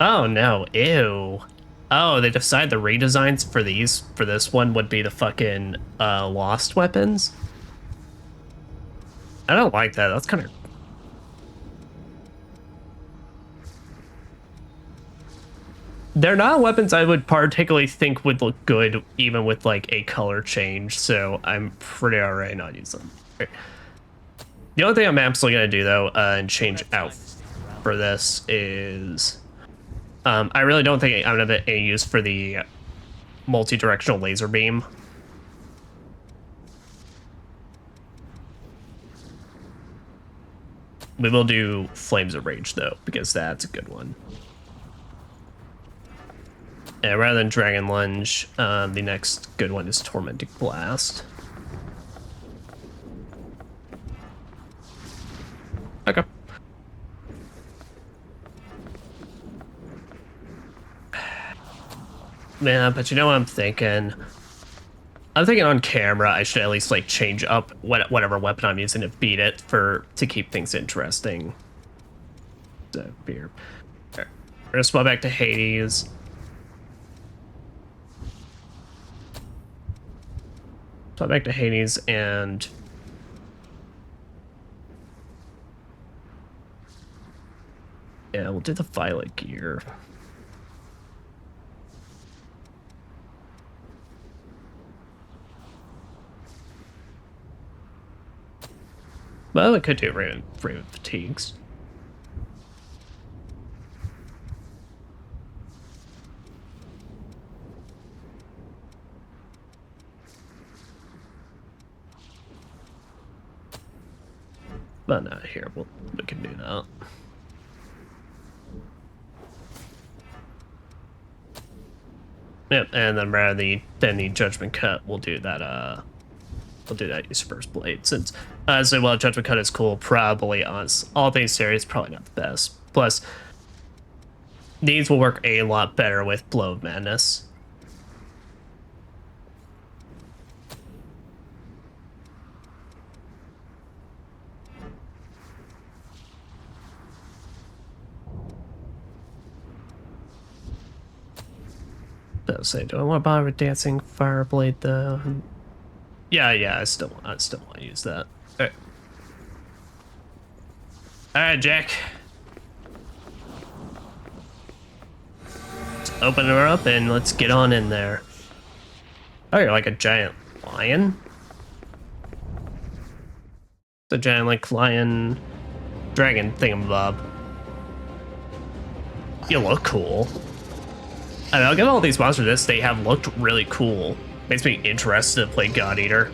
Oh no! Ew. Oh, they decide the redesigns for this one would be the fucking lost weapons. I don't like that. That's kind of. They're not weapons I would particularly think would look good even with like a color change, so I'm pretty alright not using them. Okay. The only thing I'm absolutely gonna do though, and change out for this is, I really don't think I'm gonna have any use for the multi-directional laser beam. We will do Flames of Rage though, because that's a good one. Yeah, rather than Dragon Lunge, the next good one is Tormenting Blast. Okay. Man, but you know what I'm thinking? I'm thinking on camera I should at least like change up whatever weapon I'm using to beat it to keep things interesting. So here. We're gonna swap back to Hades. Swap back to Hades and yeah, we'll do the Violet gear. Well, it could do Raven Fatigues. But not here. We can do that. Yep, and then rather than the Judgment Cut, we'll do that. We'll do that use first blade since, so while Judgment Cut is cool, probably on all things serious, probably not the best. Plus, these will work a lot better with Blow of Madness. Does say, do I want to bother with Dancing Fireblade though? Yeah, I still want to use that. All right, Jack. Let's open her up and let's get on in there. Oh, you're like a giant lion? It's a giant like lion dragon thingamabob. You look cool. I mean, I'll give all these monsters this. They have looked really cool. Makes me interested to play God Eater.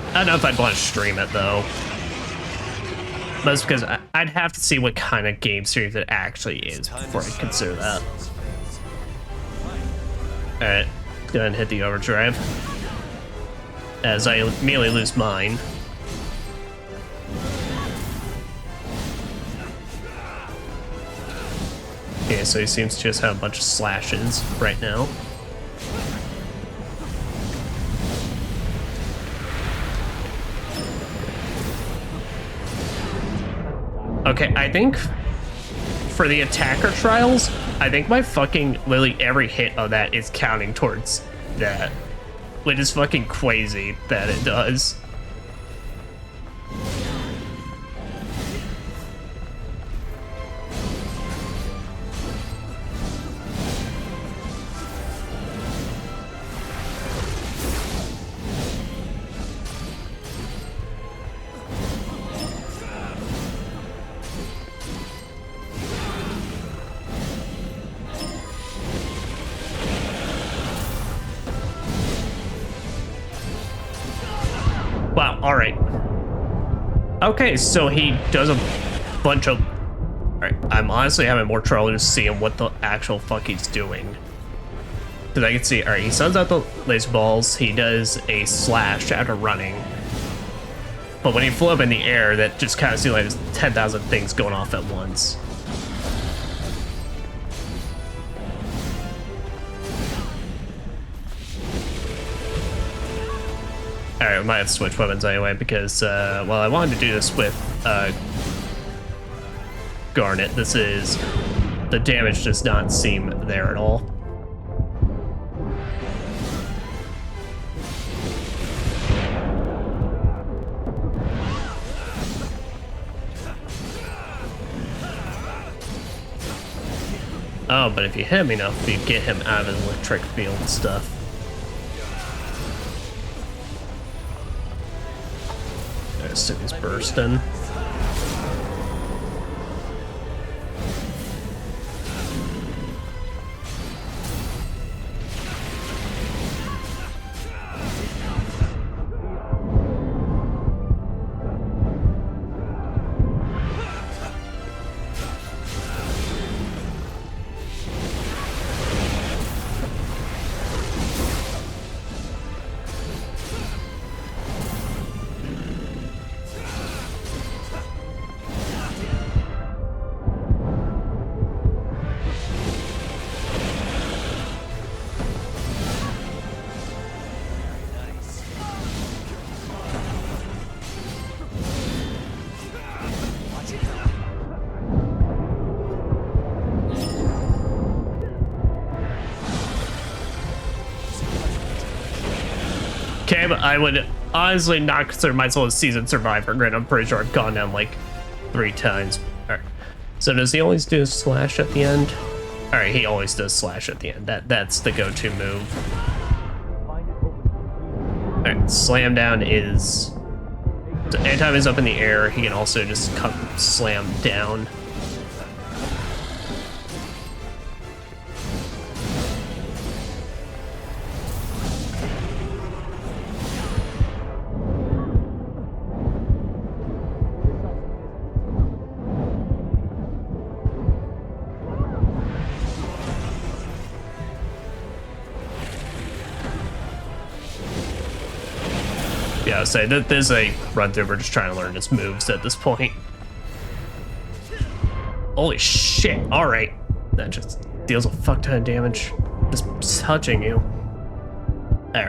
I don't know if I'd want to stream it though. But it's because I'd have to see what kind of game series it actually is before I consider that. Alright, let's go ahead and hit the overdrive. As I immediately lose mine. Okay, so he seems to just have a bunch of slashes right now. Okay, I think for the attacker trials, I think my fucking literally every hit of that is counting towards that. Which is fucking crazy that it does. Wow, alright. Okay, so he does a bunch of... Alright, I'm honestly having more trouble just seeing what the actual fuck he's doing. Because I can see, alright, he sends out the laser balls, he does a slash after running. But when he flew up in the air, that just kind of seemed like there's 10,000 things going off at once. Alright, we might have to switch weapons anyway, because, well, I wanted to do this with, Garnet. The damage does not seem there at all. Oh, but if you hit him enough, you get him out of his electric field and stuff. There's City's bursting. Okay, but I would honestly not consider myself a seasoned survivor. Granted, I'm pretty sure I've gone down like 3 times. All right. So does he always do slash at the end? All right, he always does slash at the end. That's the go-to move. All right, slam down is. So anytime he's up in the air, he can also just come slam down. Yeah, I would say that there's a run through. We're just trying to learn his moves at this point. Holy shit! All right, that just deals a fuck ton of damage just touching you. All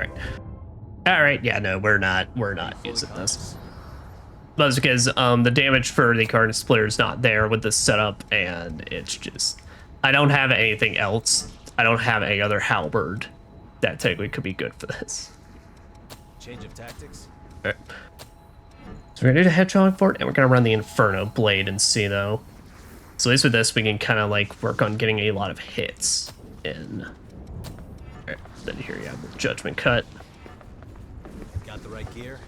right. Yeah, no, we're not using this. That's because the damage for the Incarnate Splitter is not there with this setup, and it's just I don't have anything else. I don't have any other halberd that technically could be good for this. Change of tactics. All right. So we're gonna do the Hedgehog Fort, and we're gonna run the Inferno Blade and see though. So at least with this, we can kind of like work on getting a lot of hits in. All right. Then here you have the Judgment Cut. Got the right gear.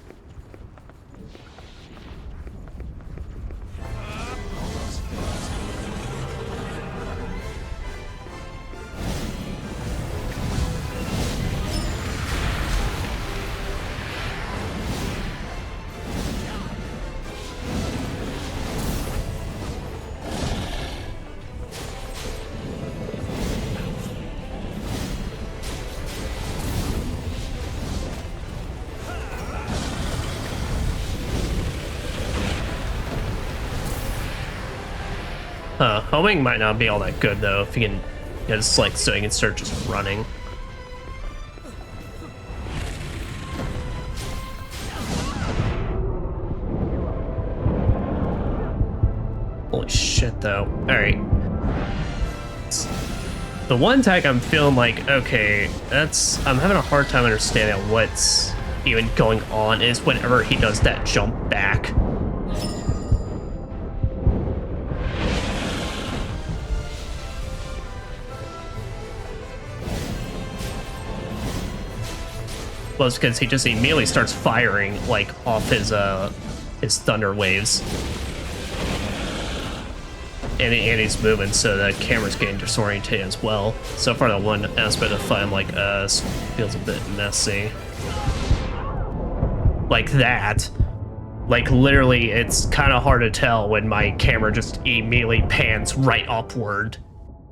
Homing might not be all that good though if you can just like so you can start just running. Holy shit though. Alright. The one tag I'm feeling like, okay, I'm having a hard time understanding what's even going on is whenever he does that jump back. Well, it's because he just immediately starts firing like off his thunder waves, and he's moving, so the camera's getting disoriented as well. So far, the one aspect of fight I'm like, feels a bit messy. Like that, like literally, it's kind of hard to tell when my camera just immediately pans right upward,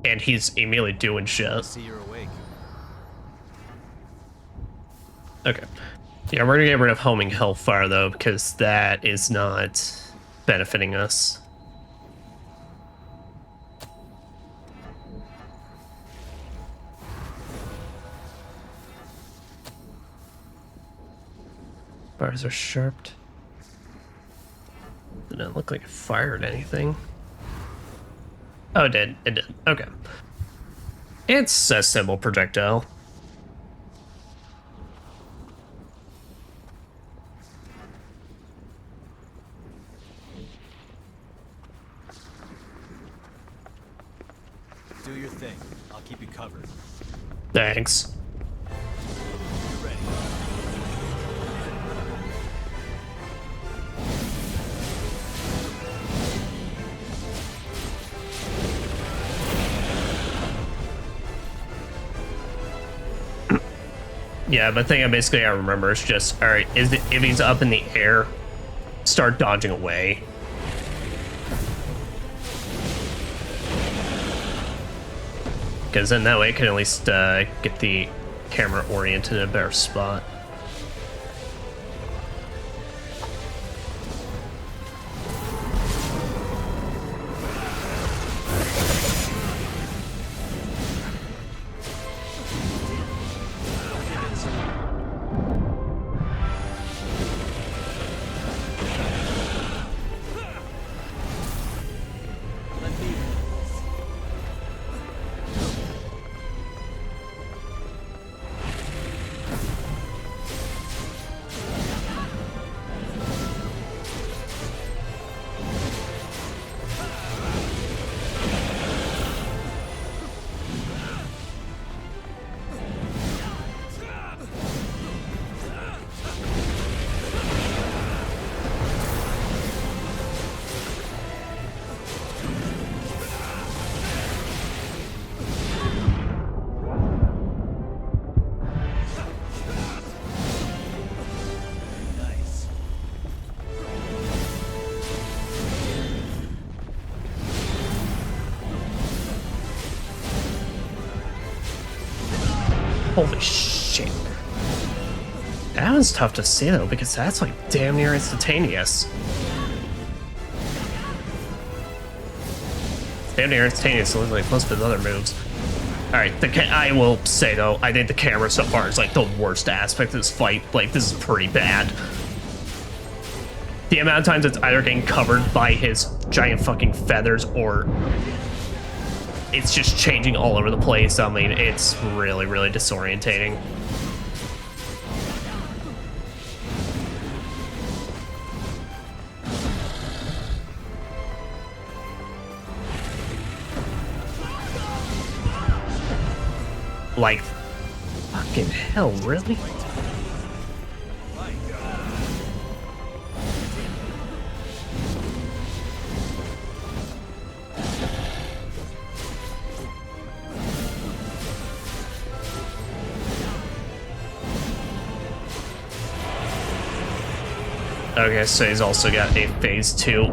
and he's immediately doing shit. See you're awake. Okay. Yeah, we're gonna get rid of homing hellfire though, because that is not benefiting us. Bars are sharped. Didn't look like it fired anything. Oh, it did. It did. Okay. It's a simple projectile. Do your thing. I'll keep you covered. Thanks. Yeah, but the thing I remember is just, all right, if he's up in the air, start dodging away. Because then that way I can at least get the camera oriented in a better spot. Holy shit. That was tough to see though, because that's like damn near instantaneous. Damn near instantaneous, so like most of his other moves. Alright, I will say though, I think the camera so far is like the worst aspect of this fight. Like, this is pretty bad. The amount of times it's either getting covered by his giant fucking feathers or it's just changing all over the place. I mean, it's really, really disorientating. Like, fucking hell, really? Okay, so he's also got a phase 2.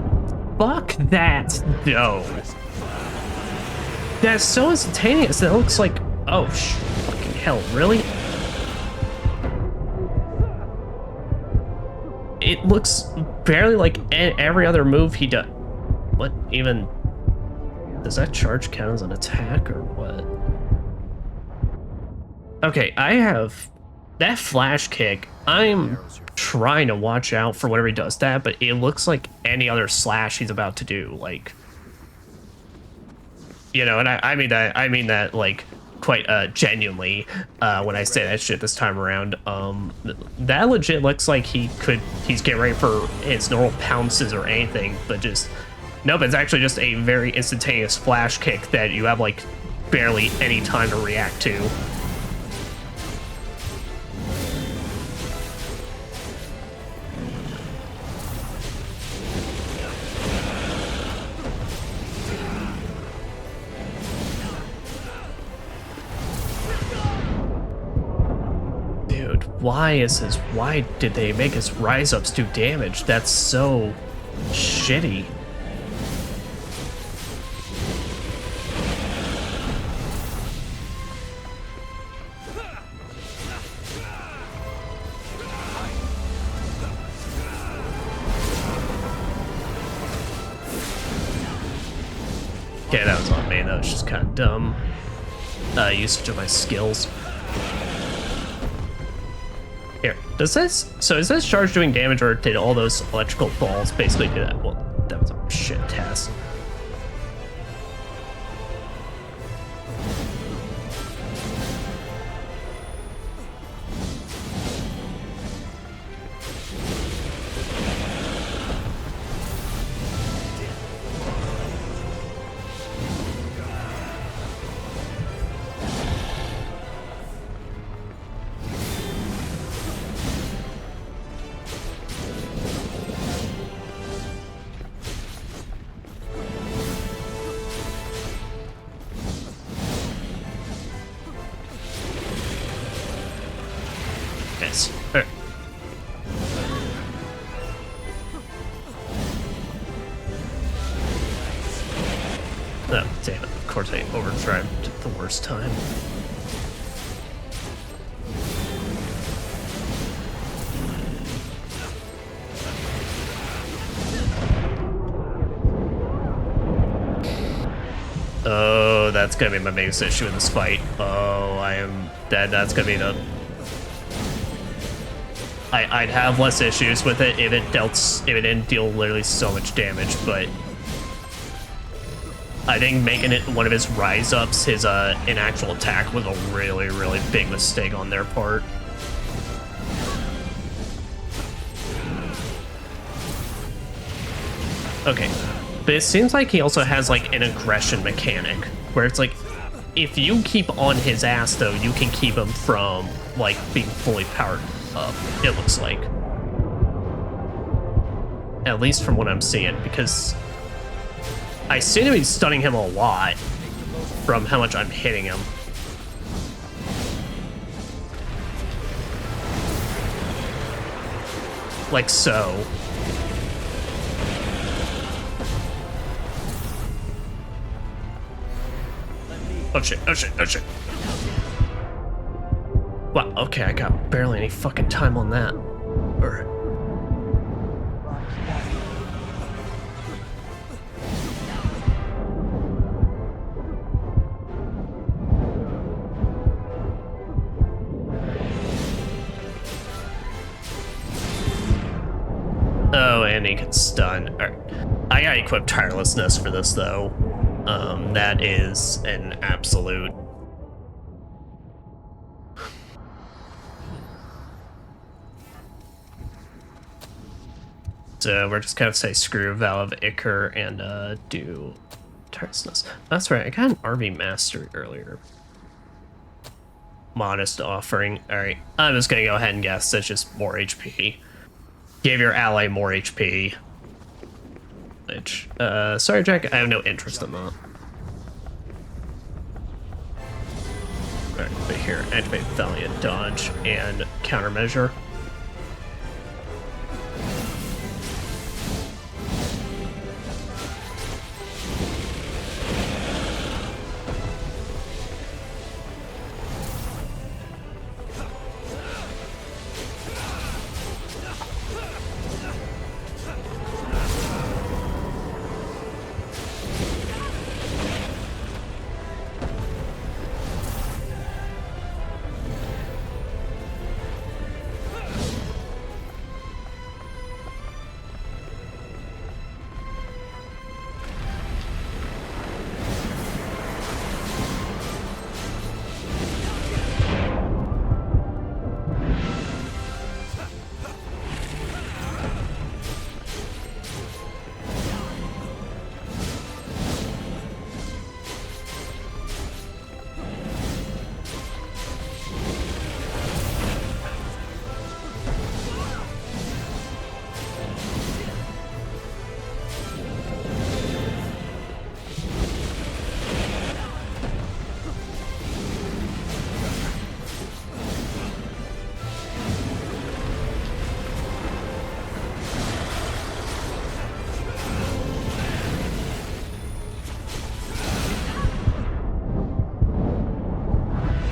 Fuck that, no. That's so instantaneous. That looks like, oh, fucking hell, really? It looks barely like every other move he does. What even? Does that charge count as an attack or what? Okay, I have that flash kick. I'm trying to watch out for whenever he does that, but it looks like any other slash he's about to do. Like, you know, and I mean that like quite genuinely when I say that shit this time around. That legit looks like he's getting ready for his normal pounces or anything, but just nope. It's actually just a very instantaneous flash kick that you have like barely any time to react to. Why did they make his rise ups do damage? That's so shitty. Okay, that was on me. That was just kind of dumb usage of my skills. Here, does this... So is this charge doing damage, or did all those electrical balls basically do that? Well, that was a shit test. Nice. Alright. Oh, damn it. Of course I overdrive at the worst time. Oh, that's gonna be my biggest issue in this fight. Oh, I am dead. That's gonna be the... I'd have less issues with it if it didn't deal literally so much damage, but I think making it one of his rise ups, his an actual attack, was a really, really big mistake on their part. Okay, but it seems like he also has like an aggression mechanic where it's like, if you keep on his ass though, you can keep him from like being fully powered up, it looks like. At least from what I'm seeing, because I seem to be stunning him a lot from how much I'm hitting him. Like so. Oh shit, oh shit, oh shit. Wow, okay, I got barely any fucking time on that. Alright. Oh, and he can stun. Alright. I gotta equip Tirelessness for this, though. That is an absolute... So we're just gonna say screw Vow of Ichor and do Tirelessness. That's right, I got an RV Mastery earlier. Modest Offering. Alright, I'm just gonna go ahead and guess that's just more HP. Give your ally more HP. Which, sorry Jack, I have no interest in that. Alright, but here, activate Valiant Dodge and Countermeasure.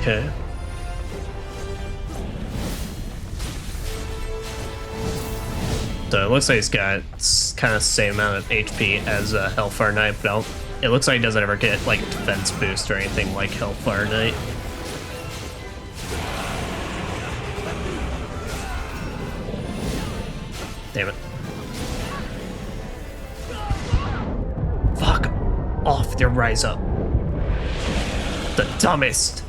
Okay. So it looks like he's got kind of the same amount of HP as Hellfire Knight, but It looks like he doesn't ever get like defense boost or anything like Hellfire Knight. Damn it. Fuck off your rise up. The dumbest.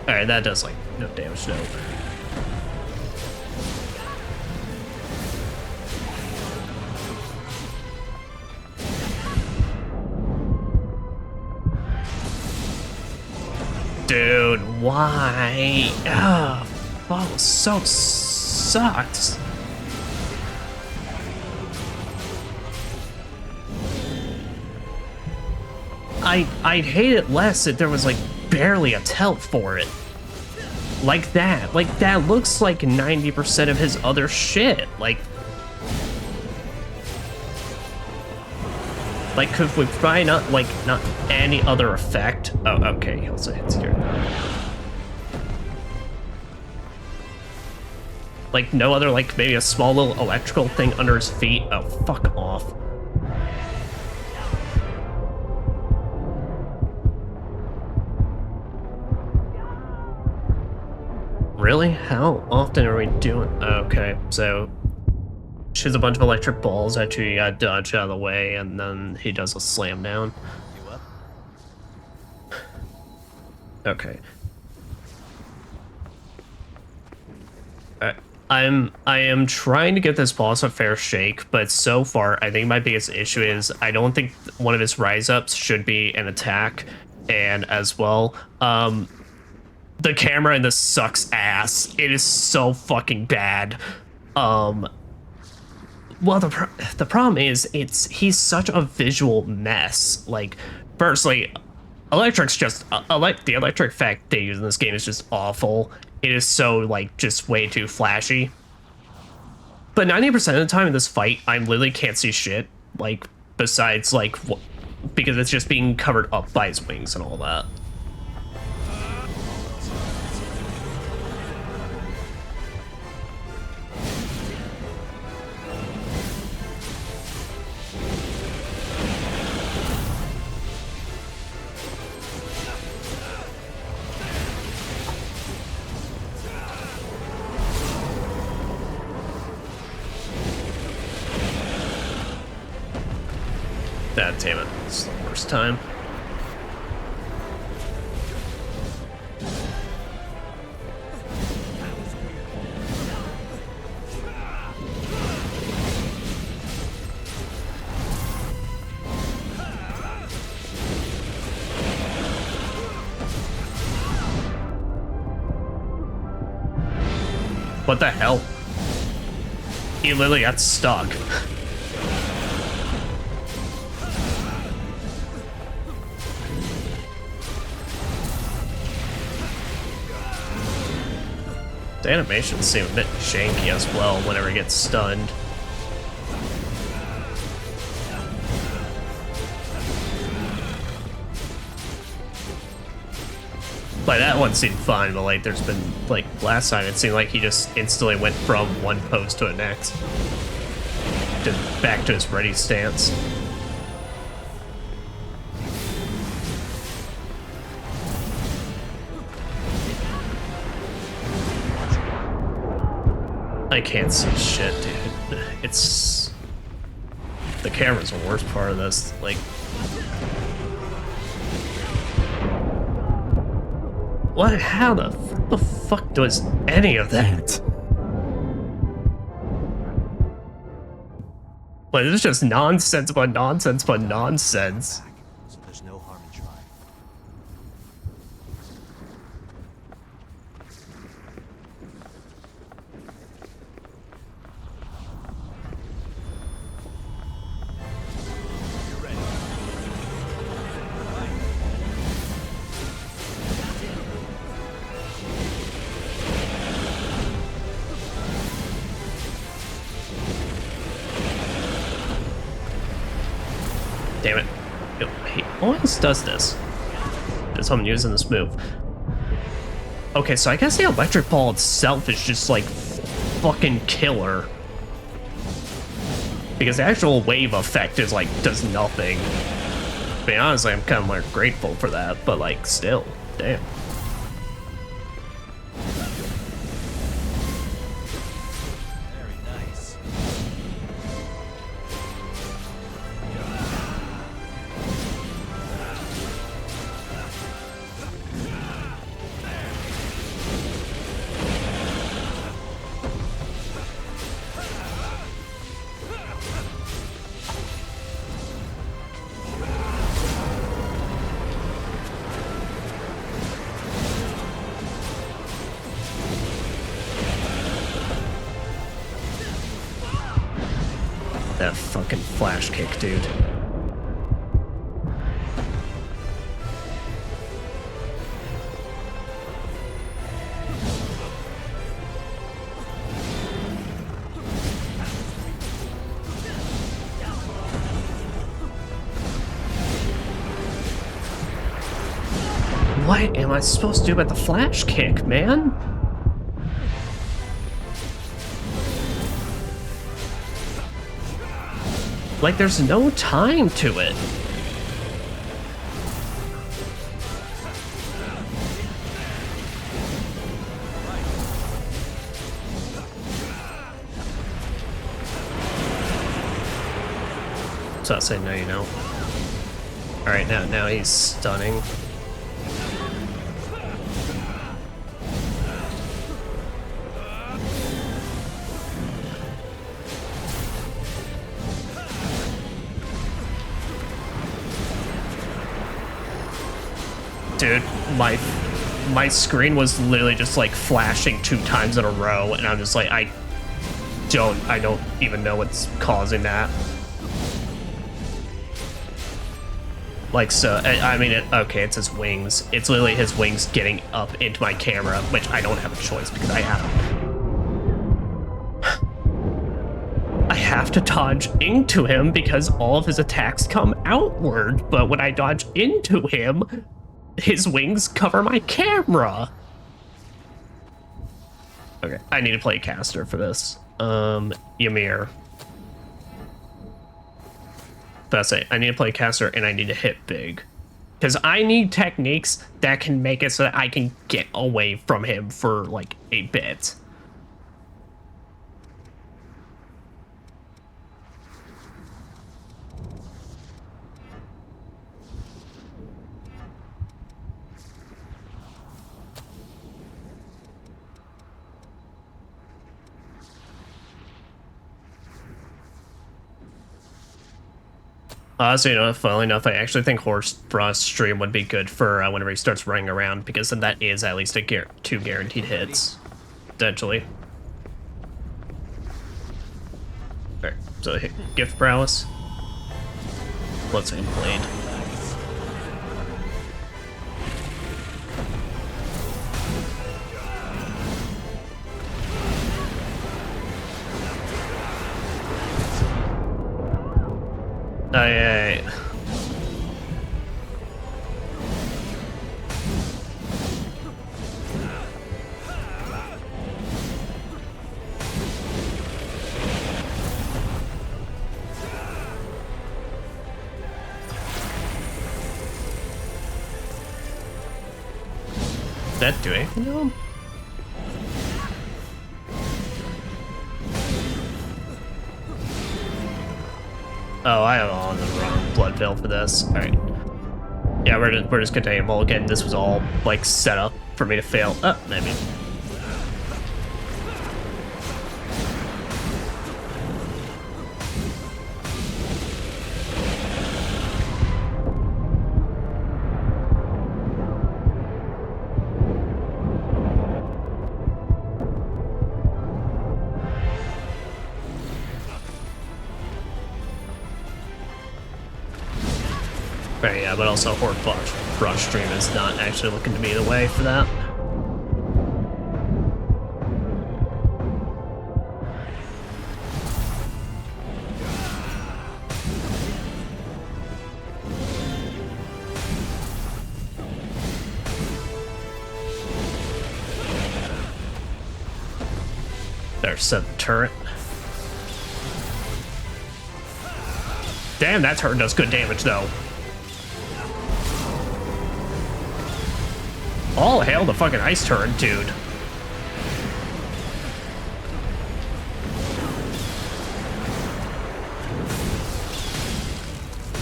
Alright, that does like no damage, no. Dude, why? Ah, oh, so sucks. I'd hate it less if there was like barely a telt for it. Like that. Like that looks like 90% of his other shit. Like could we try not any other effect? Oh, okay, he'll say it's here. Like no other, like maybe a small little electrical thing under his feet. Oh, fuck off. Really? How often are we doing? Okay, so shoots a bunch of electric balls at you, you gotta dodge out of the way, and then he does a slam down. You up? Okay. I am trying to get this boss a fair shake, but so far I think my biggest issue is I don't think one of his rise ups should be an attack, and as well, the camera in this sucks ass. It is so fucking bad. Well, the problem is he's such a visual mess. Like, firstly, electric's just the electric effect they use in this game is just awful. It is so like just way too flashy. But 90% of the time in this fight, I literally can't see shit. Like besides like because it's just being covered up by his wings and all that. God damn it, it's the worst time. What the hell? He literally got stuck. The animations seem a bit janky as well whenever he gets stunned. Like, that one seemed fine, but like there's been, like, last time it seemed like he just instantly went from one pose to the next. To back to his ready stance. I can't see shit, dude. It's... The camera's the worst part of this. Like... What? How the fuck does any of that? Like, this is just nonsense, but nonsense, but nonsense. So there's no harm in trying. Damn it. He always does this. That's how I'm using this move. Okay, so I guess the electric ball itself is just like fucking killer. Because the actual wave effect is like, does nothing. To be honest, I'm kind of more grateful for that, but like, still, damn. That fucking flash kick, dude. What am I supposed to do about the flash kick, man? Like, there's no time to it. So I say no, you know. All right, now he's stunning. Dude, my screen was literally just like flashing 2 times in a row, and I'm just like, I don't even know what's causing that. Like, so, I mean, okay, it's his wings. It's literally his wings getting up into my camera, which I don't have a choice because I have to dodge into him because all of his attacks come outward, but when I dodge into him, his wings cover my camera. Okay, I need to play caster for this. Ymir. That's it. I need to play caster and I need to hit big. Because I need techniques that can make it so that I can get away from him for like a bit. So, you know, funnily enough, I actually think Horse Frost stream would be good for whenever he starts running around, because then that is at least a 2 guaranteed hits, potentially. Alright, so hit Gift Prowess. Let's hit Blade. Aye. That do anything to him? Oh, I am on the wrong blood pill for this. Alright. Yeah, we're just continuing mulligan. This was all, like, set up for me to fail. Oh, maybe. Right, yeah, but also Horde Frost stream is not actually looking to be the way for that. There's set the turret. Damn, that turret does good damage though. All hail the fucking ice turret, dude.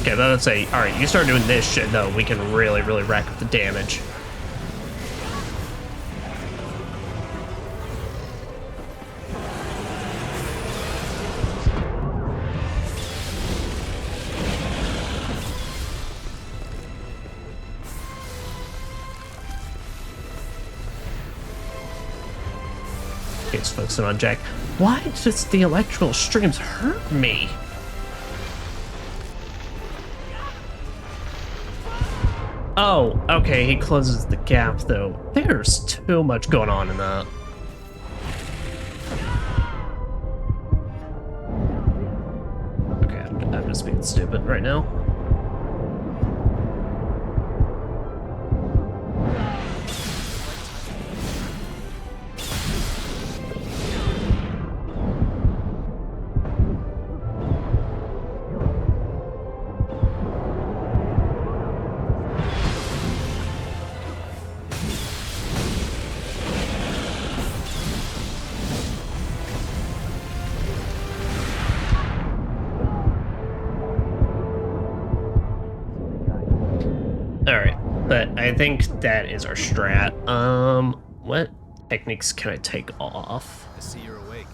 Okay, let's say, alright, you start doing this shit though, we can really, really rack up the damage. It's focusing on Jack. Why does the electrical streams hurt me? Oh, okay, he closes the gap though. There's too much going on in that. Okay, I'm just being stupid right now. But I think that is our strat. What techniques can I take off? I see you're awake.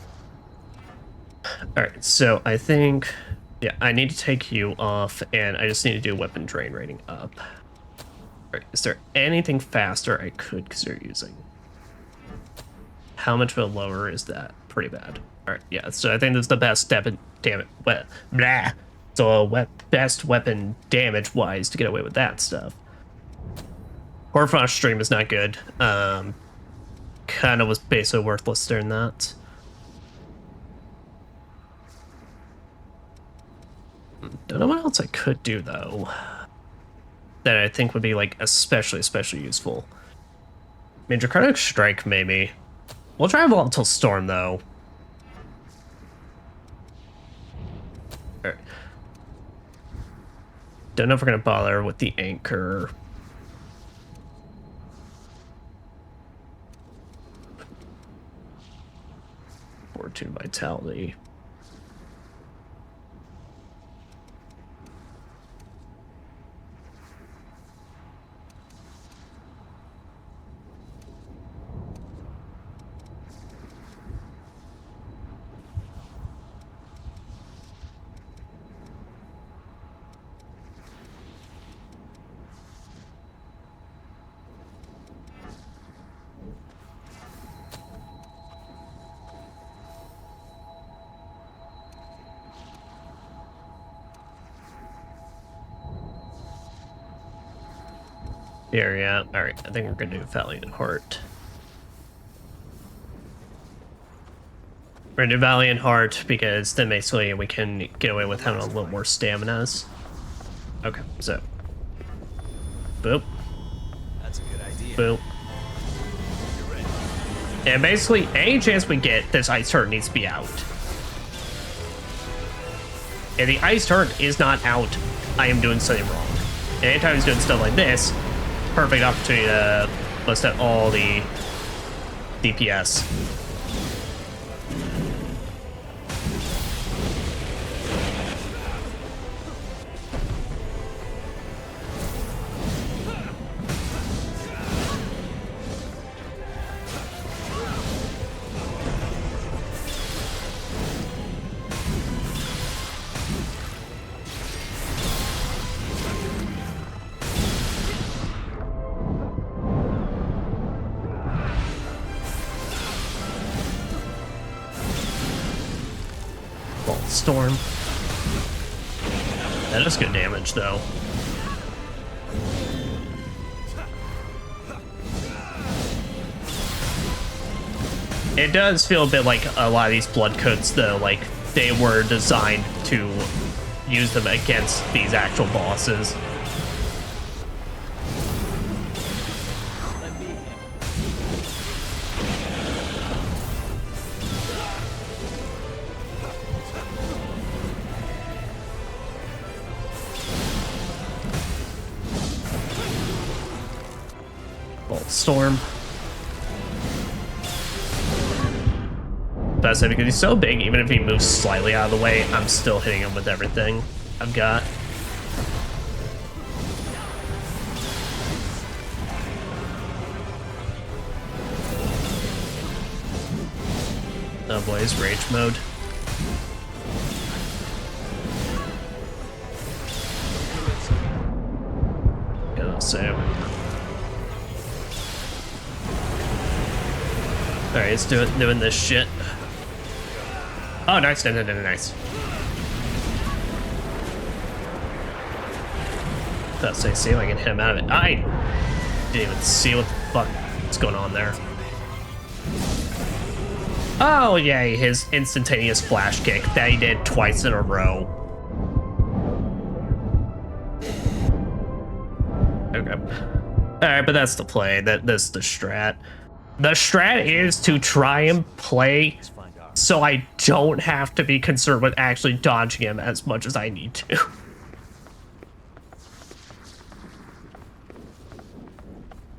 Alright, so I think, yeah, I need to take you off, and I just need to do weapon drain rating up. Alright, is there anything faster I could consider using? How much of a lower is that? Pretty bad. Alright, yeah, so I think this is the best damn it, blah. So best weapon damage-wise to get away with that stuff. Horfrost stream is not good. Kind of was basically worthless during that. Don't know what else I could do though that I think would be like especially useful. I mean, Draconic Strike maybe. We'll try Volatile Storm though. Alright. Don't know if we're gonna bother with the Anchor. Fortune Vitality. Here, yeah. Alright, I think we're gonna do Valiant Heart. We're gonna do Valiant Heart because then basically we can get away with having a little more staminas. Okay, so. Boop. That's a good idea. Boop. And basically, any chance we get, this ice turret needs to be out. If the ice turret is not out, I am doing something wrong. And anytime he's doing stuff like this, perfect opportunity to bust out all the DPS. Storm. That is good damage, though. It does feel a bit like a lot of these blood coats, though, like they were designed to use them against these actual bosses. Storm. But I say because he's so big, even if he moves slightly out of the way, I'm still hitting him with everything I've got. Oh boy, it's rage mode. Gonna say. Alright, it's doing this shit. Oh, nice, nice. Let's say, see if I can hit him out of it. I didn't even see what the fuck is going on there. Oh, yay, his instantaneous flash kick that he did twice in a row. Okay. Alright, but that's the play. That's the strat. The strat is to try and play so I don't have to be concerned with actually dodging him as much as I need to.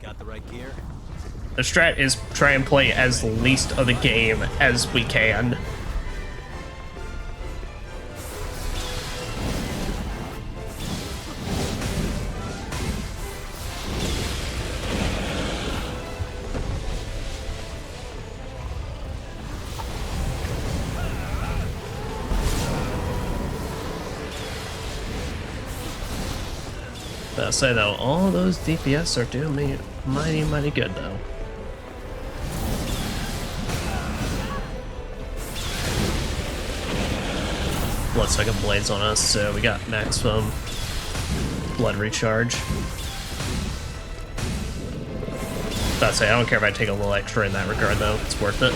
Got the right gear? The strat is try and play as least of the game as we can. I'll say though, all those DPS are doing me mighty good though. Bloodsucking Blades on us, so we got maximum blood recharge. I'll say, I don't care if I take a little extra in that regard though, it's worth it.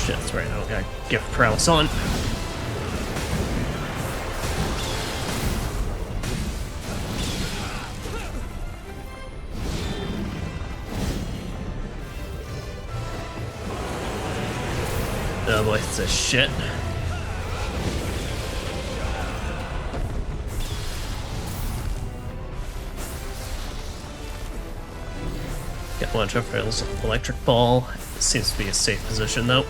That's right, I don't got gift prowess on. Oh boy, it's a shit. Got one of Rail's electric ball. Seems to be a safe position though.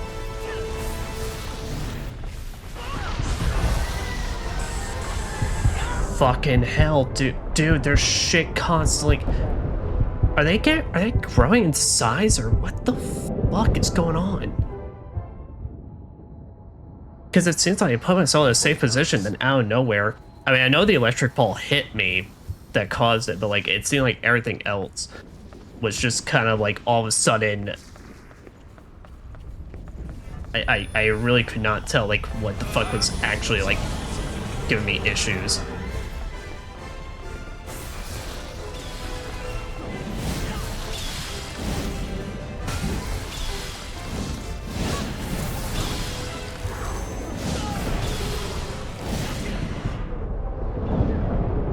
Fucking hell, dude, there's shit constantly. Are they growing in size or what the fuck is going on? Because it seems like I put myself in a safe position, then out of nowhere. I mean, I know the electric ball hit me that caused it, but like it seemed like everything else was just kind of like all of a sudden. I really could not tell like what the fuck was actually like giving me issues.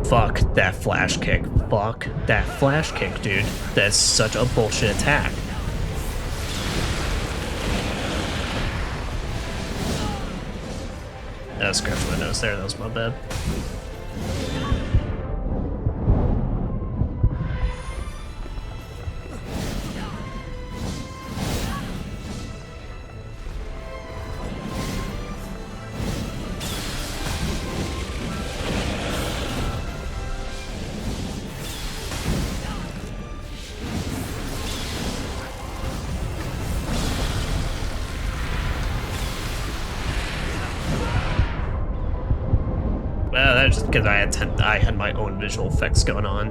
Fuck that flash kick. Fuck that flash kick, dude. That's such a bullshit attack. I scratched my nose there, that was my bad. Well, that's just because I had my own visual effects going on.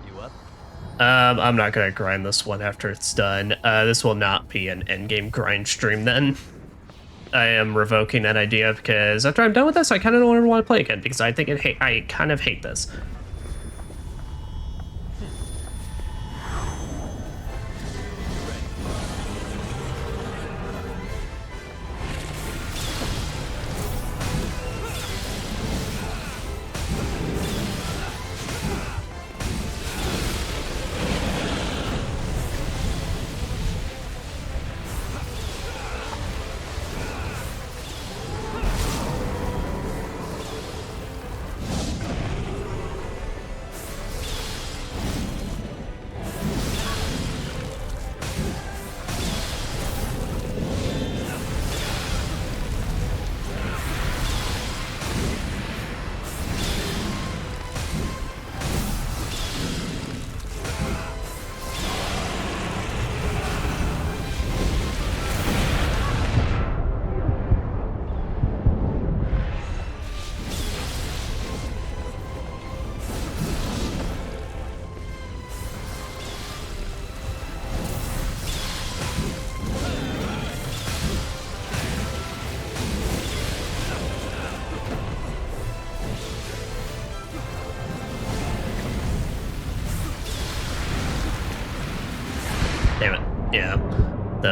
You up? I'm not gonna grind this one after it's done. This will not be an endgame grind stream then. I am revoking that idea because after I'm done with this, I kind of don't want to play again because I think I kind of hate this.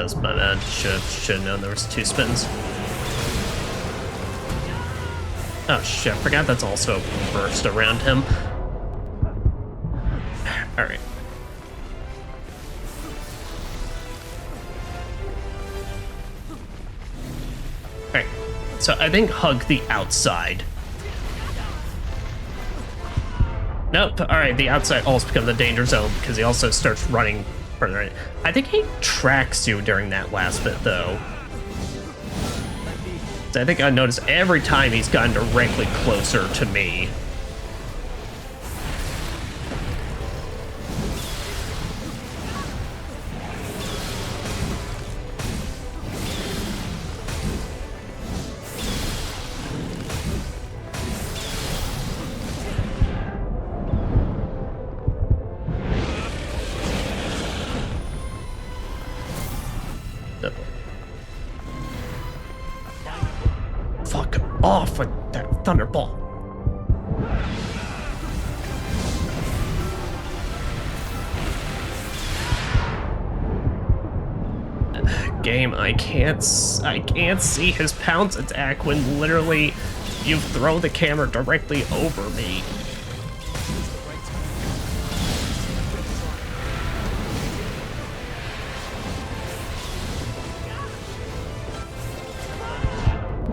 That was my bad. Should've known there was 2 spins. Oh shit, I forgot that's also a burst around him. Alright. Alright, so I think hug the outside. Nope, alright, the outside also becomes the danger zone because he also starts running further in. I think he tracks you during that last bit though. I think I noticed every time he's gotten directly closer to me. Fuck off with that thunderball. Game, I can't see his pounce attack when literally you throw the camera directly over me.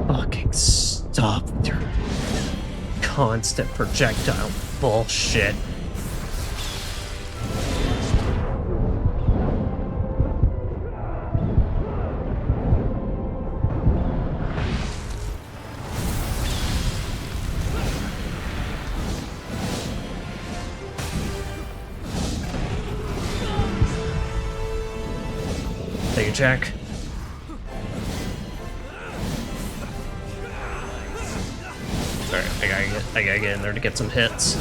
Fucking stop your constant projectile bullshit. Thank you, Jack. Alright, I gotta get in there to get some hits.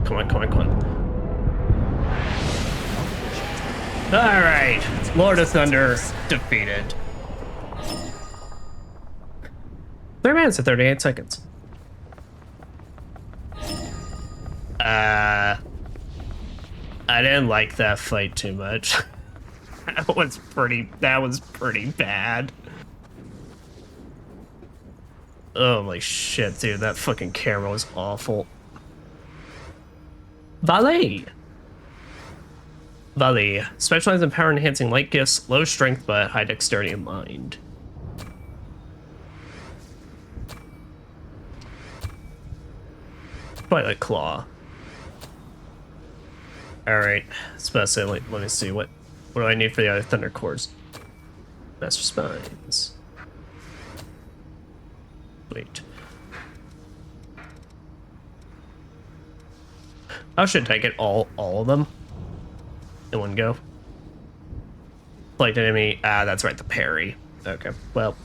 Come on, come on, come on. Alright, Lord of Thunder defeated. 3 minutes and 38 seconds. I didn't like that fight too much. That was pretty bad. Holy shit, dude, that fucking camera was awful. Valet. Specializes in power enhancing light gifts, low strength but high dexterity of mind. Twilight Claw. Alright, especially let me see what do I need for the other Thunder Cores? Master Spines. Wait. How should I get all of them in one go? Like enemy, that's right, the parry. Okay, well.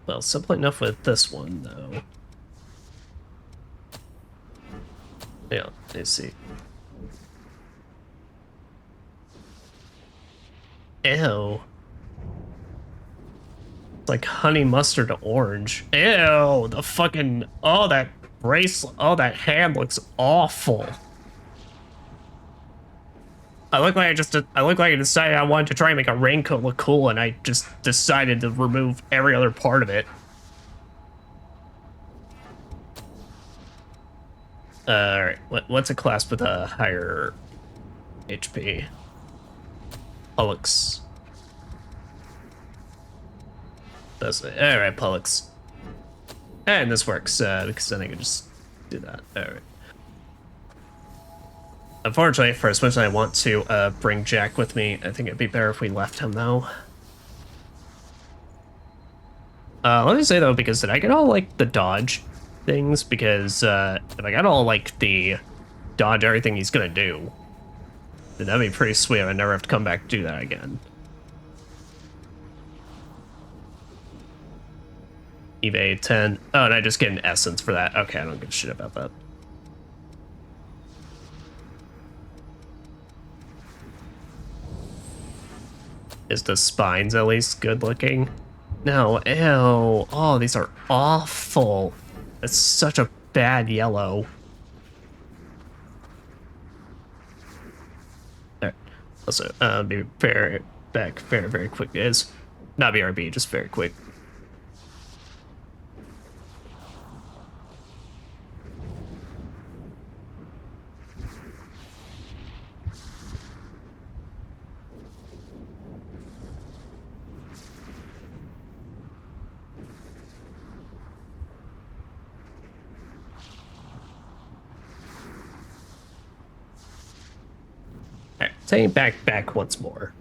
Well, simple enough with this one though. Yeah, let's see. Ew. It's like honey mustard orange. Ew, the fucking, oh, that bracelet, oh, that hand looks awful. I look like I decided I wanted to try and make a raincoat look cool and I just decided to remove every other part of it. Alright, what's a class with a higher HP? Pollux. That's it. Alright, Pollux. And this works, because then I can just do that. Alright. Unfortunately, for as much as I want to bring Jack with me, I think it'd be better if we left him, though. Let me say, though, because did I get all, like, the dodge things? Because if I got all, like, the dodge everything he's gonna do, then that'd be pretty sweet. I'd never have to come back to do that again. Evade 10. Oh, and I just get an essence for that. Okay, I don't give a shit about that. Is the spines at least good looking? No, ew. Oh, these are awful. It's such a bad yellow. Alright. Also, be very back very, very quick, guys. Not BRB, just very quick. Alright, saying back once more.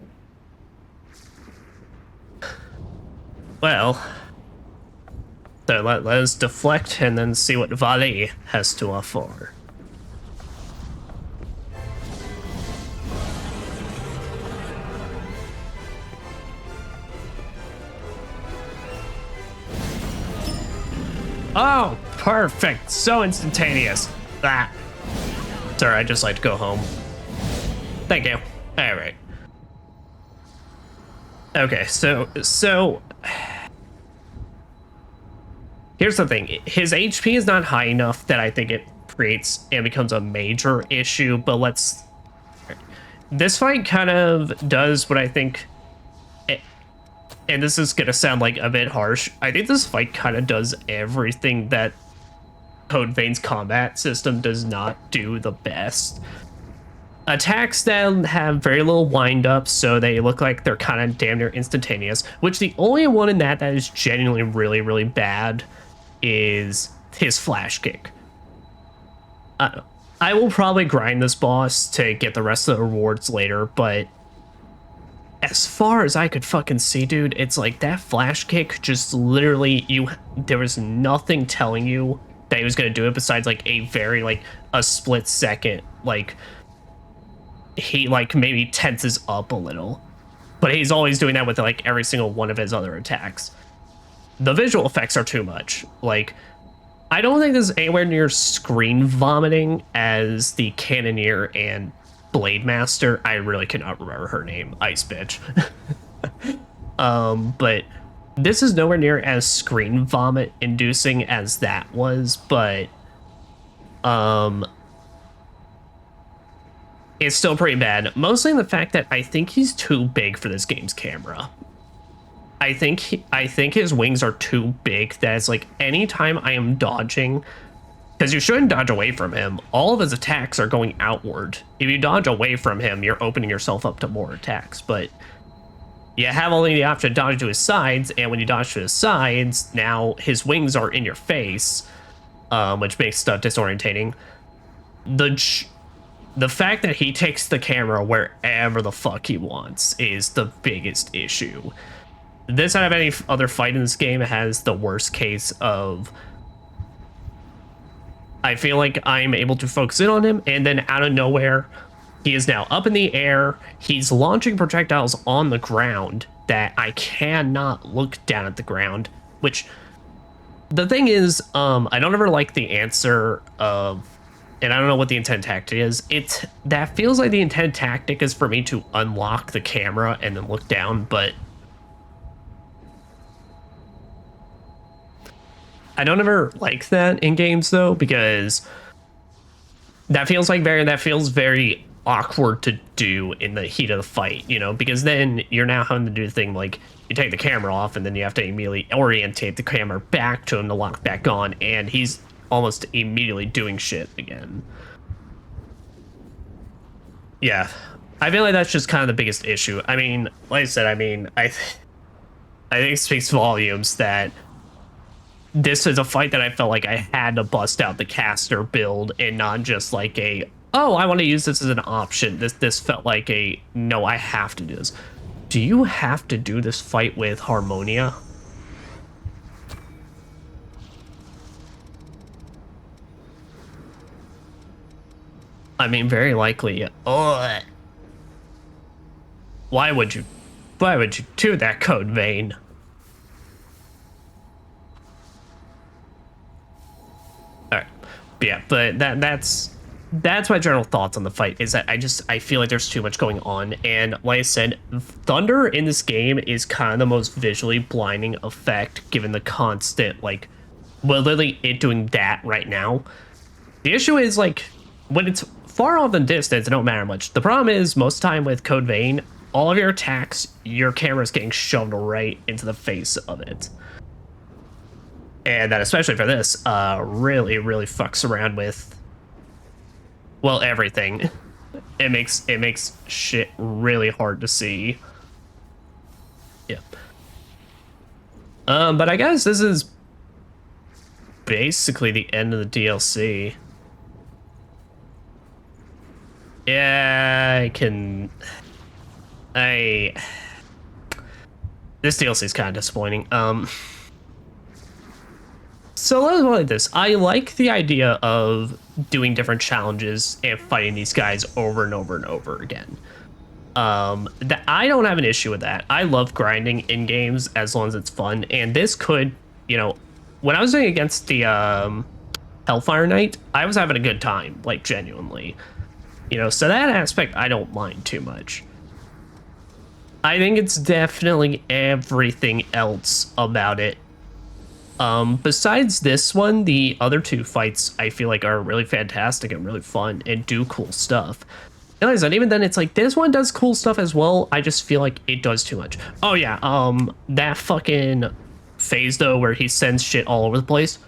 Well, so let us deflect and then see what Valley has to offer. Oh, perfect. So instantaneous. Ah. Sorry, I just like to go home. Thank you. All right. Okay, so here's the thing. His HP is not high enough that I think it creates and becomes a major issue, but let's... This fight kind of does what I think... And this is gonna sound like a bit harsh. I think this fight kind of does everything that Code Vein's combat system does not do the best. Attacks that have very little wind-up, so they look like they're kind of damn near instantaneous, which the only one in that is genuinely really, really bad is his flash kick. I will probably grind this boss to get the rest of the rewards later, but as far as I could fucking see, dude, it's like that flash kick just literally, there was nothing telling you that he was going to do it besides like a very, like, a split second, like, he like maybe tenses up a little, but he's always doing that with like every single one of his other attacks. The visual effects are too much. Like, I don't think this is anywhere near screen vomiting as the Cannoneer and Blade Master. I really cannot remember her name. Ice bitch. But this is nowhere near as screen vomit inducing as that was, but it's still pretty bad. Mostly in the fact that I think he's too big for this game's camera. I think his wings are too big. That it's like anytime I am dodging, because you shouldn't dodge away from him, all of his attacks are going outward. If you dodge away from him, you're opening yourself up to more attacks. But you have only the option to dodge to his sides, and when you dodge to his sides, now his wings are in your face, which makes stuff disorientating. The fact that he takes the camera wherever the fuck he wants is the biggest issue. This out of any other fight in this game has the worst case of... I feel like I'm able to focus in on him, and then out of nowhere, he is now up in the air. He's launching projectiles on the ground that I cannot look down at the ground, which... The thing is, I don't ever like the answer of... And I don't know what the intent tactic is. That feels like the intent tactic is for me to unlock the camera and then look down, but I don't ever like that in games though, because that feels very awkward to do in the heat of the fight, you know, because then you're now having to do the thing like you take the camera off and then you have to immediately orientate the camera back to him to lock back on, and he's almost immediately doing shit again. Yeah, I feel like that's just kind of the biggest issue. I mean, like I said, I think it speaks volumes that this is a fight that I felt like I had to bust out the caster build and not just like oh, I want to use this as an option. This felt like no, I have to do this. Do you have to do this fight with Harmonia? I mean, very likely. Oh, why would you do that, Code Vein? All right, yeah, but that's that's my general thoughts on the fight, is that I feel like there's too much going on. And like I said, thunder in this game is kind of the most visually blinding effect, given the constant, like, well, literally it doing that right now. The issue is, like, when it's far off in distance, it don't matter much. The problem is, most of the time with Code Vein, all of your attacks, your camera's getting shoved right into the face of it. And that, especially for this, really, really fucks around with, well, everything. It makes shit really hard to see. Yeah. But I guess this is basically the end of the DLC. Yeah, this DLC is kind of disappointing. So let's go like this. I like the idea of doing different challenges and fighting these guys over and over and over again. I don't have an issue with that. I love grinding in games as long as it's fun. And this could, you know, when I was doing against the Hellfire Knight, I was having a good time, like, genuinely. You know, so that aspect I don't mind too much. I think it's definitely everything else about it. Besides this one, the other two fights I feel like are really fantastic and really fun and do cool stuff. And like I said, even then, it's like this one does cool stuff as well. I just feel like it does too much. Oh yeah, that fucking phase though where he sends shit all over the place.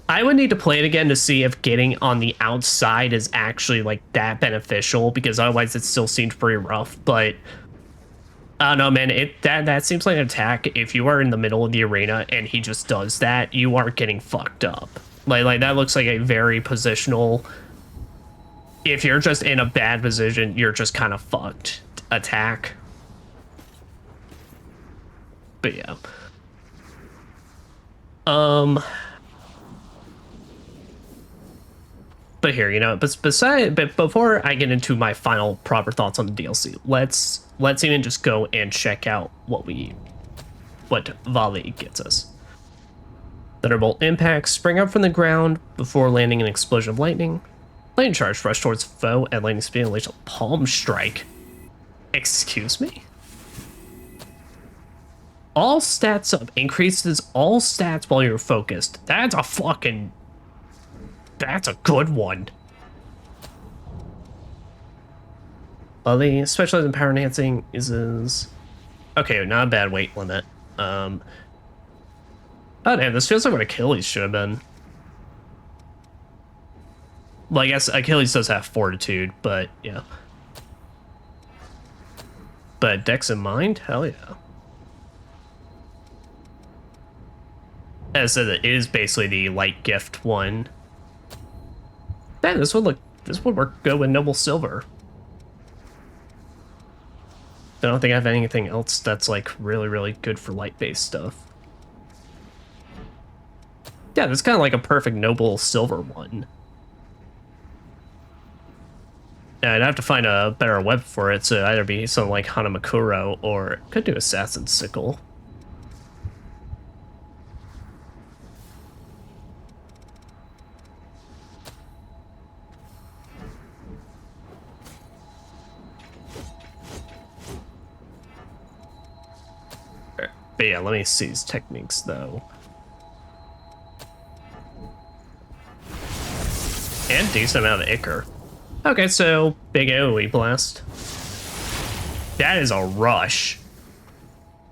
I would need to play it again to see if getting on the outside is actually like that beneficial, because otherwise it still seems pretty rough. But I don't know, man. That seems like an attack. If you are in the middle of the arena and he just does that, you are getting fucked up. Like that looks like a very positional. If you're just in a bad position, you're just kind of fucked. Attack. But yeah. But here, you know, but before I get into my final proper thoughts on the DLC, let's even just go and check out what Volley gets us. Thunderbolt impacts spring up from the ground before landing an explosion of lightning. Lightning charge rush towards foe at lightning speed and unleash a palm strike. Excuse me? All stats up increases all stats while you're focused. That's a good one. Volley specialized in power enhancing is okay, not a bad weight limit. Oh damn, this feels like what Achilles should have been. Well, I guess Achilles does have fortitude, but yeah. But Dex in mind? Hell yeah. As I said, it is basically the light gift one. Man, this would work good with Noble Silver. I don't think I have anything else that's like really, really good for light-based stuff. Yeah, that's kind of like a perfect Noble Silver one. Yeah, I'd have to find a better weapon for it, so it'd either be something like Hanamakuro or could do Assassin's Sickle. But yeah, let me see his techniques though. And decent amount of Ichor. Okay, so big AoE blast. That is a rush.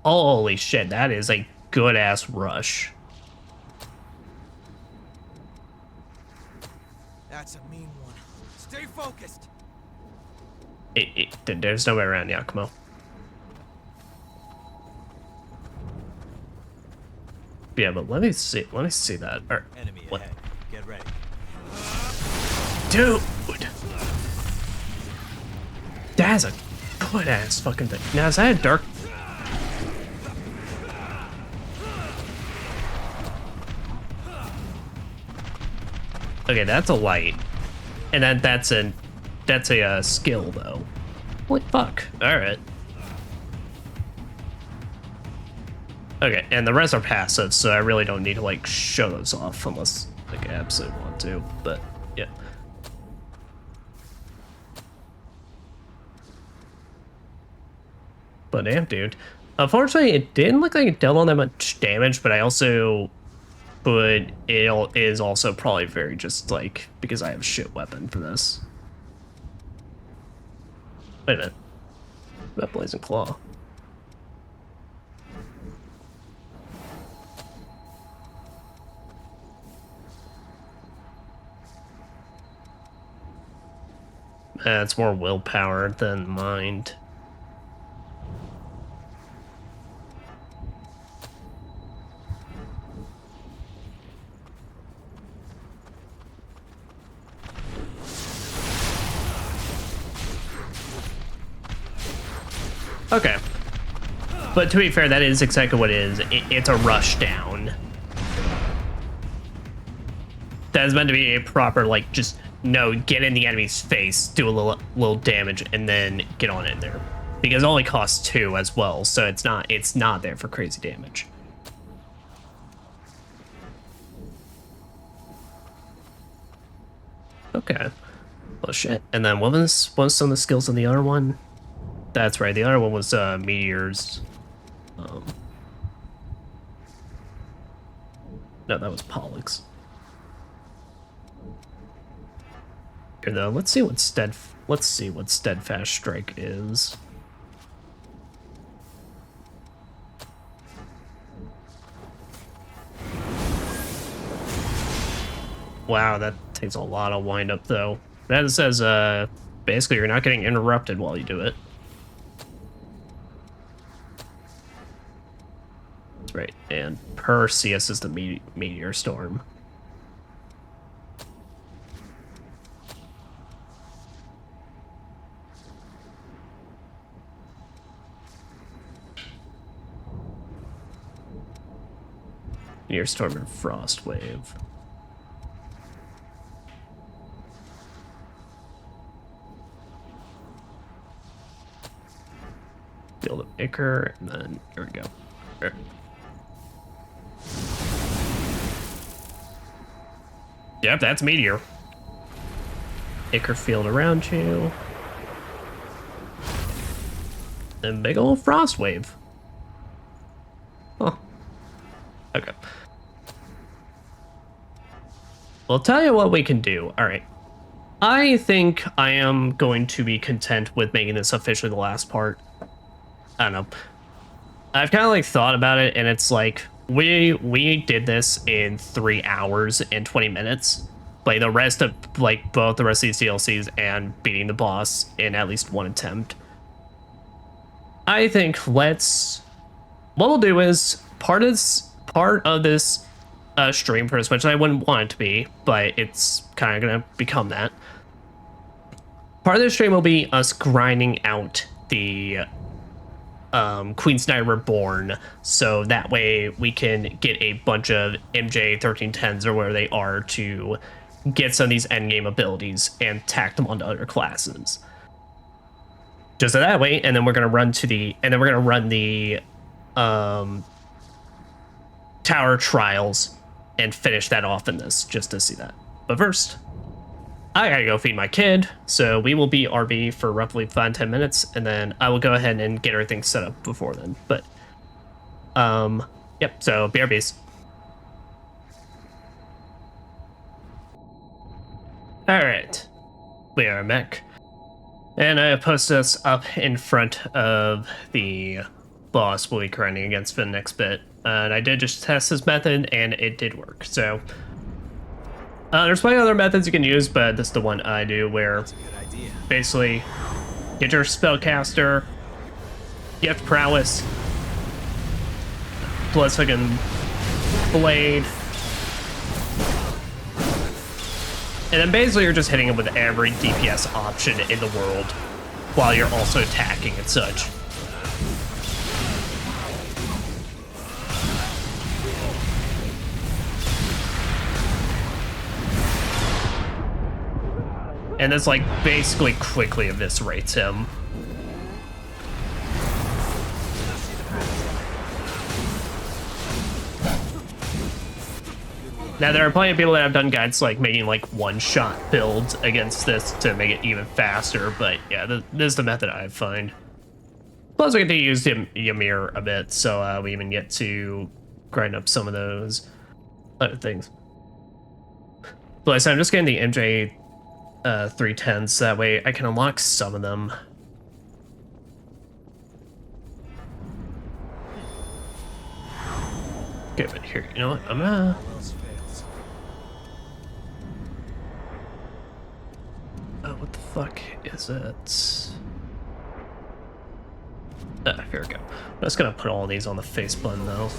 Holy shit, that is a good ass rush. That's a mean one. Stay focused. There's no way around Yakumo. Yeah, but let me see that. Or, Enemy what? ahead. Get ready. Dude! That's a good ass fucking thing. Now, is that a dark? Okay, that's a light. And then that's a skill though. Holy fuck. Alright. Okay, and the rest are passive, so I really don't need to like show those off unless Like, I absolutely want to, but yeah. But damn, dude. Unfortunately, it didn't look like it dealt all that much damage, but it is also probably very just like because I have a shit weapon for this. Wait a minute. That Blazing Claw. It's more willpower than mind. Okay. But to be fair, that is exactly what it is. It's a rush down. That is meant to be a proper, like, just, no, get in the enemy's face, do a little damage, and then get on in there. Because it only costs 2 as well, so it's not there for crazy damage. Okay. Well, shit. And then what was some of the skills on the other one? That's right, the other one was meteors. No, that was Pollux. Here though, let's see what steadfast strike is. Wow, that takes a lot of wind up though. That says basically you're not getting interrupted while you do it. That's right, and Perseus is the meteor storm. Meteor storm and frost wave. Field of Ichor, and then here we go. There. Yep, that's meteor. Ichor field around you. Then big old frost wave. Huh. Okay. I'll tell you what we can do. All right. I think I am going to be content with making this officially the last part. I don't know. I've kind of like thought about it, and it's like we did this in 3 hours and 20 minutes. Like the rest of both the rest of these DLCs and beating the boss in at least 1 attempt. I think what we'll do is part of this stream for as much as I wouldn't want it to be, but it's kind of gonna become that. Part of the stream will be us grinding out the Queen's Knight Reborn, so that way we can get a bunch of MJ 1310s or where they are to get some of these endgame abilities and tack them onto other classes. Just that way, and then we're gonna run the tower trials and finish that off in this, just to see that. But first, I gotta go feed my kid, so we will be RB for roughly 5-10 minutes, and then I will go ahead and get everything set up before then. But, yep, so BRBs. Alright, we are back. And I have posted us up in front of the boss we'll be grinding against for the next bit. And I did just test this method, and it did work, so... there's plenty of other methods you can use, but this is the one I do, where basically get your spellcaster, gift prowess, plus fucking blade, and then basically you're just hitting him with every DPS option in the world while you're also attacking and such. And this, like, basically quickly eviscerates him. Now, there are plenty of people that have done guides like making like one-shot builds against this to make it even faster, but yeah, this is the method I find. Plus, we get to use Ymir a bit, so we even get to grind up some of those other things. But I'm just getting the MJ 310s, that way I can unlock some of them. Okay, but here, you know what? I'm gonna... Oh, what the fuck is it? Here we go. I'm just gonna put all these on the face button though.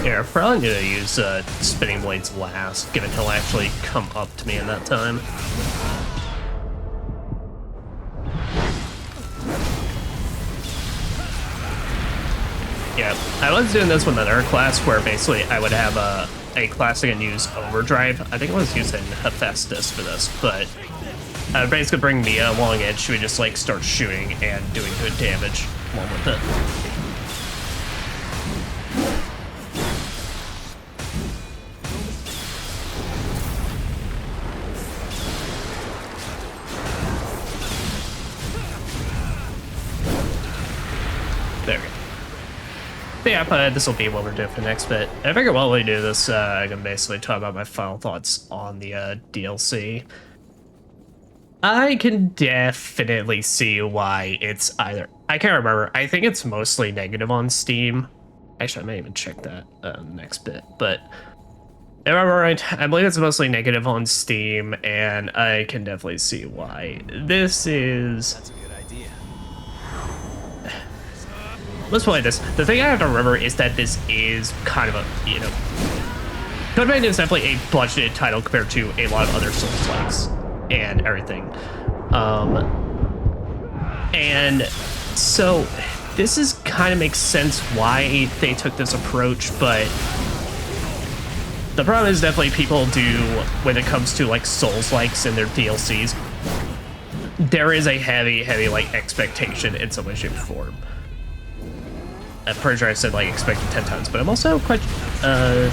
Yeah, I probably need to use spinning blades last, given he'll actually come up to me in that time. Yeah, I was doing this with another class where basically I would have a class I can use Overdrive. I think I was using Hephaestus for this, but basically bring Mia along and she would just like start shooting and doing good damage along with it. There we go. But yeah, but this will be what we're doing for the next bit. I figure while we do this, I can basically talk about my final thoughts on the DLC. I can definitely see why it's either... I can't remember. I think it's mostly negative on Steam. Actually, I may even check that next bit. But if I remember right, I believe it's mostly negative on Steam, and I can definitely see why. This is... That's a good idea. Let's play this. The thing I have to remember is that this is kind of a, you know... Code Vein is definitely a budgeted title compared to a lot of other Souls-likes and everything. And so this is kind of makes sense why they took this approach, but the problem is definitely people do, when it comes to like Souls-likes and their DLCs, there is a heavy like expectation in some way, shape, or form. I'm pretty sure I said like expected 10 times, but I'm also quite trying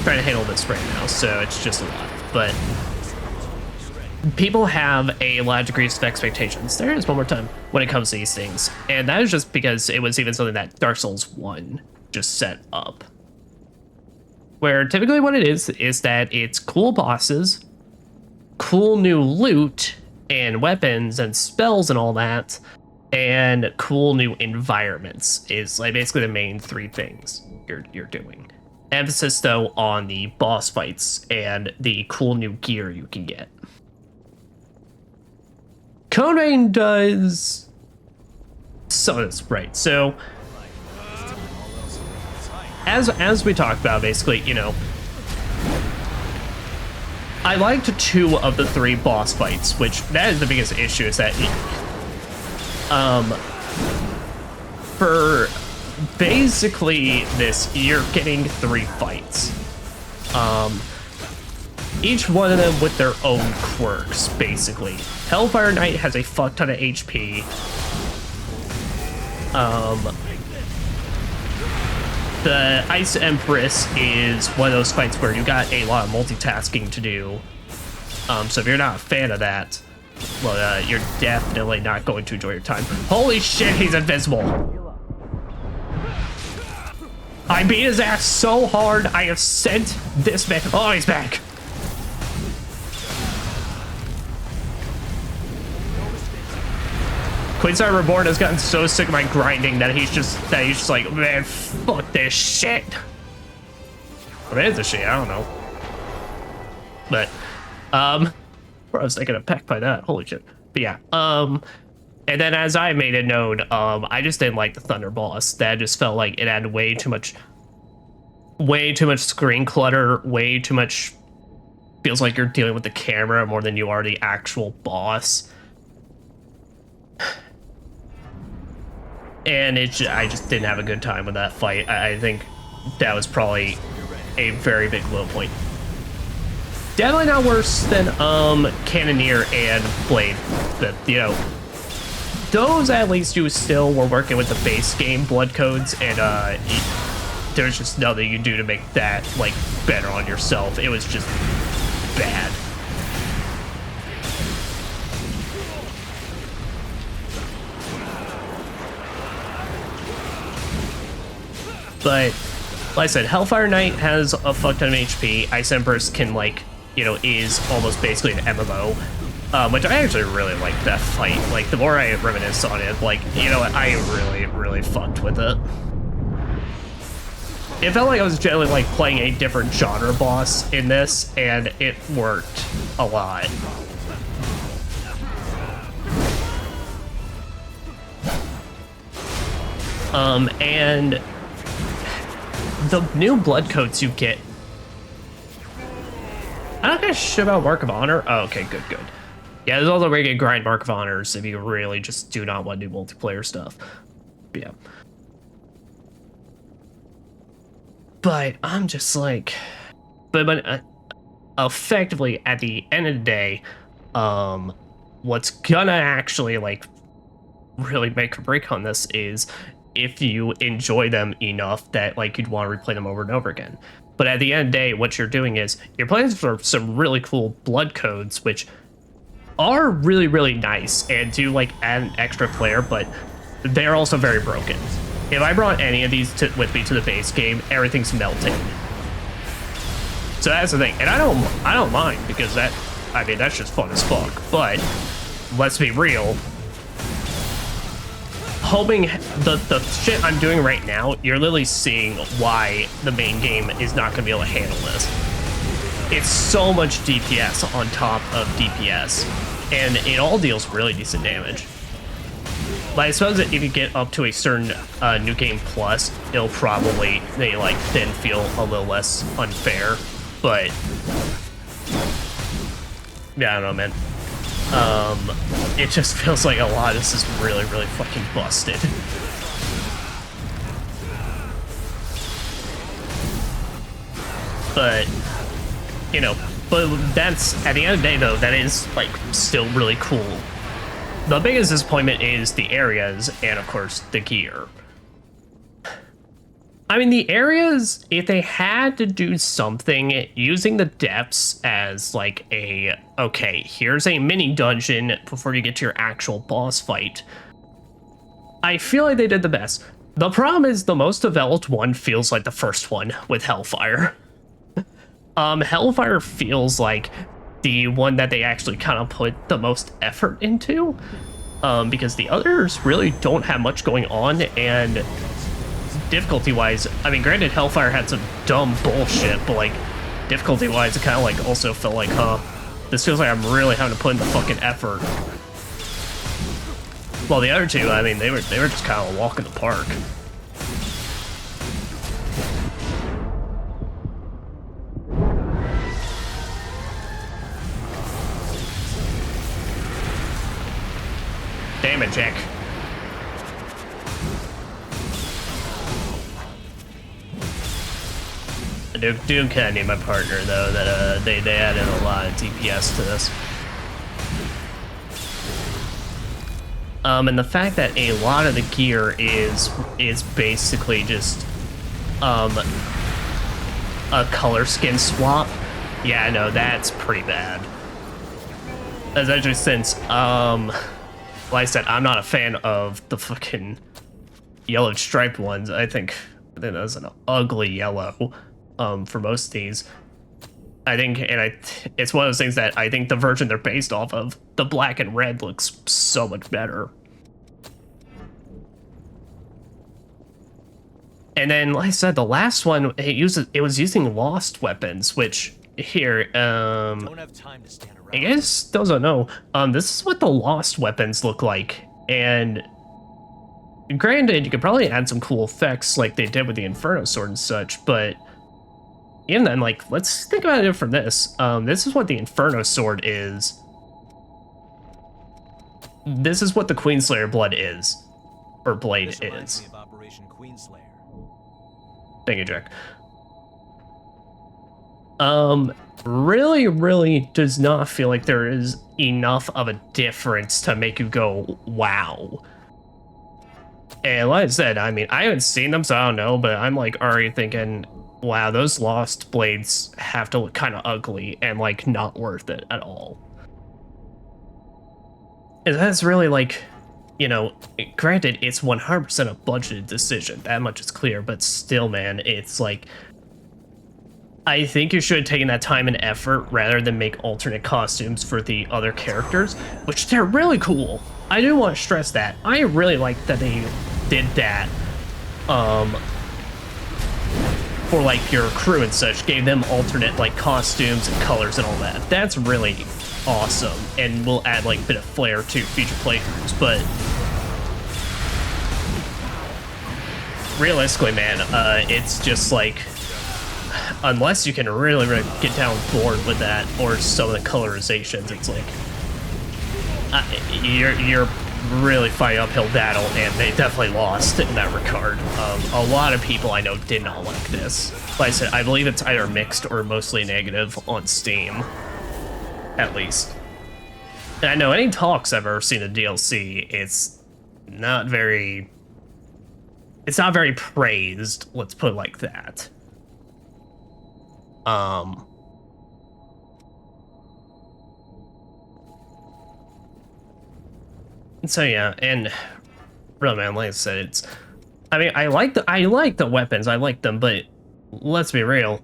to handle this right now, so it's just a lot. But people have a lot of degrees of expectations. There it is one more time when it comes to these things, and that is just because it was even something that Dark Souls 1 just set up. Where typically what it is that it's cool bosses, cool new loot and weapons and spells and all that, and cool new environments is like basically the main three things you're doing. Emphasis though on the boss fights and the cool new gear you can get. Code Vein does some of this, right? So as we talked about, basically, you know, I liked 2 of the 3 boss fights, which that is the biggest issue, is that for basically this, you're getting 3 fights. Each one of them with their own quirks, basically. Hellfire Knight has a fuck ton of HP. The Ice Empress is one of those fights where you got a lot of multitasking to do. So if you're not a fan of that, well, you're definitely not going to enjoy your time. Holy shit, he's invincible! I beat his ass so hard, I have sent this man. Oh, he's back! Queenside Reborn has gotten so sick of my grinding that he's just like, man, fuck this shit. Or maybe it's a shit, I don't know. But, bro, I was taken aback by that. Holy shit. But yeah, and then as I made it known, I just didn't like the Thunder boss. That just felt like it had way too much screen clutter, way too much, feels like you're dealing with the camera more than you are the actual boss. And I just didn't have a good time with that fight. I think that was probably a very big low point. definitely not worse than Cannoneer and Blade. But you know, those at least you still were working with the base game blood codes, and there's just nothing you can do to make that like better on yourself. It was just bad. But like I said, Hellfire Knight has a fuck ton of HP. Ice Empress can, like, you know, is almost basically an MMO, which I actually really like that fight. Like, the more I reminisce on it, like, you know, I really fucked with it. It felt like I was generally, like, playing a different genre boss in this, and it worked a lot. And the new blood coats you get. I don't give a shit about Mark of Honor. Oh, okay, good. Yeah, there's also where you can grind Mark of Honors if you really just do not want to do multiplayer stuff. Yeah. But I'm just like, but effectively at the end of the day, what's gonna actually like really make or break on this is if you enjoy them enough that like you'd want to replay them over and over again. But at the end of the day, what you're doing is you're playing for some really cool blood codes, which are really nice and do like add an extra player, but they're also very broken. If I brought any of these with me to the base game, everything's melting. So that's the thing, and I don't mind because I mean that's just fun as fuck. But let's be real. Hoping the shit I'm doing right now, you're literally seeing why the main game is not going to be able to handle this. It's so much DPS on top of DPS, and it all deals really decent damage. But I suppose that if you get up to a certain New Game Plus, it'll probably then feel a little less unfair. But yeah, I don't know, man. It just feels like a lot of this is really fucking busted. But, you know, but that's, at the end of the day though, that is like still really cool. The biggest disappointment is the areas and of course the gear. I mean, the areas, if they had to do something using the depths as like a, okay, here's a mini dungeon before you get to your actual boss fight, I feel like they did the best. The problem is the most developed one feels like the first one with Hellfire. Hellfire feels like the one that they actually kind of put the most effort into, because the others really don't have much going on, and difficulty-wise, I mean, granted, Hellfire had some dumb bullshit, but, like, difficulty-wise, it kind of, like, also felt like, this feels like I'm really having to put in the fucking effort. Well, the other two, I mean, they were just kind of a walk in the park. Damn it, Jack. I do kind of need my partner though. That they added a lot of DPS to this. And the fact that a lot of the gear is basically just a color skin swap. Yeah, no, that's pretty bad. Especially since like I said, I'm not a fan of the fucking yellow striped ones. I think that was an ugly yellow. For most of these, I think, and it's one of those things that I think the version they're based off of, the black and red, looks so much better. And then, like I said, the last one, it was using lost weapons, which here, Don't have time to stand around. I guess those don't know. This is what the lost weapons look like, and granted, you could probably add some cool effects like they did with the Inferno Sword and such, but even then, like, let's think about it from this. This is what the Inferno Sword is. This is what the Queenslayer blood is, or blade is. Operation Queenslayer. Thank you, Jack. Really does not feel like there is enough of a difference to make you go, wow. And like I said, I mean, I haven't seen them, so I don't know, but I'm like already thinking, wow, those Lost blades have to look kind of ugly and like not worth it at all. And that's really like, you know, granted, it's 100% a budgeted decision. That much is clear, but still, man, it's like, I think you should have taken that time and effort rather than make alternate costumes for the other characters, which they're really cool. I do want to stress that. I really like that they did that for like your crew and such, gave them alternate like costumes and colors and all that. That's really awesome and will add like a bit of flair to future playthroughs, but realistically, man, it's just like, unless you can really get down board with that or some of the colorizations, it's like you're really fighting uphill battle, and they definitely lost in that regard. A lot of people I know did not like this. Like I said, I believe it's either mixed or mostly negative on Steam, at least. And I know any talks I've ever seen of DLC, it's not very praised, let's put it like that. So yeah, and real man, like I said, it's, I mean, I like the weapons, I like them, but let's be real,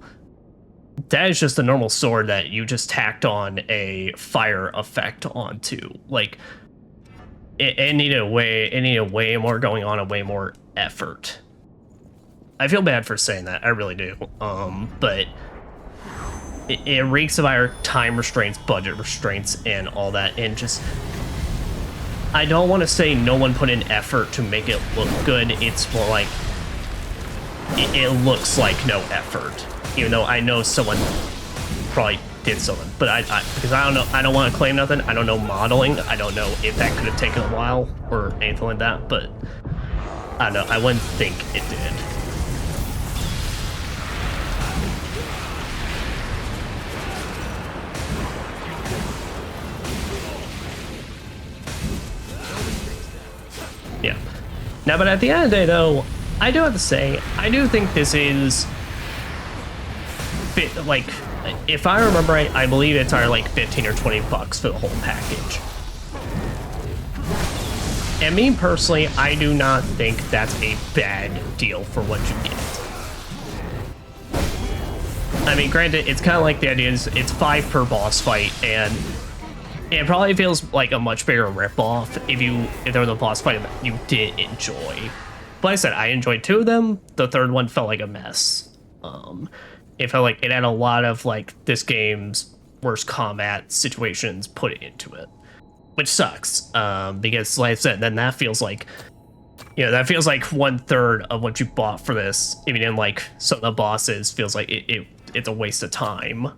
that is just a normal sword that you just tacked on a fire effect onto. Like, it needed way more going on and way more effort. I feel bad for saying that, I really do. But it reeks of our time restraints, budget restraints, and all that, and just, I don't want to say no one put in effort to make it look good. It's more like it looks like no effort, even though I know someone probably did something. But I because I don't know, I don't want to claim nothing. I don't know modeling. I don't know if that could have taken a while or anything like that. But I don't know. I wouldn't think it did. Yeah. Now, but at the end of the day, though, I do have to say, I do think this is, like, if I remember right, I believe it's our like 15 or 20 bucks for the whole package. And me personally, I do not think that's a bad deal for what you get. I mean, granted, it's kind of like the idea is it's 5 per boss fight, and it probably feels like a much bigger ripoff if there was a boss fight that you did enjoy. But like I said, I enjoyed 2 of them. The third one felt like a mess. It felt like it had a lot of like this game's worst combat situations put into it, which sucks. Because like I said, then that feels like, you know, that feels like 1/3 of what you bought for this. If you didn't like some of the bosses, feels like it's a waste of time.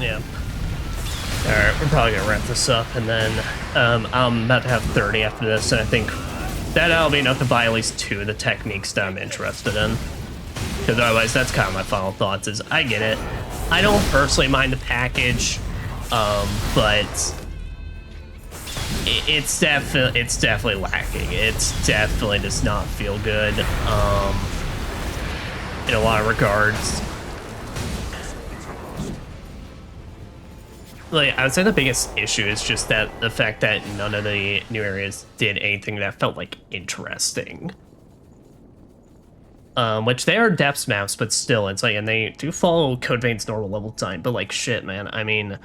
Yeah. Alright, we're probably gonna wrap this up, and then I'm about to have 30 after this, and I think that'll be enough to buy at least 2 of the techniques that I'm interested in. Because otherwise, that's kind of my final thoughts, is I get it. I don't personally mind the package, but it's definitely lacking. It definitely does not feel good in a lot of regards. Like, I would say the biggest issue is just that the fact that none of the new areas did anything that felt like interesting. Which they are depths maps, but still, it's like, and they do follow Code Vein's normal level design, but like, shit, man, I mean, like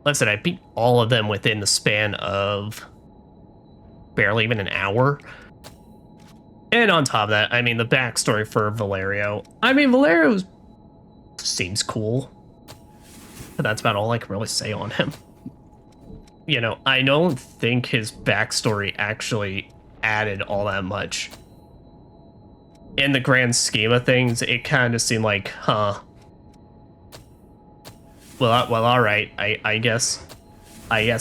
I said, I beat all of them within the span of barely even an hour. And on top of that, I mean, the backstory for Valerio, I mean, Valerio seems cool. but that's about all I can really say on him. You know, I don't think his backstory actually added all that much. In the grand scheme of things, it kind of seemed like, huh. Well, all right. I guess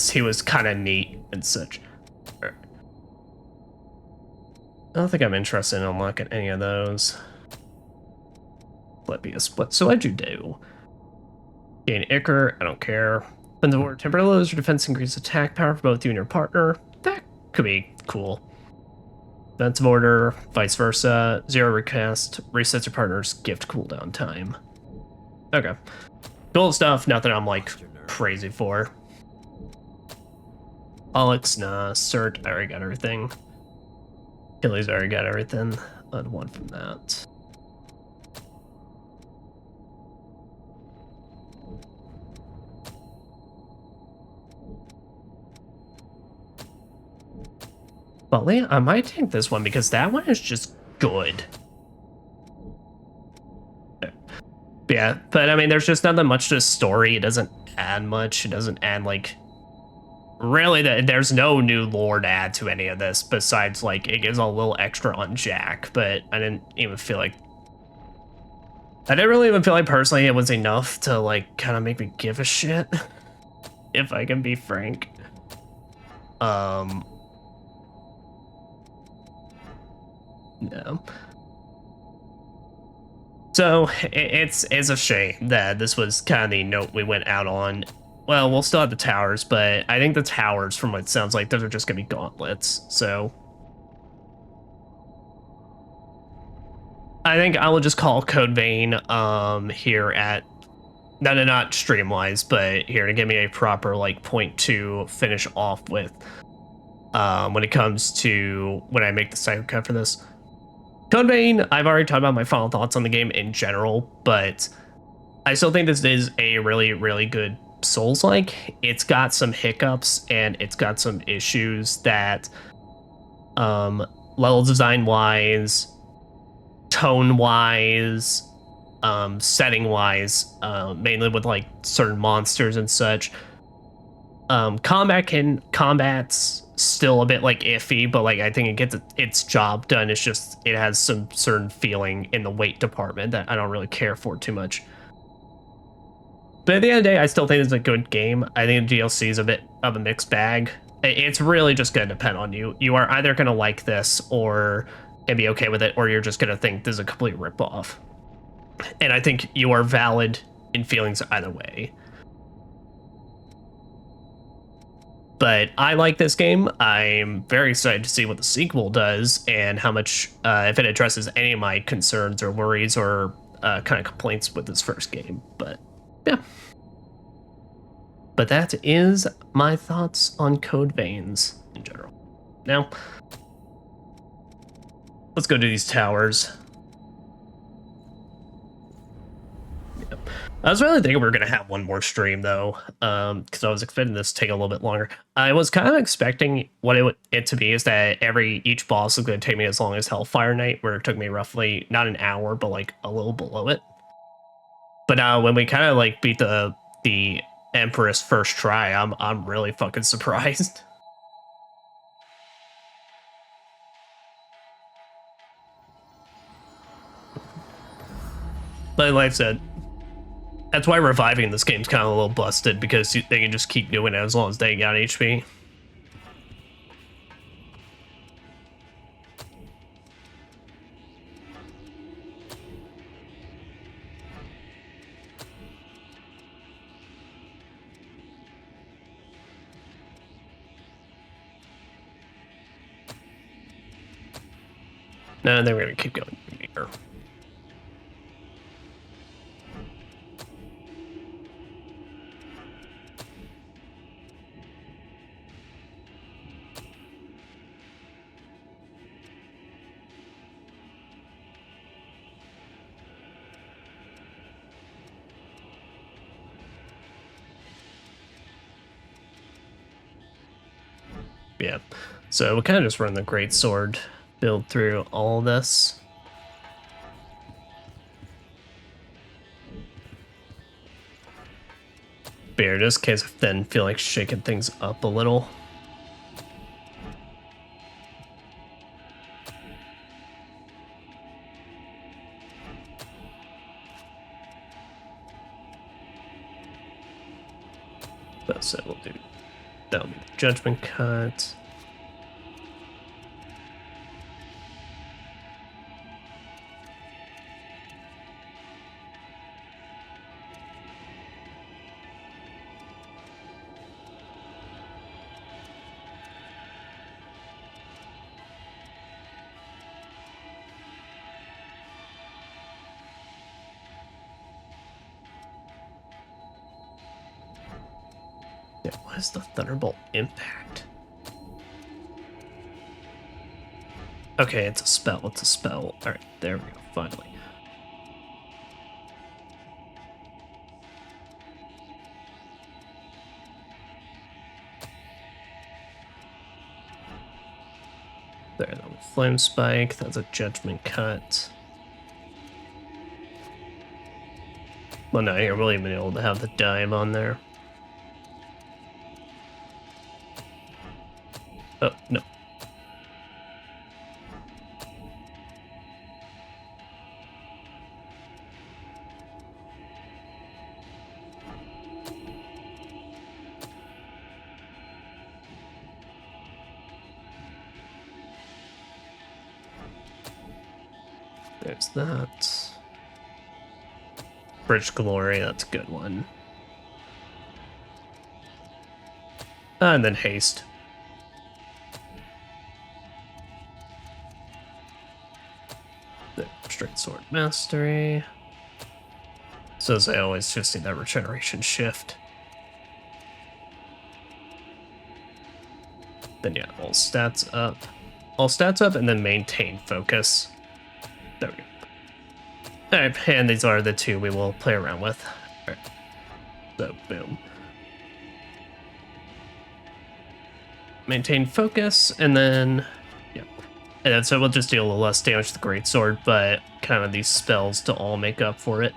he was kind of neat and such. I don't think I'm interested in unlocking any of those. Let be a split. So what'd you do? Gain Ichor. I don't care. When the word temporary lowers your defense, increase attack power for both you and your partner. That could be cool. Defensive order, vice versa. 0 recast, resets your partner's gift cooldown time. Okay. Cool stuff, nothing I'm like crazy for. Alex, nah. Cert, I already got everything. Achilles, I already got everything. I'd one from that. But I might take this one because that one is just good. Yeah, but I mean, there's just nothing much to the story. It doesn't add much. It doesn't add, like... Really, there's no new lore to add to any of this besides, like, it gives a little extra on Jack, but I didn't even feel like... I didn't really even feel like, personally, it was enough to, like, kind of make me give a shit. If I can be frank. No. So it's a shame that this was kind of the note we went out on. Well, we'll still have the towers, but I think the towers, from what it sounds like, those are just gonna be gauntlets. So I think I will just call Code Vein here at not stream-wise, but here to give me a proper like point to finish off with when it comes to when I make the cycle cut for this. Code Vein, I've already talked about my final thoughts on the game in general, but I still think this is a really, really good Souls-like. It's got some hiccups and it's got some issues that level design-wise, tone-wise, setting-wise, mainly with like certain monsters and such. Combat's still a bit like iffy, but like I think it gets its job done. It's just it has some certain feeling in the weight department that I don't really care for too much. But at the end of the day, I still think it's a good game. I think the DLC is a bit of a mixed bag. It's really just going to depend on you. You are either going to like this or and be okay with it, or you're just going to think this is a complete ripoff. And I think you are valid in feelings either way. But I like this game. I'm very excited to see what the sequel does and how much, if it addresses any of my concerns or worries or kind of complaints with this first game. But yeah. But that is my thoughts on Code Veins in general. Now, let's go to these towers. Yep. I was really thinking we were going to have one more stream, though, because I was expecting this to take a little bit longer. I was kind of expecting what it to be is that each boss is going to take me as long as Hellfire Night, where it took me roughly, not an hour, but like a little below it. But when we kind of like beat the Empress first try, I'm really fucking surprised. But like I said, that's why reviving this game's kind of a little busted, because they can just keep doing it as long as they got HP. No, then we're gonna keep going here. Yeah, so we kind of just run the Great Sword build through all this. beer just in case I then feel like shaking things up a little. That's it, we'll do. That'll be the judgment cut. Yeah, what is the Thunderbolt impact? Okay, it's a spell, it's a spell. Alright, there we go, finally. There, that was Flame Spike, that's a Judgment Cut. Well, no, you're really even able to have the dive on there. Oh, no. There's that. Bridge Glory, that's a good one. And then Haste. The Straight Sword Mastery. So as I always just need that regeneration shift. Then yeah, all stats up. All stats up and then maintain focus. There we go. Alright, and these are the two we will play around with. Alright. So, boom. Maintain focus, and then... yeah. And then, so we'll just deal a little less damage to the Greatsword, but kind of these spells to all make up for it.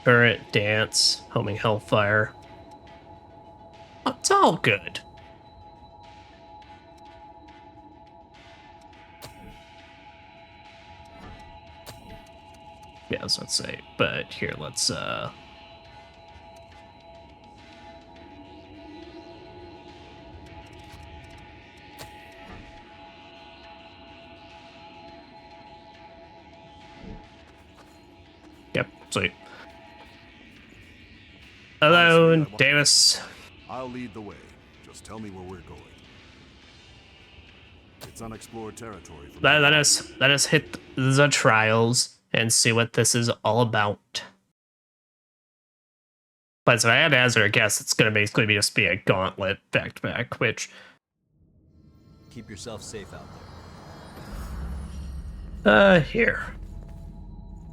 Turret, Dance, Homing Hellfire. Oh, it's all good. Yeah, so let's say, but here, let's, yep, sweet. Hello, Davis. I'll lead the way. Just tell me where we're going. It's unexplored territory. Let us hit the trials and see what this is all about. But so I had to hazard a guess, it's gonna basically just be a gauntlet back to back, which Keep yourself safe out there. Here.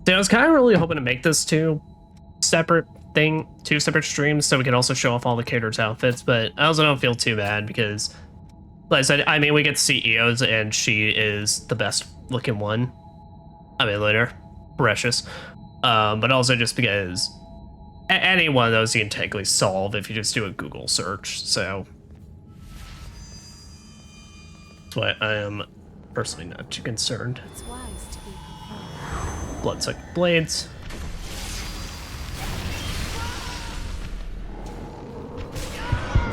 See, I was kind of really hoping to make this two separate streams, so we could also show off all the characters' outfits, but I also don't feel too bad because, like I said, I mean, we get to see Eos, and she is the best looking one. I mean, later. Precious. But also just because any one of those you can technically solve if you just do a Google search, so that's why I am personally not too concerned. It's wise to be prepared. Bloodsuck Blades.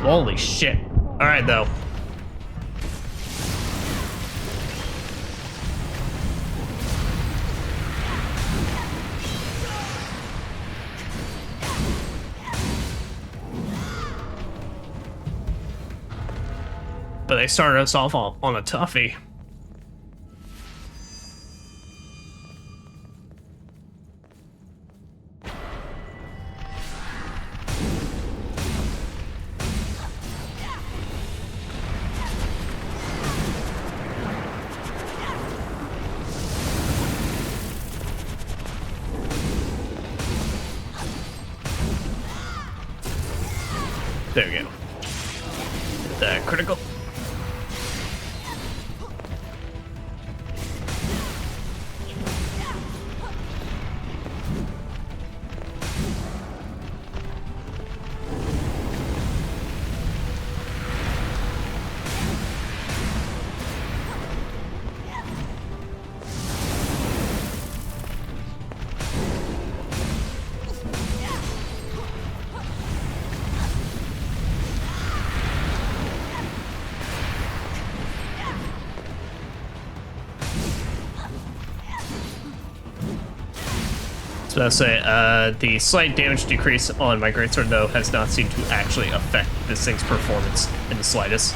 Holy shit. Alright, though. But they started us off on a toughie. There we go. Critical. So I say, the slight damage decrease on my greatsword, though, has not seemed to actually affect this thing's performance in the slightest.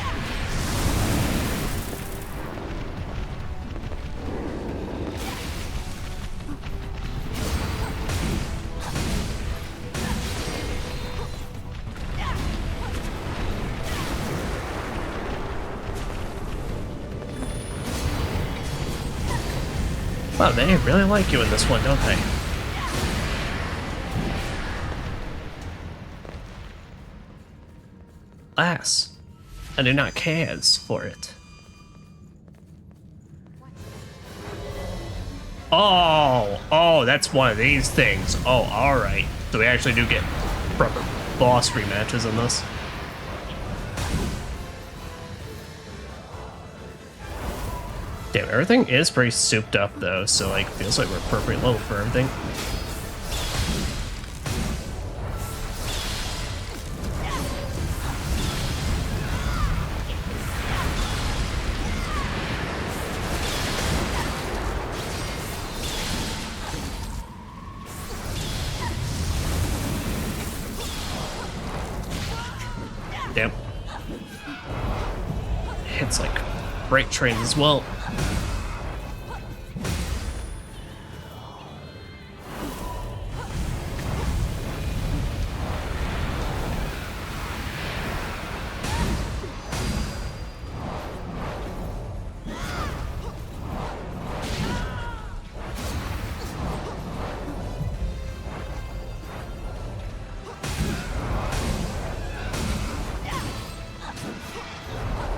Wow, they really like you in this one, don't they? Alas, I do not cares for it. Oh, that's one of these things. Oh, alright. So we actually do get proper boss rematches in this. Damn, everything is pretty souped up though, so like feels like we're appropriate level for everything. Damn. Hits like freight trains as well.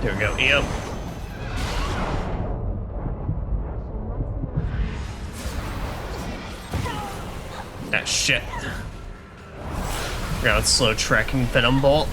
There we go. Yep. Ah, shit. Now it's slow tracking Venom Bolt.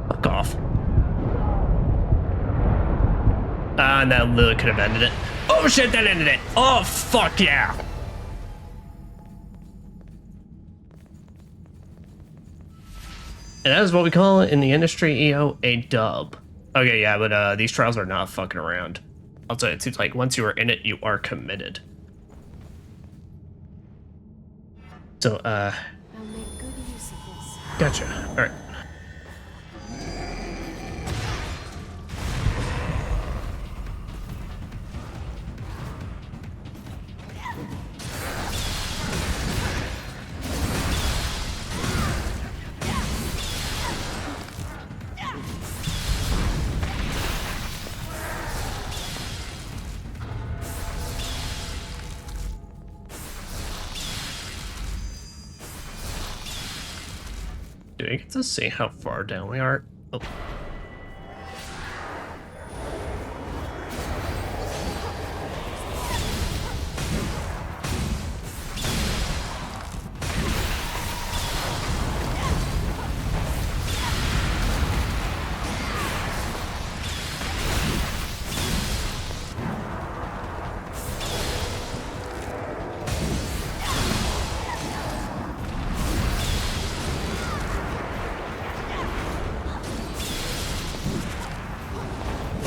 Fuck off. Ah, and that literally could have ended it. Oh shit, that ended it. Oh, fuck yeah. And that is what we call it in the industry, EO, a dub. Okay, yeah, but these trials are not fucking around. I'll tell you, it seems like once you are in it, you are committed. So, I'll make good use of this. gotcha. All right. Do we get to see how far down we are? Oh.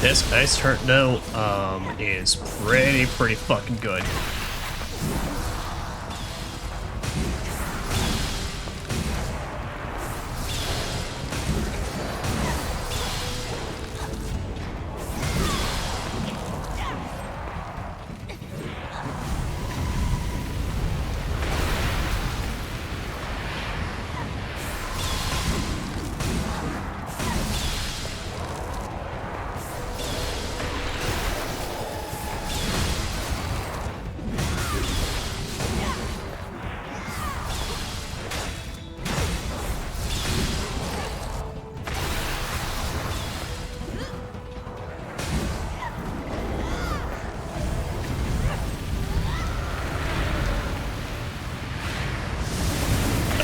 This ice turret though is pretty fucking good.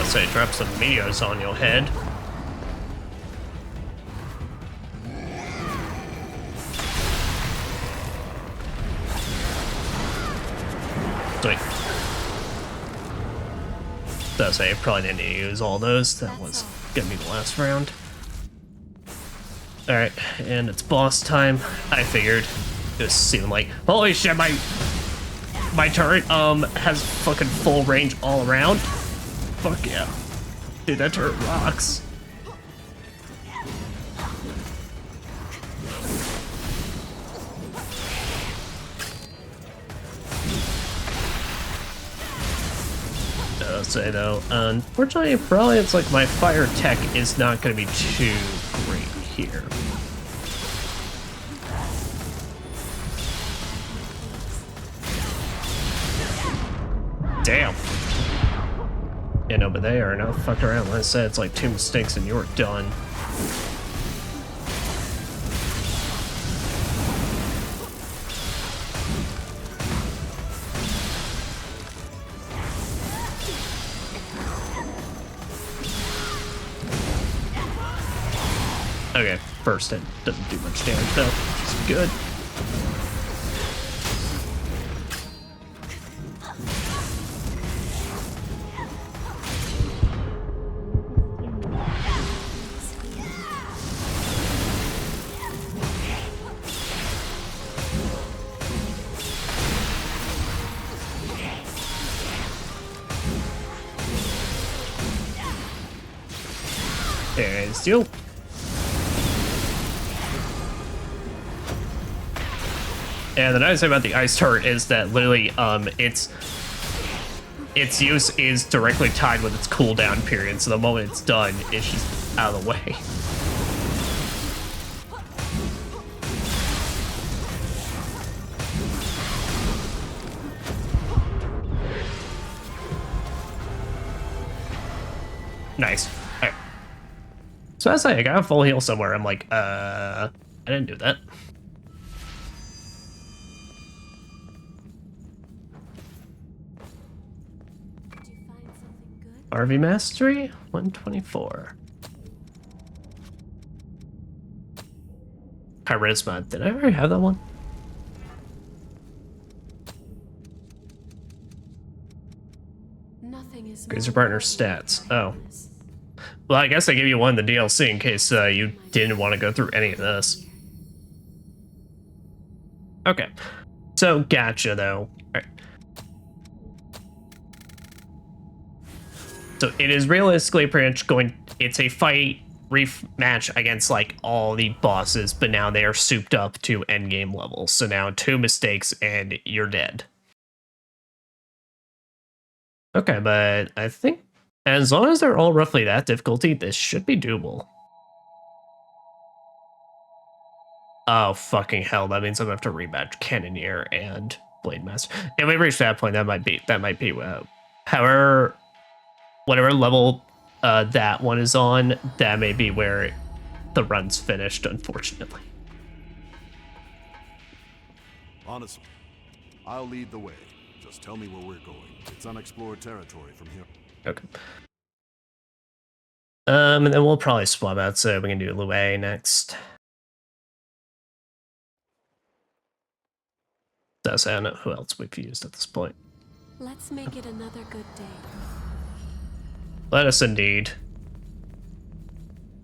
I'll say drop some meteors on your head. Sweet. Does say probably didn't need to use all those. That was gonna be the last round. Alright, and it's boss time. I figured. It seemed like, holy shit, my turret has fucking full range all around. Fuck yeah. Dude, that turret rocks. I'll say though, unfortunately, probably it's like my fire tech is not going to be too great here. Damn. Yeah, no, but they are not fucking around. Like I said, it's like 2 mistakes and you're done. Okay, first it doesn't do much damage though, which is good. There's you. And the nice thing about the ice turret is that literally its use is directly tied with its cooldown period, so the moment it's done, it's just out of the way. Nice. All right. So I say I got a full heal somewhere. I'm like, I didn't do that. RV Mastery, 124. Charisma, did I already have that one? Grazer partner stats, oh. Well, I guess I gave you one in the DLC in case you didn't want to go through any of this. Okay, so gotcha though. Alright. So it is realistically pretty much it's a fight rematch against like all the bosses, but now they are souped up to endgame levels. So now 2 mistakes and you're dead. Okay, but I think as long as they're all roughly that difficulty, this should be doable. Oh, fucking hell. That means I'm gonna have to rematch Cannoneer and Blade Master. And we reached that point, that might be however, whatever level that one is on, that may be where the run's finished, unfortunately. Honestly, I'll lead the way. Just tell me where we're going. It's unexplored territory from here. Okay. And then we'll probably swap out so we can do Lue next. I don't know who else we've used at this point. Let's make it another good day. Let us indeed.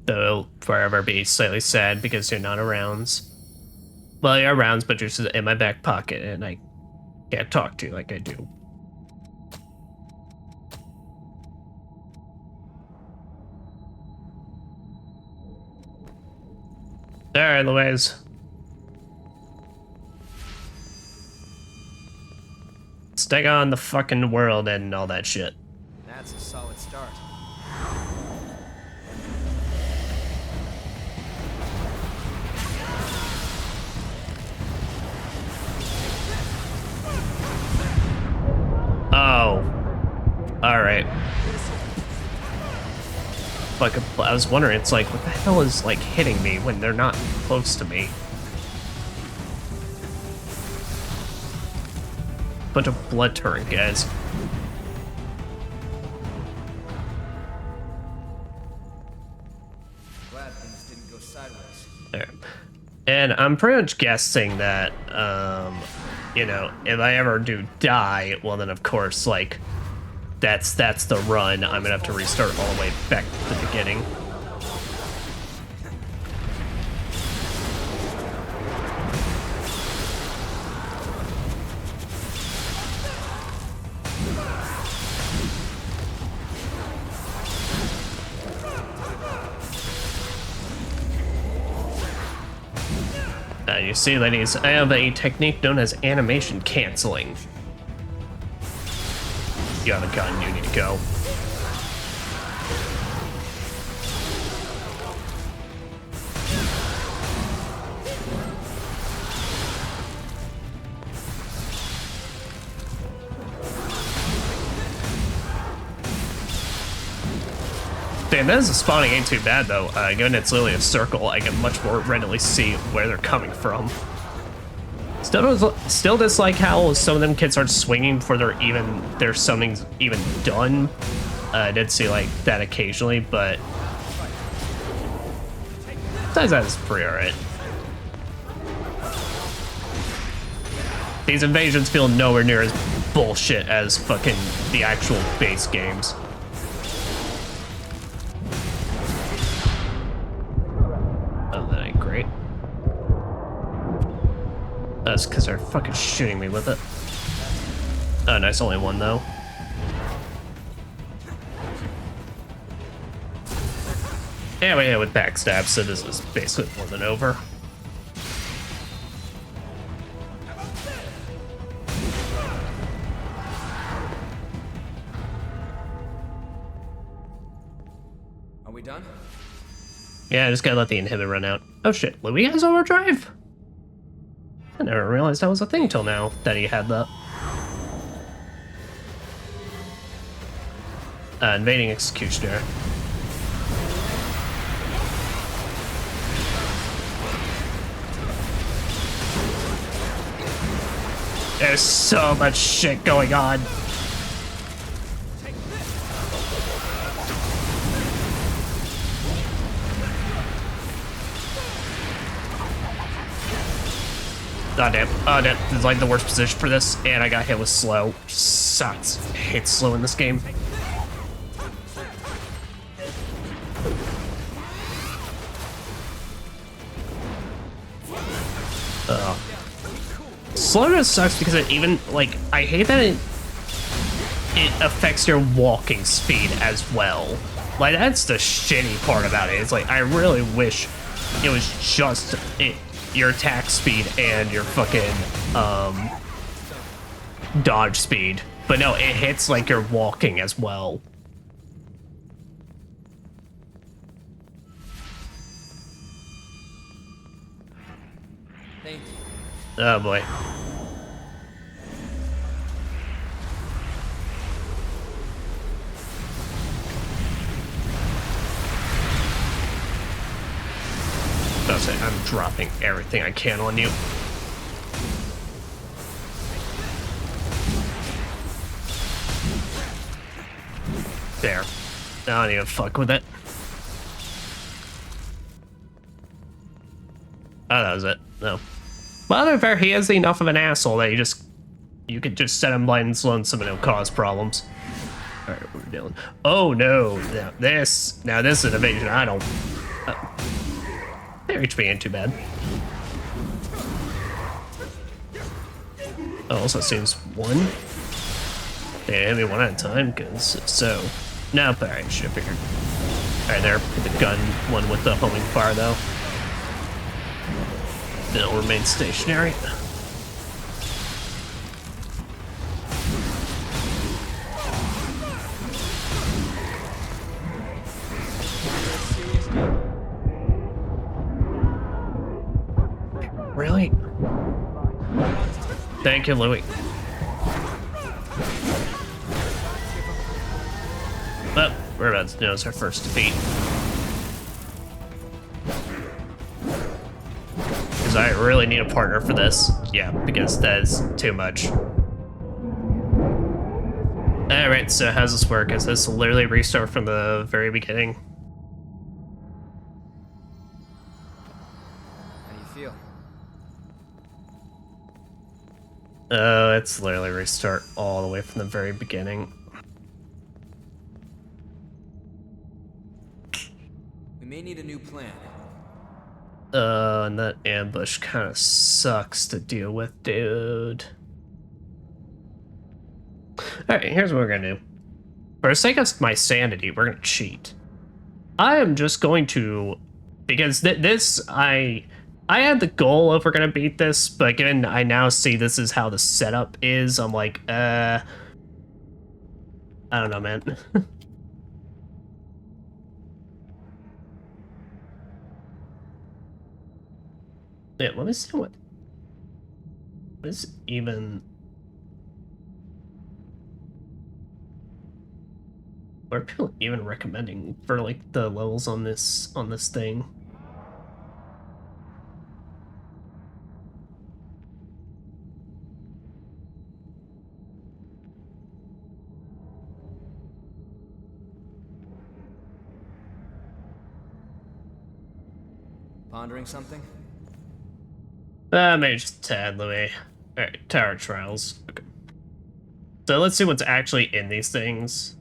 Though it'll forever be slightly sad because you're not around. Well, you're around, but you're just in my back pocket and I can't talk to you like I do. Alright, Louise. Let's take on the fucking world and all that shit. That's a solid start. Oh. Alright. Like, I was wondering, it's like, what the hell is, like, hitting me when they're not close to me? Bunch of blood turret guys. sideways. There. And I'm pretty much guessing that, you know, if I ever do die, well then of course, like, that's the run. I'm gonna have to restart all the way back to the beginning. You see, ladies, I have a technique known as animation canceling. You have a gun, you need to go. Damn, that is spawning ain't too bad though. Given it's literally a circle, I can much more readily see where they're coming from. Still dislike how some of them kids start swinging before their summoning's even done. I did see like that occasionally, but besides that, it's pretty alright. These invasions feel nowhere near as bullshit as fucking the actual base games. Oh, that ain't great. That's because they're fucking shooting me with it. Oh, nice, only one though. Yeah, we hit with backstab, so this is basically more than over. Are we done? Yeah, I just gotta let the inhibit run out. Oh shit, Louis has overdrive? I never realized that was a thing till now, that he had that. Invading Executioner. There's so much shit going on. Oh damn, oh damn, this is like the worst position for this, and I got hit with slow. Sucks. I hate slow in this game. Slowness sucks because it even, like, I hate that it affects your walking speed as well. Like, that's the shitty part about it. It's like, I really wish it was just your attack speed and your fucking dodge speed. But no, it hits like you're walking as well. Thank you. Oh boy. I'm dropping everything I can on you. There. I don't even fuck with it. Oh, that was it. No. Well, to be fair, he is enough of an asshole that you could just set him blind and slow and someone will cause problems. Alright, what are we doing? Oh no. Now this is an evasion. I don't. Their HP ain't too bad. Oh, also seems one. They hit me one at a time, because so. No, but I should have figured. Alright, there. Put the gun one with the homing fire, though. Then it'll remain stationary. Really? Thank you, Louis. Well, we're about to notice our first defeat. Because I really need a partner for this. Yeah, because that is too much. Alright, so how's this work? Is this literally restart from the very beginning? It's literally restart all the way from the very beginning. We may need a new plan. And that ambush kind of sucks to deal with, dude. Alright, here's what we're gonna do. For the sake of my sanity, we're gonna cheat. I am just going to... Because I had the goal of we're gonna beat this, but given I now see this is how the setup is, I'm like, I don't know, man. Yeah, let me see what is even... What are people even recommending for like the levels on this thing? Pondering something? Maybe just a tad, Louis. Alright, Tower Trials. Okay. So let's see what's actually in these things.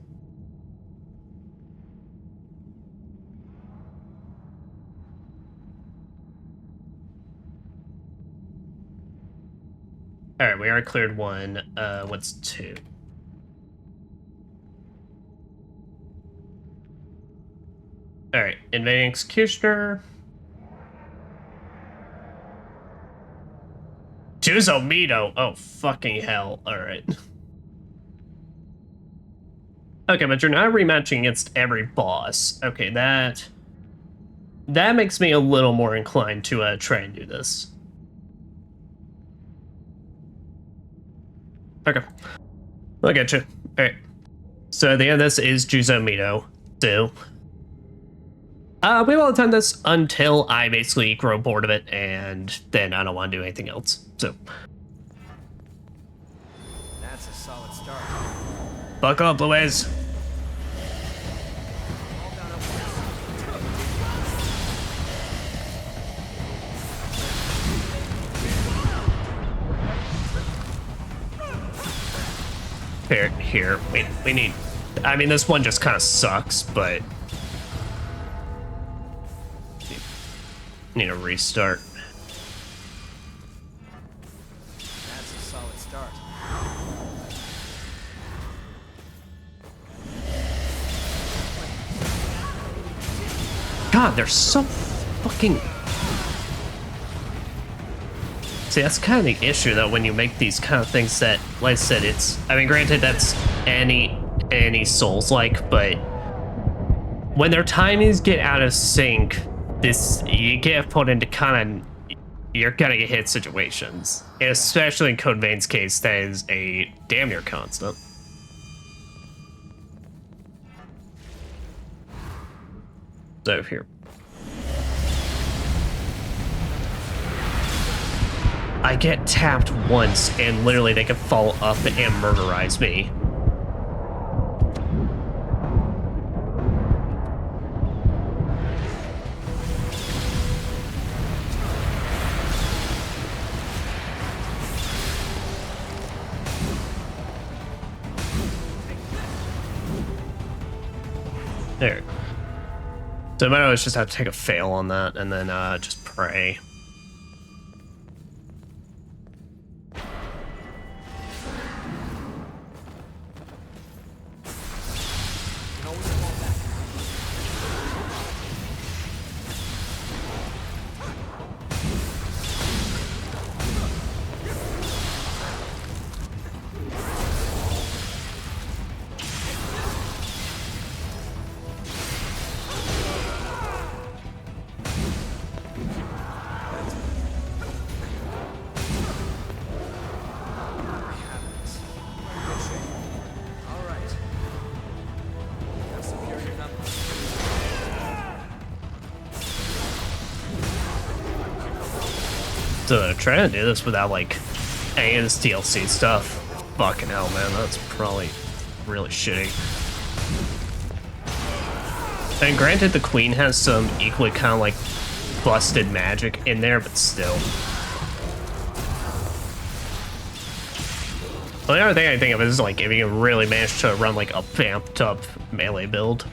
Alright, we already cleared one. What's two? Alright, Invading Executioner. Mito. Oh, fucking hell. Alright. Okay, but you're not rematching against every boss. Okay, that makes me a little more inclined to try and do this. Okay. I'll get you. Alright. So the end of this is Mito. So we will attend this until I basically grow bored of it, and then I don't want to do anything else. So That's a solid start. buckle up, Louise. Here. We need... I mean, this one just kind of sucks, but... Need a restart. That's a solid start. God, they're so fucking... See, that's kind of the issue, though, when you make these kind of things that, like I said, it's... I mean, granted, that's any Souls-like, but... When their timings get out of sync, you get put into kind of... You're gonna get hit situations. And especially in Code Vein's case, that is a damn near constant. So, here. I get tapped once, and literally they can follow up and murderize me. There. So I might always just have to take a fail on that, and then just pray. So trying to do this without like any of this DLC stuff, fucking hell, man, that's probably really shitty. And granted, the Queen has some equally kind of like busted magic in there, but still. The other thing I think of is like if you really manage to run like a vamped up melee build,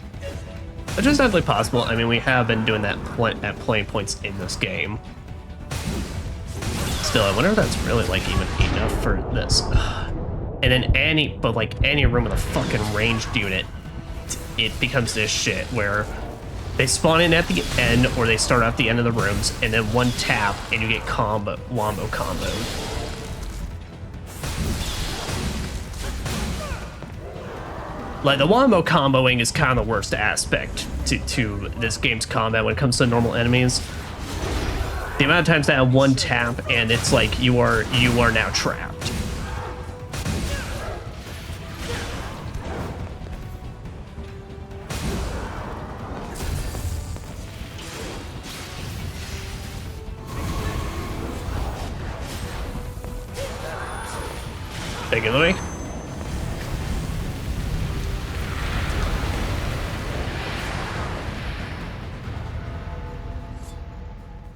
which is definitely possible. I mean, we have been doing that at playing points in this game. Still, I wonder if that's really like even enough for this. And then any room with a fucking ranged unit, it becomes this shit where they spawn in at the end or they start at the end of the rooms, and then one tap and you get wombo combo. Like, the wombo comboing is kind of the worst aspect to this game's combat when it comes to normal enemies. The amount of times that I have one tap and it's like you are now trapped. Take it away.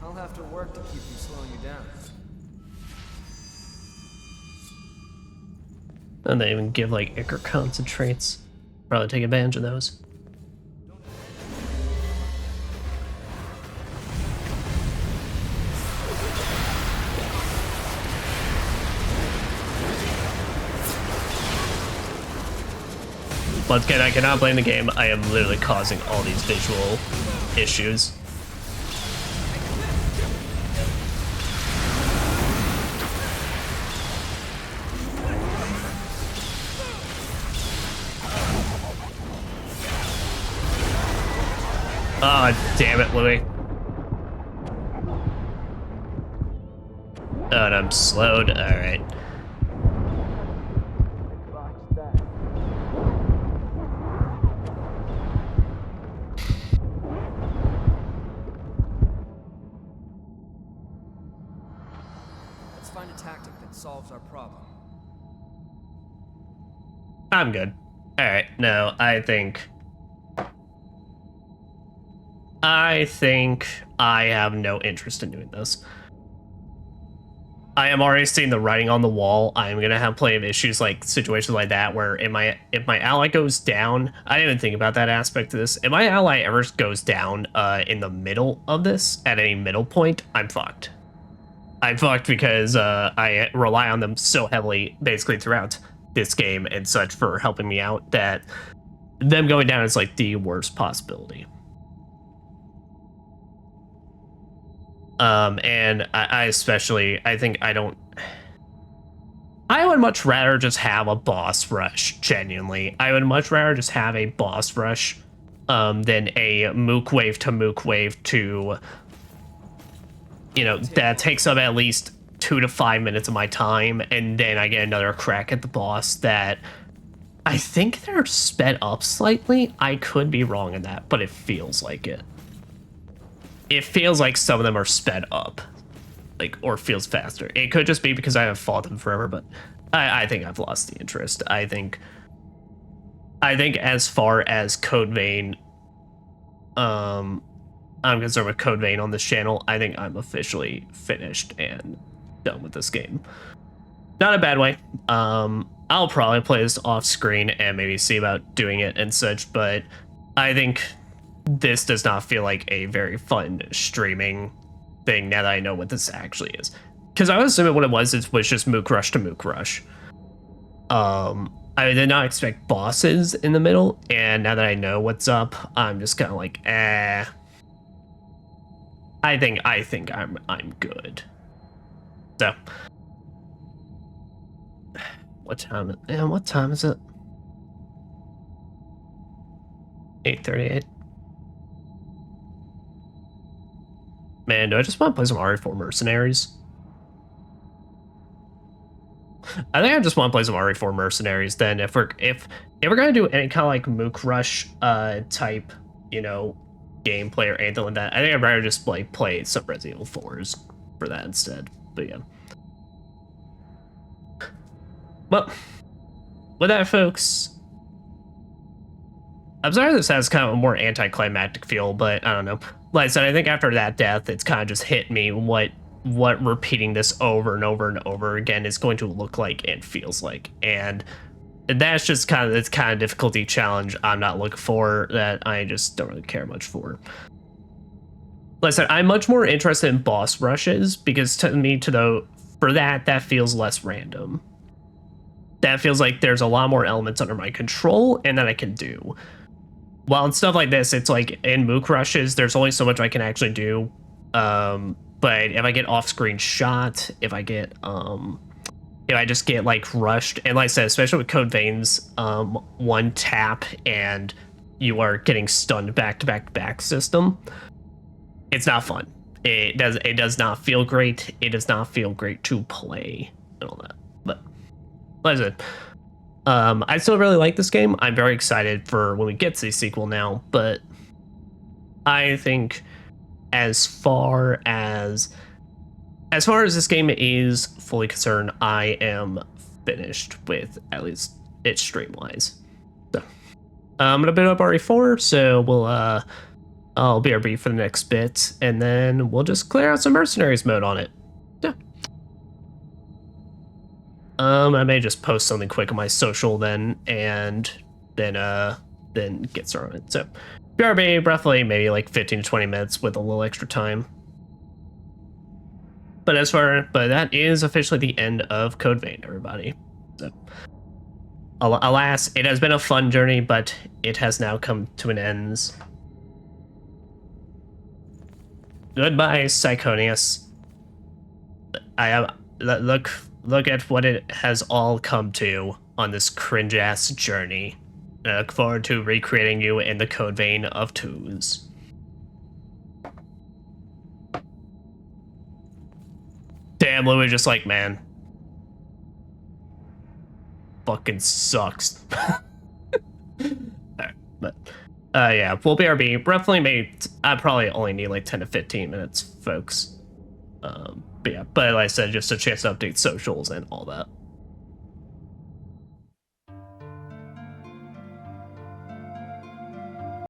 I'll have to work to keep from slowing you down. And they even give like Ichor concentrates. Probably take advantage of those. Once again, I cannot blame the game. I am literally causing all these visual issues. Oh, damn it, Louis. Oh, and I'm slowed. Alright. Let's find a tactic that solves our problem. I'm good. Alright, no, I think I have no interest in doing this. I am already seeing the writing on the wall. I'm gonna have plenty of issues like situations like that where if my ally goes down, I didn't even think about that aspect of this. If my ally ever goes down in the middle of this, at any middle point, I'm fucked. I'm fucked because I rely on them so heavily basically throughout this game and such for helping me out that them going down is like the worst possibility. And I especially, I would much rather just have a boss rush, genuinely. I would much rather just have a boss rush than a mook wave to, you know, that takes up at least 2 to 5 minutes of my time, and then I get another crack at the boss that I think they're sped up slightly. I could be wrong in that, but it feels like it. It feels like some of them are sped up, like, or feels faster. It could just be because I haven't fought them forever, but I think I've lost the interest. I think as far as Code Vein, I'm concerned with Code Vein on this channel, I think I'm officially finished and done with this game. Not a bad way. I'll probably play this off screen and maybe see about doing it and such, but I think this does not feel like a very fun streaming thing now that I know what this actually is. Because I was assuming what it was just Mook Rush to Mook Rush. I did not expect bosses in the middle, and now that I know what's up, I'm just kind of like, eh. I think I'm good. So, what time is it? 8:38. Man, do I just want to play some RE4 Mercenaries? I think I just want to play some RE4 Mercenaries. Then, if we're gonna do any kind of like Mook Rush type, you know, gameplay or anything like that, I think I'd rather just like play some Resident Evil 4s for that instead. But yeah. Well, with that, folks, I'm sorry this has kind of a more anticlimactic feel, but I don't know. Like I said, I think after that death, it's kind of just hit me what what repeating this over and over and over again is going to look like and feels like. And that's just kind of difficulty challenge I'm not looking for, that I just don't really care much for. Like I said, I'm much more interested in boss rushes, because to me, for that feels less random. That feels like there's a lot more elements under my control and that I can do. While in stuff like this, it's like in Mook rushes, there's only so much I can actually do. But if I get off-screen shot, if I just get like rushed, and like I said, especially with Code Vein's one tap and you are getting stunned back to back to back system, it's not fun. It does not feel great. It does not feel great to play and all that. But like I said, I still really like this game. I'm very excited for when we get to the sequel now, but I think as far as this game is fully concerned, I am finished with at least its stream-wise. So I'm gonna boot up RE4, so I'll BRB for the next bit, and then we'll just clear out some mercenaries mode on it. Yeah. I may just post something quick on my social then, and then get started on it. So BRB roughly maybe like 15 to 20 minutes with a little extra time. But that is officially the end of Code Vein, everybody. So, alas, it has been a fun journey, but it has now come to an end. Goodbye, Psychonius. Look at what it has all come to on this cringe-ass journey. I look forward to recreating you in the Code Vein of twos. Damn, Louis just like, man. Fucking sucks. Alright, but yeah, we'll BRB. Roughly I probably only need like 10 to 15 minutes, folks. But yeah, but like I said, just a chance to update socials and all that.